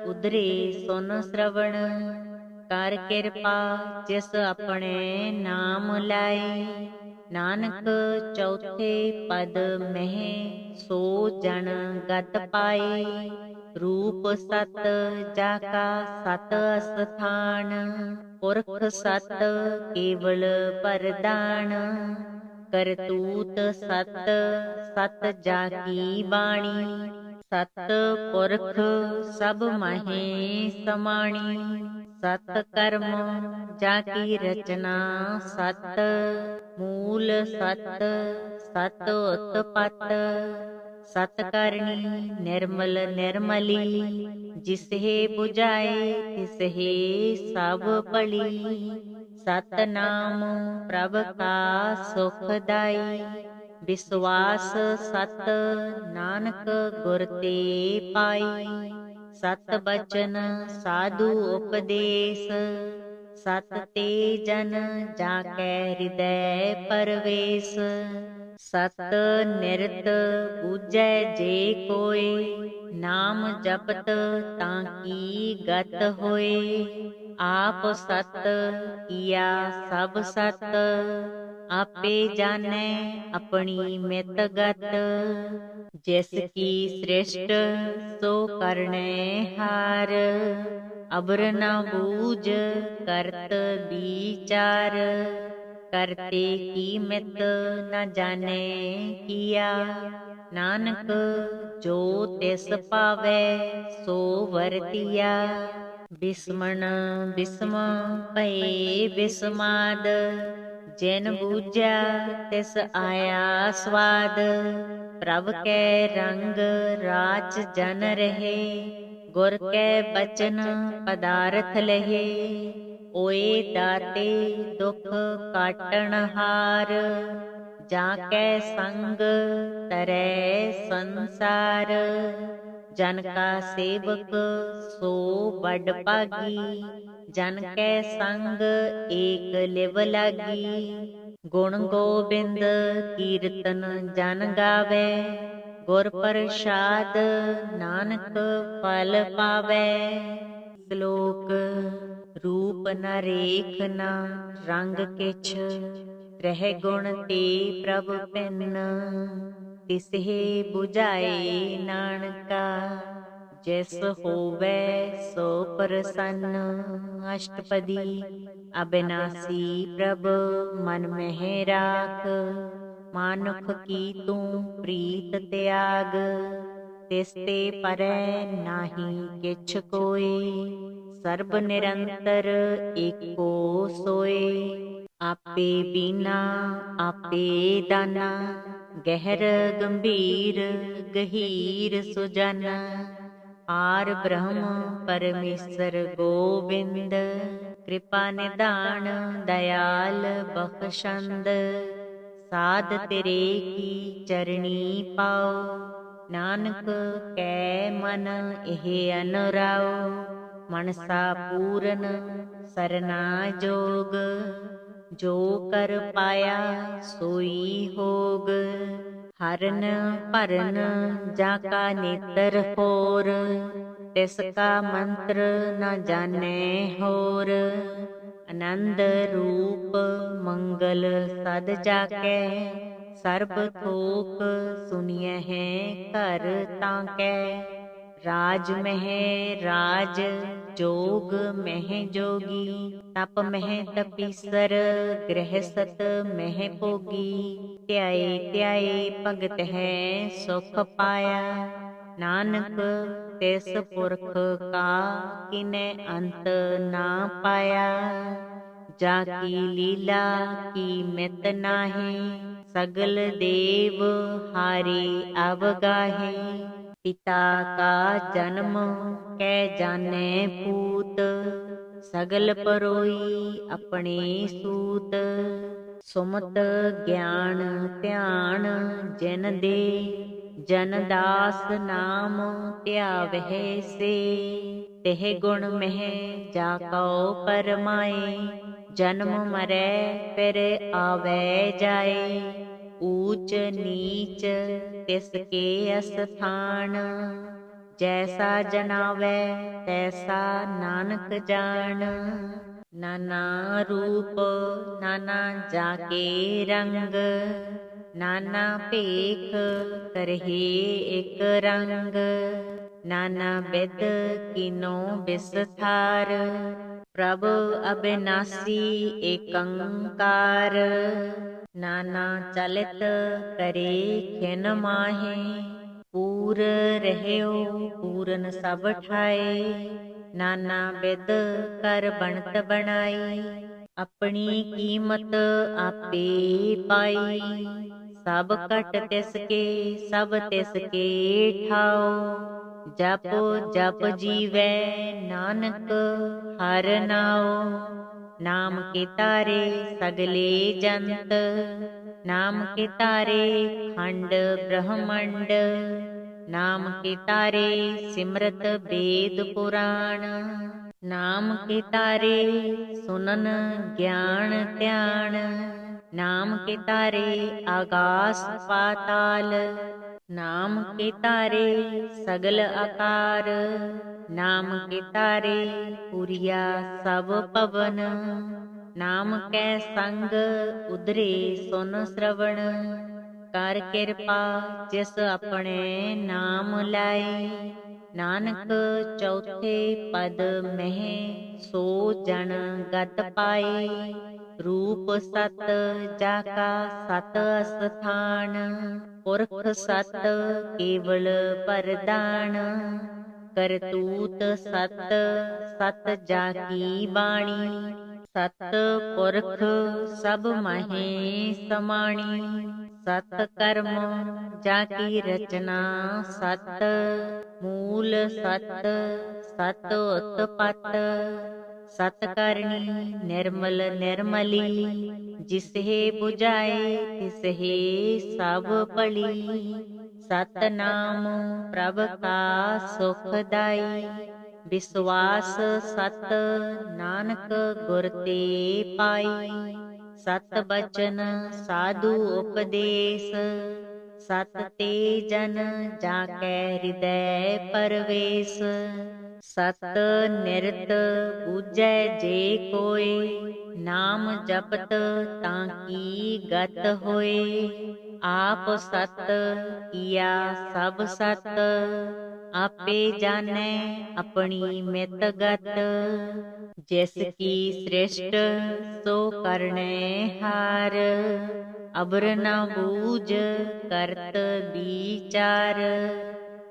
ਉਦਰੇ ਸੁਨ ਸਰਵਣ। ਕਰ ਕਿਰਪਾ ਜਿਸ ਆਪਣੇ ਨਾਮ ਲਾਏ, ਨਾਨਕ ਚੌਥੇ ਪਦ ਮਹਿ ਸੋ ਜਨ ਗਤ ਪਾਏ। ਰੂਪ ਸਤ ਜਾ ਕਾ ਸਤ ਅਸਥਾਨ, ਪੁਰਖ ਸਤ ਕੇਵਲ ਪਰਦਾਨ। ਕਰਤੂਤ ਸਤ ਸਤ ਜਾ ਕੀ ਬਾਣੀ, ਸਤ ਪੁਰਖ ਸਭ ਮਾਹੀ ਸਮਾਣੀ, ਸਤ ਕਰਮ ਜਾ ਕੀ ਰਚਨਾ ਸਤ, ਮੂਲ ਸਤ ਸਤ ਉਤਪਤ, ਸਤ ਕਰਨੀ ਨਿਰਮਲ ਨਿਰਮਲੀ, ਜਿਸਹਿ 부ਝਾਏ ਤਿਸਹਿ ਸਭ ਭਲੀ, ਸਤ ਨਾਮ ਪ੍ਰਭ ਕਾ ਸੁਖਦਾਈ, ਵਿਸਵਾਸ ਸਤ ਨਾਨਕ ਗੁਰ ਤੇ ਪਾਈ, ਸਤ ਬਚਨ ਸਾਧੂ ਉਪਦੇਸ, ਸਤ ਤੇ ਜਨ ਜਾ ਕੈ ਹਿਰਦੈ ਪਰਵੇਸ, ਸਤ ਨਿਰਤ ਬੂਝੈ ਜੇ ਕੋਇ, ਨਾਮ ਜਪਤ ਤਾਂ ਕੀ ਗਤ ਹੋਏ, ਆਪ ਸਤ ਕੀਆ ਸਭ ਸਤ, ਆਪੇ ਜਾਣੈ ਆਪਣੀ ਮਿਤ ਗਤ, ਜਿਸ ਕੀ ਸ੍ਰਿਸ਼ਟ ਸੋ ਕਰਨੈ ਹਾਰ, ਅਬਰ ਨ ਬੂਝ ਕਰਤ ਵਿਚਾਰ, ਕਰਤੇ ਕੀ ਮਿਤ ਨ ਜਾਣੈ ਕੀਆ, ਨਾਨਕ ਜੋ ਤਿਸ ਭਾਵੈ ਸੋ ਵਰਤੀਆ, ਬਿਸਮਣ ਬਿਸਮ ਭਏ ਬਿਸਮਾਦ, ਜਿਨ ਬੂਝਿਆ ਤਿਸ ਆਇਆ ਸਵਾਦ, ਪ੍ਰਭ ਕੈ ਰੰਗ ਰਾਚ ਜਨ ਰਹੇ, ਗੁਰ ਕੈ ਬਚਨ ਪਦਾਰਥ ਲਹੇ, ਓਏ ਦਾਤੇ ਦੁਖ ਕਾਟਣ ਹਾਰ, ਜਾ ਕੈ ਸੰਗ ਤਰੈ ਸੰਸਾਰ, ਜਨ ਕਾ ਸੇਵਕ ਸੋ ਬੜ ਭਾਗੀ, ਜਨ ਕੈ ਸੰਗ ਏਕ ਲਿਵ ਲਾਗੀ, ਗੁਣ ਗੋਬਿੰਦ ਕੀਰਤਨ ਜਨ ਗਾਵੇ, ਗੁਰ ਪ੍ਰਸਾਦ ਨਾਨਕ ਫਲ ਪਾਵੇ, ਸ਼ਲੋਕ ਰੂਪ ਨ ਰੇਖ ਨ ਰੰਗ ਕਿਛ, ਰਹਿ ਗੁਣ ਤੇ ਪ੍ਰਭ ਭਿੰਨ, ਤਿਸਹਿ 부ਝਾਏ ਨਾਨਕਾ, ਜਿਸ ਹੋਵੇ ਸੋ ਪ੍ਰਸੰਨ, ਅਸ਼ਟਪਦੀ ਅਬਿਨਾਸੀ ਪ੍ਰਭ ਮਨ ਮਹਿ ਰਾਖ, ਮਾਨੁਖ ਕੀ ਤੂੰ ਪ੍ਰੀਤ ਤਿਆਗ, ਤਿਸ ਤੇ ਪਰੈ ਨਾਹੀ ਕਿਛ ਕੋਇ, ਸਰਬ ਨਿਰੰਤਰ ਏਕੋ ਸੋਇ, ਆਪੇ ਬੀਨਾ ਆਪੇ ਦਾਨਾ, ਗਹਿਰ ਗੰਭੀਰ ਗਹੀਰ ਸੁਜਾਨਾ, ਪਾਰ ਬ੍ਰਹਮ ਪਰਮੇਸ਼ਰ ਗੋਬਿੰਦ, ਕਿਰਪਾ ਨਿਧਾਨ ਦਇਆਲ ਬਖਸ਼ੰਦ, ਸਾਧ ਤੇਰੇ ਕੀ ਚਰਣੀ ਪਾਉ, ਨਾਨਕ ਕੈ ਮਨ ਇਹ ਅਨੁਰਾਉ, ਮਨਸਾ ਪੂਰਨ ਸਰਨਾ ਜੋਗ, ਜੋ ਕਰ ਪਾਇਆ ਸੋਈ ਹੋਗ, ਹਰਨ ਭਰਨ ਜਾ ਕਾ ਨੇਤਰ ਹੋਰ, ਤਿਸ ਕਾ ਮੰਤਰ ਨ ਜਾਣੈ ਹੋਰ, ਆਨੰਦ ਰੂਪ ਮੰਗਲ ਸਦ ਜਾਕੈ, ਸਰਬ ਥੋਕ ਸੁਣਿਐ ਘਰ ਤਾਂ ਕੈ, ਰਾਜ ਮਹਿ ਰਾਜ ਜੋਗ ਮਹਿ ਜੋਗੀ, ਤਪ ਮਹਿ ਤਪੀਸਰ ਗ੍ਰਹਿਸਤ ਮਹਿ ਭੋਗੀ, ਧਿਆਏ ਧਿਆਏ ਭਗਤ ਹੈ ਸੁਖ ਪਾਇਆ, ਨਾਨਕ ਤਿਸ ਪੁਰਖ ਕਾ ਕਿਨੈ ਅੰਤ ਨਾ ਪਾਇਆ, ਜਾ ਕੀ ਲੀਲਾ ਕੀ ਮਿਤ ਨਾਹੀ, ਸਗਲ ਦੇਵ ਹਾਰੇ ਅਵਗਾਹੇ, ਪਿਤਾ ਕਾ ਜਨਮ ਕੈ ਜਾਣੈ ਪੂਤ, ਸਗਲ ਪਰੋਈ ਆਪਣੇ ਸੂਤ, ਸੁਮਤ ਗਿਆਨ ਧਿਆਨ ਜਿਨ ਦੇ, ਜਨ ਦਾਸ ਨਾਮ ਧਿਆਵਹਿ ਸੇ, ਤਿਹ ਗੁਣ ਮਹਿ ਜਾ ਕਉ ਪਰਮਾਏ, ਜਨਮ ਮਰੈ ਫਿਰ ਆਵੈ ਜਾਏ, ਊਚ ਨੀਚ ਤਿਸ ਕੇ ਅਸਥਾਨ, ਜੈਸਾ ਜਨਾਵੈ ਤੈਸਾ ਨਾਨਕ ਜਾਣ, ਨਾਨਾ ਰੂਪ ਨਾਨਾ ਜਾ ਕੇ ਰੰਗ, ਨਾਨਾ ਭੇਖ ਕਰਹਿ ਇਕ ਰੰਗ, ਨਾਨਾ ਬਿਦ ਕੀਨੋ ਬਿਸਥਾਰ, ਪ੍ਰਭ ਅਬਿਨਾਸੀ ਏਕੰਕਾਰ, ਨਾਨਾ ਚਲਿਤ ਕਰੇ ਖਿਨ ਮਾਹੇ, ਦੂਰ ਰਹਿਓ ਪੂਰਨ ਸਭ ਠਾਏ, ਨਾਨਾ ਬਿਦ ਕਰ ਬਣਤ ਬਣਾਈ, ਆਪਣੀ ਕੀਮਤ ਆਪੇ ਪਾਈ, ਸਭ ਘਟ ਤਿਸ ਕੇ ਸਭ ਤਿਸ ਕੇ ਠਾਓ, ਜਪ ਜਪ ਜੀਵੈ ਨਾਨਕ ਹਰ ਨਾਉ, ਨਾਮ ਕੇ ਤਾਰੇ ਸਗਲੇ ਜੰਤ, ਨਾਮ ਕੇ ਤਾਰੇ ਖੰਡ ਬ੍ਰਹਮੰਡ, ਨਾਮ ਕੇ ਤਾਰੇ ਸਿਮਰਤ ਵੇਦ ਪੁਰਾਣ, ਨਾਮ ਕੇ ਤਾਰੇ ਸੁਨਨ ਗਿਆਨ ਧਿਆਨ, ਨਾਮ ਕੇ ਤਾਰੇ ਆਗਾਸ ਪਾਤਾਲ, ਨਾਮ ਕੇ ਤਾਰੇ ਸਗਲ ਆਕਾਰ, ਨਾਮ ਕੇ ਤਾਰੇ ਪੁਰੀਆ ਸਭ ਪਵਨ, ਨਾਮ ਕੈ ਸੰਗ ਉਧਰੇ ਸੁਨ ਸ਼ਰਵਣ, ਕਰ ਕਿਰਪਾ ਜਿਸ ਆਪਣੇ ਨਾਮ ਲਾਏ, ਨਾਨਕ ਚੌਥੇ ਪਦ ਮਹਿ ਸੋ ਜਨ ਗਤ ਪਾਏ, ਰੂਪ ਸਤ ਜਾ ਕਾ ਸਤ ਅਸਥਾਨ, ਪੁਰਖ ਸਤ ਕੇਵਲ ਪਰਦਾਨ, ਕਰਤੂਤ ਸਤ ਸਤ ਜਾ ਕੀ ਬਾਣੀ, ਸਤ ਪੁਰਖ ਸਭ ਮਾਹੇ ਸਮਾਣੀ, ਸਤ ਕਰਮ ਜਾ ਕੀ ਰਚਨਾ ਸਤ, ਮੂਲ ਸਤ ਸਤ ਉਤਪਤ, ਸਤ ਕਰਨੀ ਨਿਰਮਲ ਨਿਰਮਲੀ, ਜਿਸਹਿ 부ਝਾਏ ਤਿਸਹਿ ਸਭ ਭਲੀ, ਸਤ ਨਾਮ ਪ੍ਰਭ ਕਾ ਸੁਖ ਦਾਈ, ਵਿਸਵਾਸ ਸਤ ਨਾਨਕ ਗੁਰ ਤੇ ਪਾਈ, ਸਤ ਬਚਨ ਸਾਧੂ ਉਪਦੇਸ, ਸਤ ਤੇ ਜਨ ਜਾ ਕੈ ਹਿਰਦੈ ਪਰਵੇਸ, ਸਤ ਨਿਰਤ ਬੂਝੈ ਜੇ ਕੋਇ, ਨਾਮ ਜਪਤ ਤਾਂ ਕੀ ਗਤ ਹੋਏ, ਆਪ ਸਤ ਕੀਆ ਸਭ ਸਤ, ਆਪੇ ਜਾਣੈ ਆਪਣੀ ਮਿਤ ਗਤ, ਜਿਸ ਕੀ ਸ੍ਰਿਸ਼ਟ ਸੋ ਕਰਨੈ ਹਾਰ, ਅਬਰ ਨ ਬੂਝ ਕਰਤ ਵਿਚਾਰ,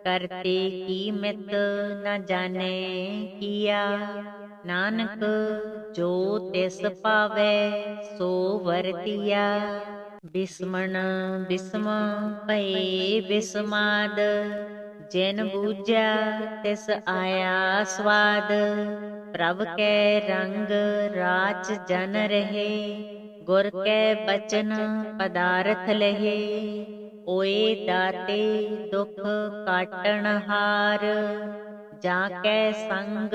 ਕਰਤੇ ਕੀ ਮਿਤ ਨ ਜਾਣੈ ਕੀਆ, ਨਾਨਕ ਜੋ ਤਿਸ ਪਾਵੈ ਸੋ ਵਰਤੀਆ, ਬਿਸਮਣ ਬਿਸਮ ਭਏ ਬਿਸਮਾਦ, ਜਿਨ ਬੂਝਿਆ ਤਿਸ ਆਇਆ ਸਵਾਦ, ਪ੍ਰਭ ਕੈ ਰੰਗ ਰਾਚ ਜਨ ਰਹੇ, ਗੁਰ ਕੈ ਬਚਨ ਪਦਾਰਥ ਲਹੇ, ਓਏ ਦਾਤੇ ਦੁਖ ਕਾਟਣ ਹਾਰ, ਜਾ ਕੈ ਸੰਗ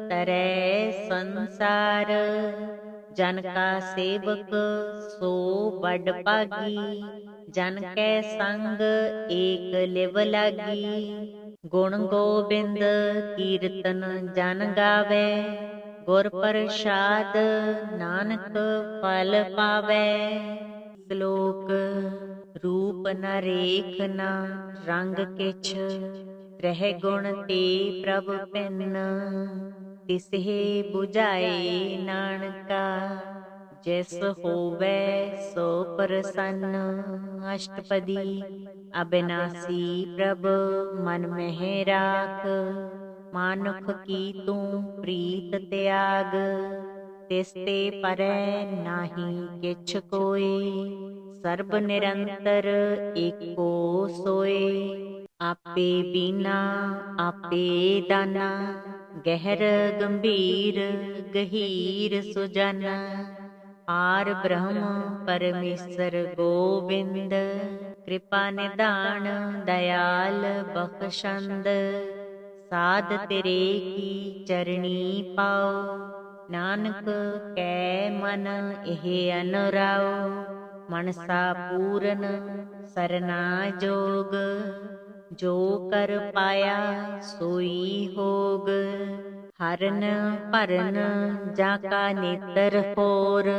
ਤਰੈ ਸੰਸਾਰ, ਜਨ ਕਾ ਸੇਵਕ ਸੋ ਬੜ ਭਾਗੀ, ਜਨ ਕੈ ਸੰਗ ਏਕ ਲਿਵ ਲਾਗੀ, ਗੁਣ ਗੋਬਿੰਦ ਕੀਰਤਨ ਜਨ ਗਾਵੇ, ਗੁਰ ਪ੍ਰਸਾਦ ਨਾਨਕ ਫਲ ਪਾਵੇ। ਸ਼ਲੋਕ ਰੂਪ ਨ ਰੇਖ ਨ ਰੰਗ ਕਿਛ, ਰਹਿ ਗੁਣ ਤੇ ਪ੍ਰਭ ਭਿੰਨ, ਤਿਸਹਿ 부ਝਾਏ ਨਾਨਕਾ, ਜਿਸ ਹੋਵੇ ਸੋ ਪ੍ਰਸੰਨ। ਅਸ਼ਟਪਦੀ ਅਬਿਨਾਸੀ ਪ੍ਰਭ ਮਨ ਮਹਿ ਰਾਖ, ਮਾਨੁਖ ਕੀ ਤੂੰ ਪ੍ਰੀਤ ਤਿਆਗ, ਤਿਸ ਤੇ ਪਰੈ ਨਾਹੀ ਕਿਛ ਕੋਇ, ਸਰਬ ਨਿਰੰਤਰ ਏਕੋ ਸੋਇ। ਆਪੇ ਬੀਨਾ ਆਪੇ ਦਾਨਾ, ਗਹਿਰ ਗੰਭੀਰ ਗਹੀਰ ਸੁਜਾਨਾ, ਪਾਰ ਬ੍ਰਹਮ ਪਰਮੇਸ਼ਰ ਗੋਬਿੰਦ, ਕਿਰਪਾ ਨਿਧਾਨ ਦਇਆਲ ਬਖਸ਼ੰਦ, ਸਾਧ ਤੇਰੇ ਕੀ ਚਰਣੀ ਪਾਓ, ਨਾਨਕ ਕੈ ਮਨ ਇਹ ਅਨੁਰਾਓ, ਮਨਸਾ ਪੂਰਨ ਸਰਨਾ ਜੋਗ, ਜੋ ਕਰ ਪਾਇਆ ਸੋਈ ਹੋਗ, ਹਰਨ ਭਰਨ ਜਾ ਕਾ ਨੇਤਰ ਹੋਰ,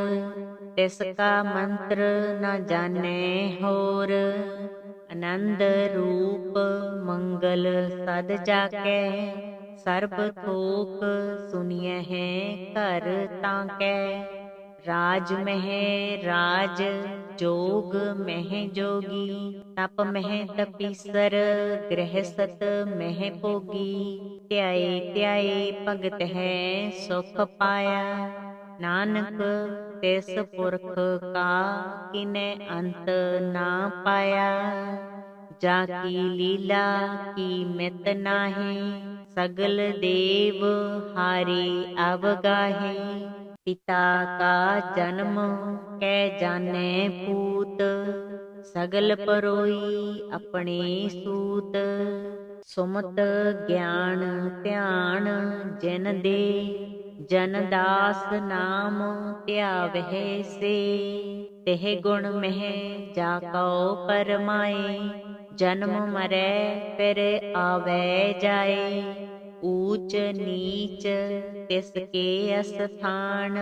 ਤਿਸ ਕਾ ਮੰਤਰ ਨ ਜਾਣੈ ਹੋਰ, ਆਨੰਦ ਰੂਪ ਮੰਗਲ ਸਦ ਜਾ ਕੈ, ਸਰਬ ਥੋਕ ਸੁਣੀਐ ਹੈ ਘਰ ਤਾਂ ਕੈ, राज मह राज जोग मह जोगी, तप मह तपीसर गृहसत मह भोगी, ध्याए ध्याए भगत है सुख पाया, नानक तिस पुरख का किनै अंत ना पाया, जाकी लीला की मित नाहि, सगल देव हारे अवगाहे, पिता का जन्म कै जानै पूत, सगल परोई अपने सूत, सुमत ज्ञान ध्यान जिन दे, जन दास नाम ध्यावै से, तेह गुण मह जाको परमाए, जन्म मरै फिर आवे जाए, ऊच नीच तिसके अस्थान,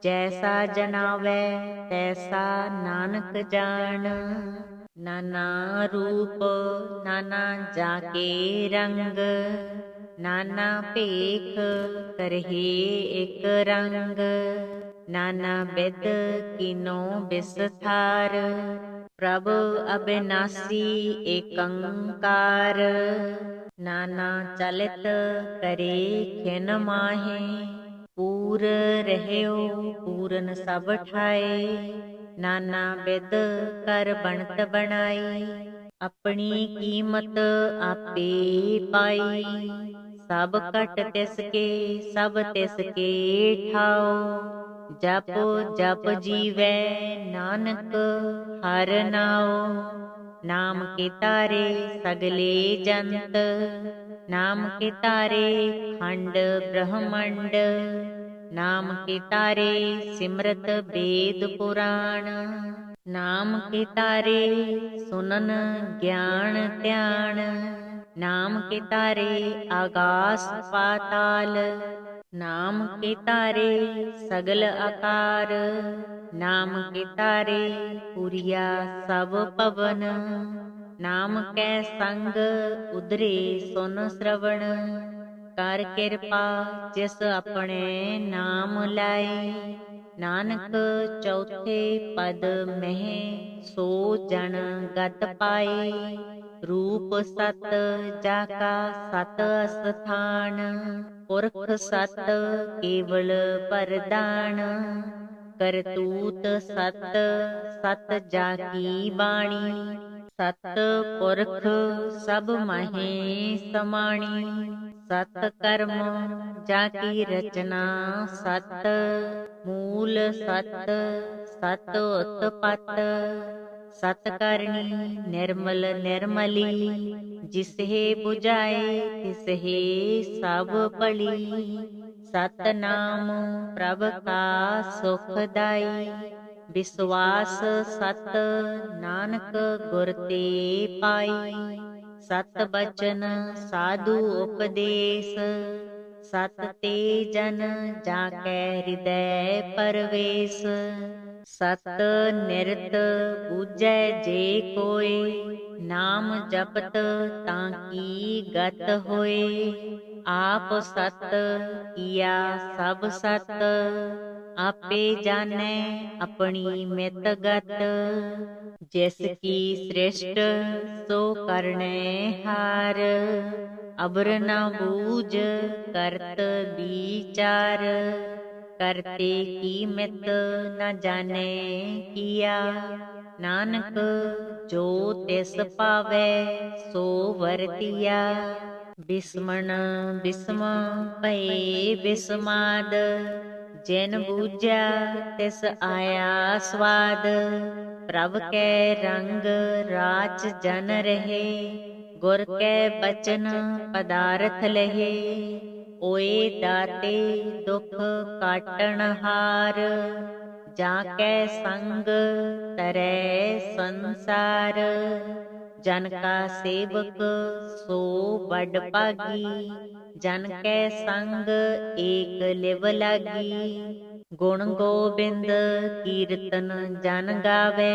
जैसा जनावै तैसा नानक जान, नाना रूप नाना जाके रंग, नाना पेख करहे एक रंग, नाना बिद कीनो बिसथार, प्रभु अविनाशी एकंकार, नाना चलित करे खिन माहे, पूर रहयो पूरन सब ठाए, नाना बिद कर बनत बनाई, अपनी कीमत आपे पाई, सब कट तिसके सब तिसके ठाओ, जप जप जीवै नानक हर नाओ, नाम के तारे सगले जंत, नाम के तारे खंड ब्रह्मंड, नाम के तारे सिमरत वेद पुराण, नाम के तारे सुनन ज्ञान ध्यान, नाम के तारे आकाश पाताल, नाम के तारे सगल आकार, नाम के तारे पुरिया सब पवन, नाम कै संग उदरे सुन श्रवण, कर कृपा जिस अपने नाम लाए, नानक चौथे पद में सो जन गत पाए, रूप सत जाका सत स्थान, पुरख सत केवल परदान, करतूत सत सत जाकी बाणी, सत पुरख सब माहे समाणी, सत कर्म जाकी रचना सत, मूल सत सत उत्पत, सत करनी निर्मल निर्मली, जिसहे बुझाए तिसहे सब पली, सत नाम प्रभ का सुखदाई, विश्वास सत नानक गुर ते पाई, सत बचन साधु उपदेश, सत ते जन जाकै हृदय परवेश, सत निरत पूजै जे कोय, नाम जपत ताकी गत होए, आप सत किया सब सत, आपे जानै अपनी मित गत, जिसकी सृष्ट सो करने हार, अबर न बूझ करत विचार, करते की मित न जाने किया, नानक जो तिस पावै सो वरतिया, बिस्मण बिस्म भये बिस्माद, जिन बूझा तिस आया स्वाद, प्रभ कै रंग राच जन रहे, गुर कै बचन पदारथ लहे, ओए दाते दुख काटन हार, जाकै संग तरै संसार, जन का सेवक सो बड़ भागी, जन कै संग एक लिव लागी, गुण गोबिंद कीर्तन जन गावै,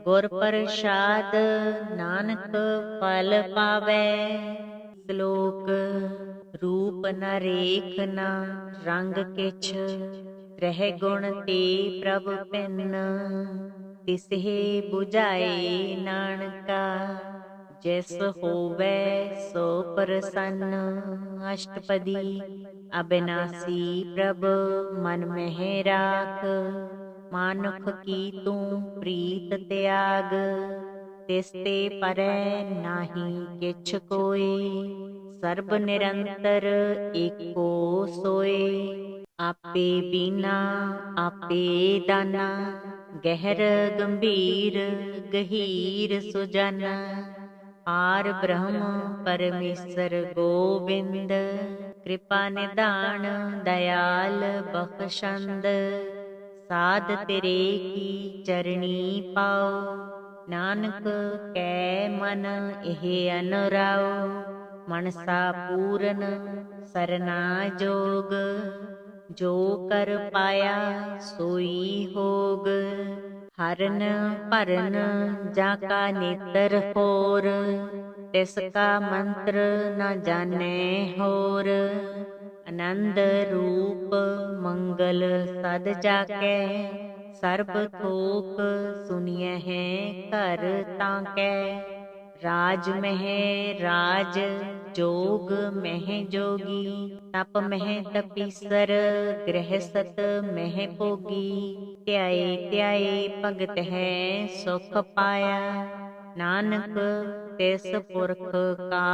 गुर प्रसाद नानक फल पावै। श्लोक रूप न रेख न रंग किछ, ਤ੍ਰਹਿ ਗੁਣ ਤੇ ਪ੍ਰਭ ਪਿੰਨ, ਤਿਸਹਿ 부ਝਾਏ ਨਾਨਕਾ। ਜਿਸ ਹੋਵੈ ਸੋ ਪ੍ਰਸੰਨ, ਅਸ਼ਟਪਦੀ ਅਬਿਨਾਸੀ ਪ੍ਰਭ ਮਨ ਮਹਿ ਰਾਖ। ਮਾਨੁਖ ਕੀ ਤੂੰ ਪ੍ਰੀਤ ਤਿਆਗ, ਤਿਸ ਤੇ ਪਰੈ ਨਾਹੀ ਕਿਛ ਕੋਇ। ਸਰਬ ਨਿਰੰਤਰ ਏਕੋ ਸੋਇ, ਆਪੇ ਬੀਨਾ ਆਪੇ ਦਾਨਾ। ਗਹਿਰ ਗੰਭੀਰ ਗਹੀਰ ਸੁਜਾਨਾ, ਪਾਰ ਬ੍ਰਹਮ ਪਰਮੇਸ਼ਰ ਗੋਬਿੰਦ। ਕਿਰਪਾ ਨਿਧਾਨ ਦਇਆਲ ਬਖਸ਼ੰਦ, ਸਾਧ ਤੇਰੇ ਕੀ ਚਰਣੀ ਪਾਉ। ਨਾਨਕ ਕੈ ਮਨ ਇਹ ਅਨੁਰਾਉ, ਮਨਸਾ ਪੂਰਨ ਸਰਨਾ ਜੋਗ। ਜੋ ਕਰ ਪਾਇਆ ਸੋਈ ਹੋਗ, ਹਰਨ ਭਰਨ ਜਾ ਕਾ ਨੇਤਰ ਹੋਰ। ਤਿਸ ਕਾ ਮੰਤਰ ਨ ਜਾਣੈ ਹੋਰ, ਆਨੰਦ ਰੂਪ ਮੰਗਲ ਸਦ ਜਾ ਕੈ। ਸਰਬ ਥੋਕ ਸੁਣਿਐ ਘਰ ਤਾਂ ਕੈ। ਰਾਜ ਮਹਿ ਰਾਜ ਜੋਗ ਮਹਿ ਜੋਗੀ, ਤਪ ਮਹਿ ਤਪੀਸਰ ਗ੍ਰਹਿਸਤ ਮਹਿ ਭੋਗੀ। ਧਿਆਏ ਧਿਆਏ ਭਗਤ ਹੈ ਸੁਖ ਪਾਇਆ, ਨਾਨਕ ਤਿਸ ਪੁਰਖ ਕਾ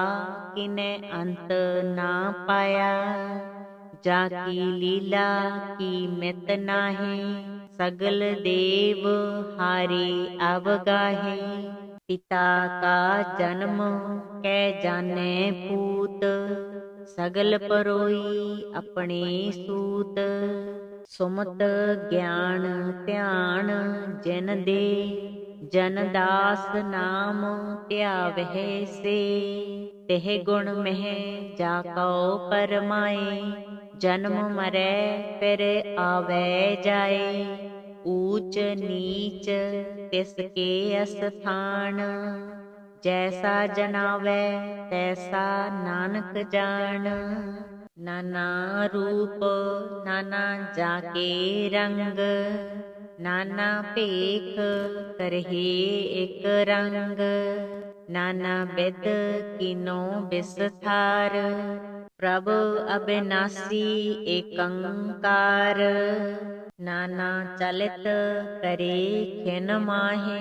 ਕਿਨੈ ਅੰਤ ਨਾ ਪਾਇਆ। ਜਾ ਕੀ ਲੀਲਾ ਕੀ ਮਿਤ ਨਾਹੀ, ਸਗਲ ਦੇਵ ਹਾਰੇ ਅਵਗਾਹੇ। ਪਿਤਾ ਕਾ ਜਨਮ ਕੈ ਜਾਣੈ ਪੂਤ, ਸਗਲ ਪਰੋਈ ਆਪਣੇ ਸੂਤ। ਸੁਮਤ ਗਿਆਨ ਧਿਆਨ ਜਿਨ ਦੇ, ਜਨ ਦਾਸ ਨਾਮ ਧਿਆਵਹਿ ਸੇ। ਤਿਹ ਗੁਣ ਮਹਿ ਜਾ ਕਉ ਪਰਮਾਏ, ਜਨਮ ਮਰੈ ਫਿਰ ਆਵੈ ਜਾਏ। ਊਚ ਨੀਚ ਤਿਸ ਕੇ ਅਸਥਾਨ, ਜੈਸਾ ਜਨਾਵੈ ਤੈਸਾ ਨਾਨਕ ਜਾਣ। ਨਾਨਾ ਰੂਪ ਨਾਨਾ ਜਾ ਕੇ ਰੰਗ, ਨਾਨਾ ਭੇਖ ਕਰਹਿ ਇਕ ਰੰਗ। ਨਾਨਾ ਬਿਧ ਕੀਨੋ ਬਿਸਥਾਰ, ਪ੍ਰਭ ਅਬਿਨਾਸੀ ਏਕੰਕਾਰ। ਨਾਨਾ ਚਲਿਤ ਕਰੇ ਖਿਨ ਮਾਹੇ,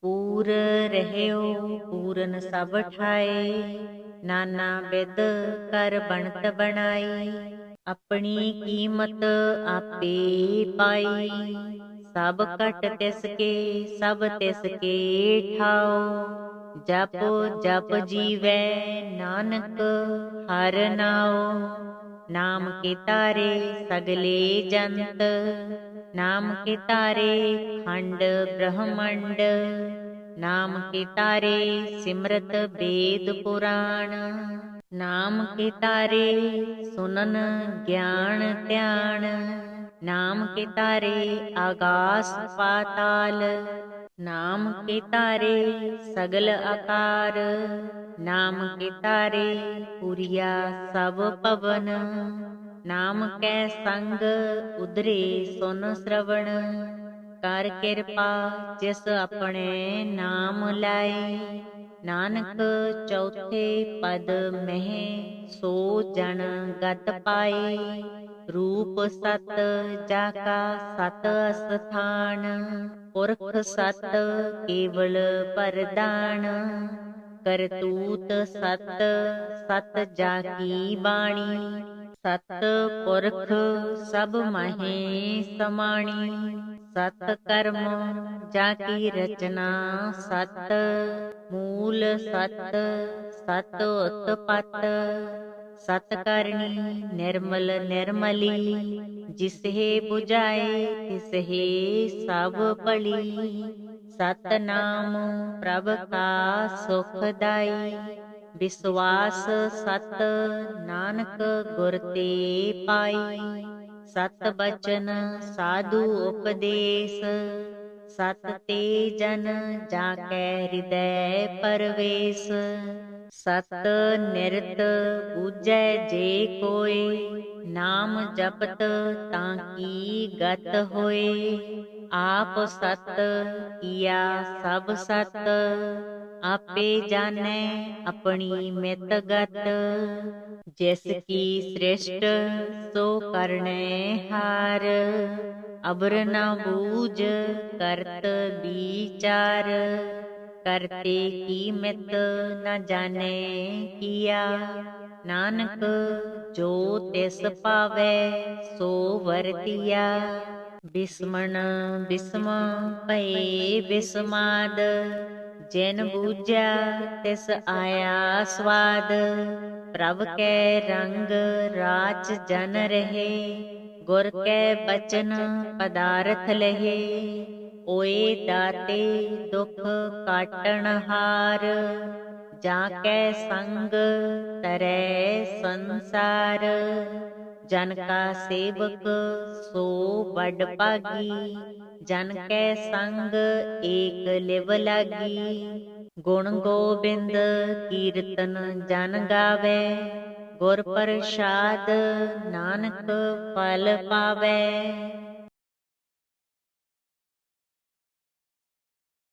ਪੂਰ ਰਹਿਓ ਪੂਰਨ ਸਭ ਠਾਏ। ਨਾਨਾ ਬਿਧ ਕਰ ਬਣਤ ਬਣਾਈ, ਆਪਣੀ ਕੀਮਤ ਆਪੇ ਪਾਈ। ਸਭ ਘਟ ਤਿਸ ਕੇ ਸਭ ਤਿਸ ਕੇ ਠਾਉ, ਜਪ ਜਪ ਜੀਵੈ ਨਾਨਕ ਹਰਿ ਨਾਉ। ਨਾਮ ਕੇ ਤਾਰੇ ਸਗਲੇ ਜੰਤ, ਨਾਮ ਕੇ ਤਾਰੇ ਖੰਡ ਬ੍ਰਹਮੰਡ। ਨਾਮ ਕੇ ਤਾਰੇ ਸਿਮਰਤ ਵੇਦ ਪੁਰਾਣ, ਨਾਮ ਕੇ ਤਾਰੇ ਸੁਨਨ ਗਿਆਨ ਧਿਆਨ। ਨਾਮ ਕੇ ਤਾਰੇ ਆਗਾਸ ਪਾਤਾਲ, ਨਾਮ ਕੇ ਤਾਰੇ ਸਗਲ ਆਕਾਰ। ਨਾਮ ਕੇ ਤਾਰੇ ਪੁਰੀਆ ਸਭ ਪਵਨ, ਨਾਮ ਕੈ ਸੰਗ ਉਧਰੇ ਸੁਨ ਸਰਵਣ। ਕਰ ਕਿਰਪਾ ਜਿਸ ਆਪਣੇ ਨਾਮ ਲਾਏ, ਨਾਨਕ ਚੌਥੇ ਪਦ ਮਹਿ ਸੋ ਜਨ ਗਤ ਪਾਏ। ਰੂਪ ਸਤ ਜਾ ਕਾ ਸਤ ਅਸਥਾਨ, ਪੁਰਖ ਸਤ ਕੇਵਲ ਪਰਦਾਨ। ਕਰਤੂਤ ਸਤ ਸਤ ਜਾ ਕੀ ਬਾਣੀ, ਸਤ ਪੁਰਖ ਸਭ ਮਾਹੇ ਸਮਾਣੀ। ਸਤ ਕਰਮ ਜਾ ਕੀ ਰਚਨਾ ਸਤ, ਮੂਲ ਸਤ ਸਤ ਉਤਪਤ। ਸਤ ਕਰਨੀ ਨਿਰਮਲ ਨਿਰਮਲੀ, ਜਿਸਹਿ 부ਝਾਏ ਤਿਸਹਿ ਸਭ ਭਲੀ। ਸਤਨਾਮ ਪ੍ਰਭ ਕਾ ਸੁਖ ਦਾਈ, ਵਿਸਵਾਸ ਸਤ ਨਾਨਕ ਗੁਰ ਤੇ ਪਾਈ। ਸਤ ਬਚਨ ਸਾਧੂ ਉਪਦੇਸ, ਸਤ ਤੇ ਜਨ ਜਾ ਕੈ ਹਿਰਦੈ ਪਰਵੇਸ। ਸਤ ਨਿਰਤ ਬੂਝੈ ਜੇ ਕੋਇ, ਨਾਮ ਜਪਤ ਤਾਂ ਕੀ ਗਤ ਹੋਏ। ਆਪ ਸਤ ਕੀਆ ਸਭ ਸਤ, ਆਪੇ ਜਾਣੈ ਆਪਣੀ ਮਿਤ ਗਤ। ਜਿਸ ਕੀ ਸ੍ਰਿਸ਼ਟ ਸੋ ਕਰਨੈ ਹਾਰ, ਅਬਰ ਨ ਬੂਝ ਕਰਤ ਬੀਚਾਰ। ਕਰਤੇ ਕੀ ਮਿਤ ਨ ਜਾਣੈ ਕੀਆ, ਨਾਨਕ ਜੋ ਤਿਸ ਭਾਵੈ ਸੋ ਵਰਤੀਆ। ਬਿਸਮਣ ਬਿਸਮ ਭਏ ਬਿਸਮਾਦ, ਜਿਨ ਬੂਝਿਆ ਤਿਸ ਆਇਆ ਸਵਾਦ। ਪ੍ਰਭ ਕੈ ਰੰਗ ਰਾਚ ਜਨ ਰਹੇ, ਗੁਰ ਕੈ ਬਚਨ ਪਦਾਰਥ ਲਹੇ। ਓਏ ਦਾਤੇ ਦੁਖ ਕਾਟਣ ਹਾਰ, ਜਾਂ ਕੈ ਸੰਗ ਤਰੈ ਸੰਸਾਰ। ਜਨ ਕਾ ਸੇਵਕ ਸੋ ਬਡ ਭਾਗੀ, ਜਨ ਕੈ ਸੰਗ ਏਕ ਲਿਵ ਲਾਗੀ। ਗੁਣ ਗੋਬਿੰਦ ਕੀਰਤਨ ਜਨ ਗਾਵੈ, ਗੁਰ ਪ੍ਰਸਾਦ ਨਾਨਕ ਫਲ ਪਾਵੈ।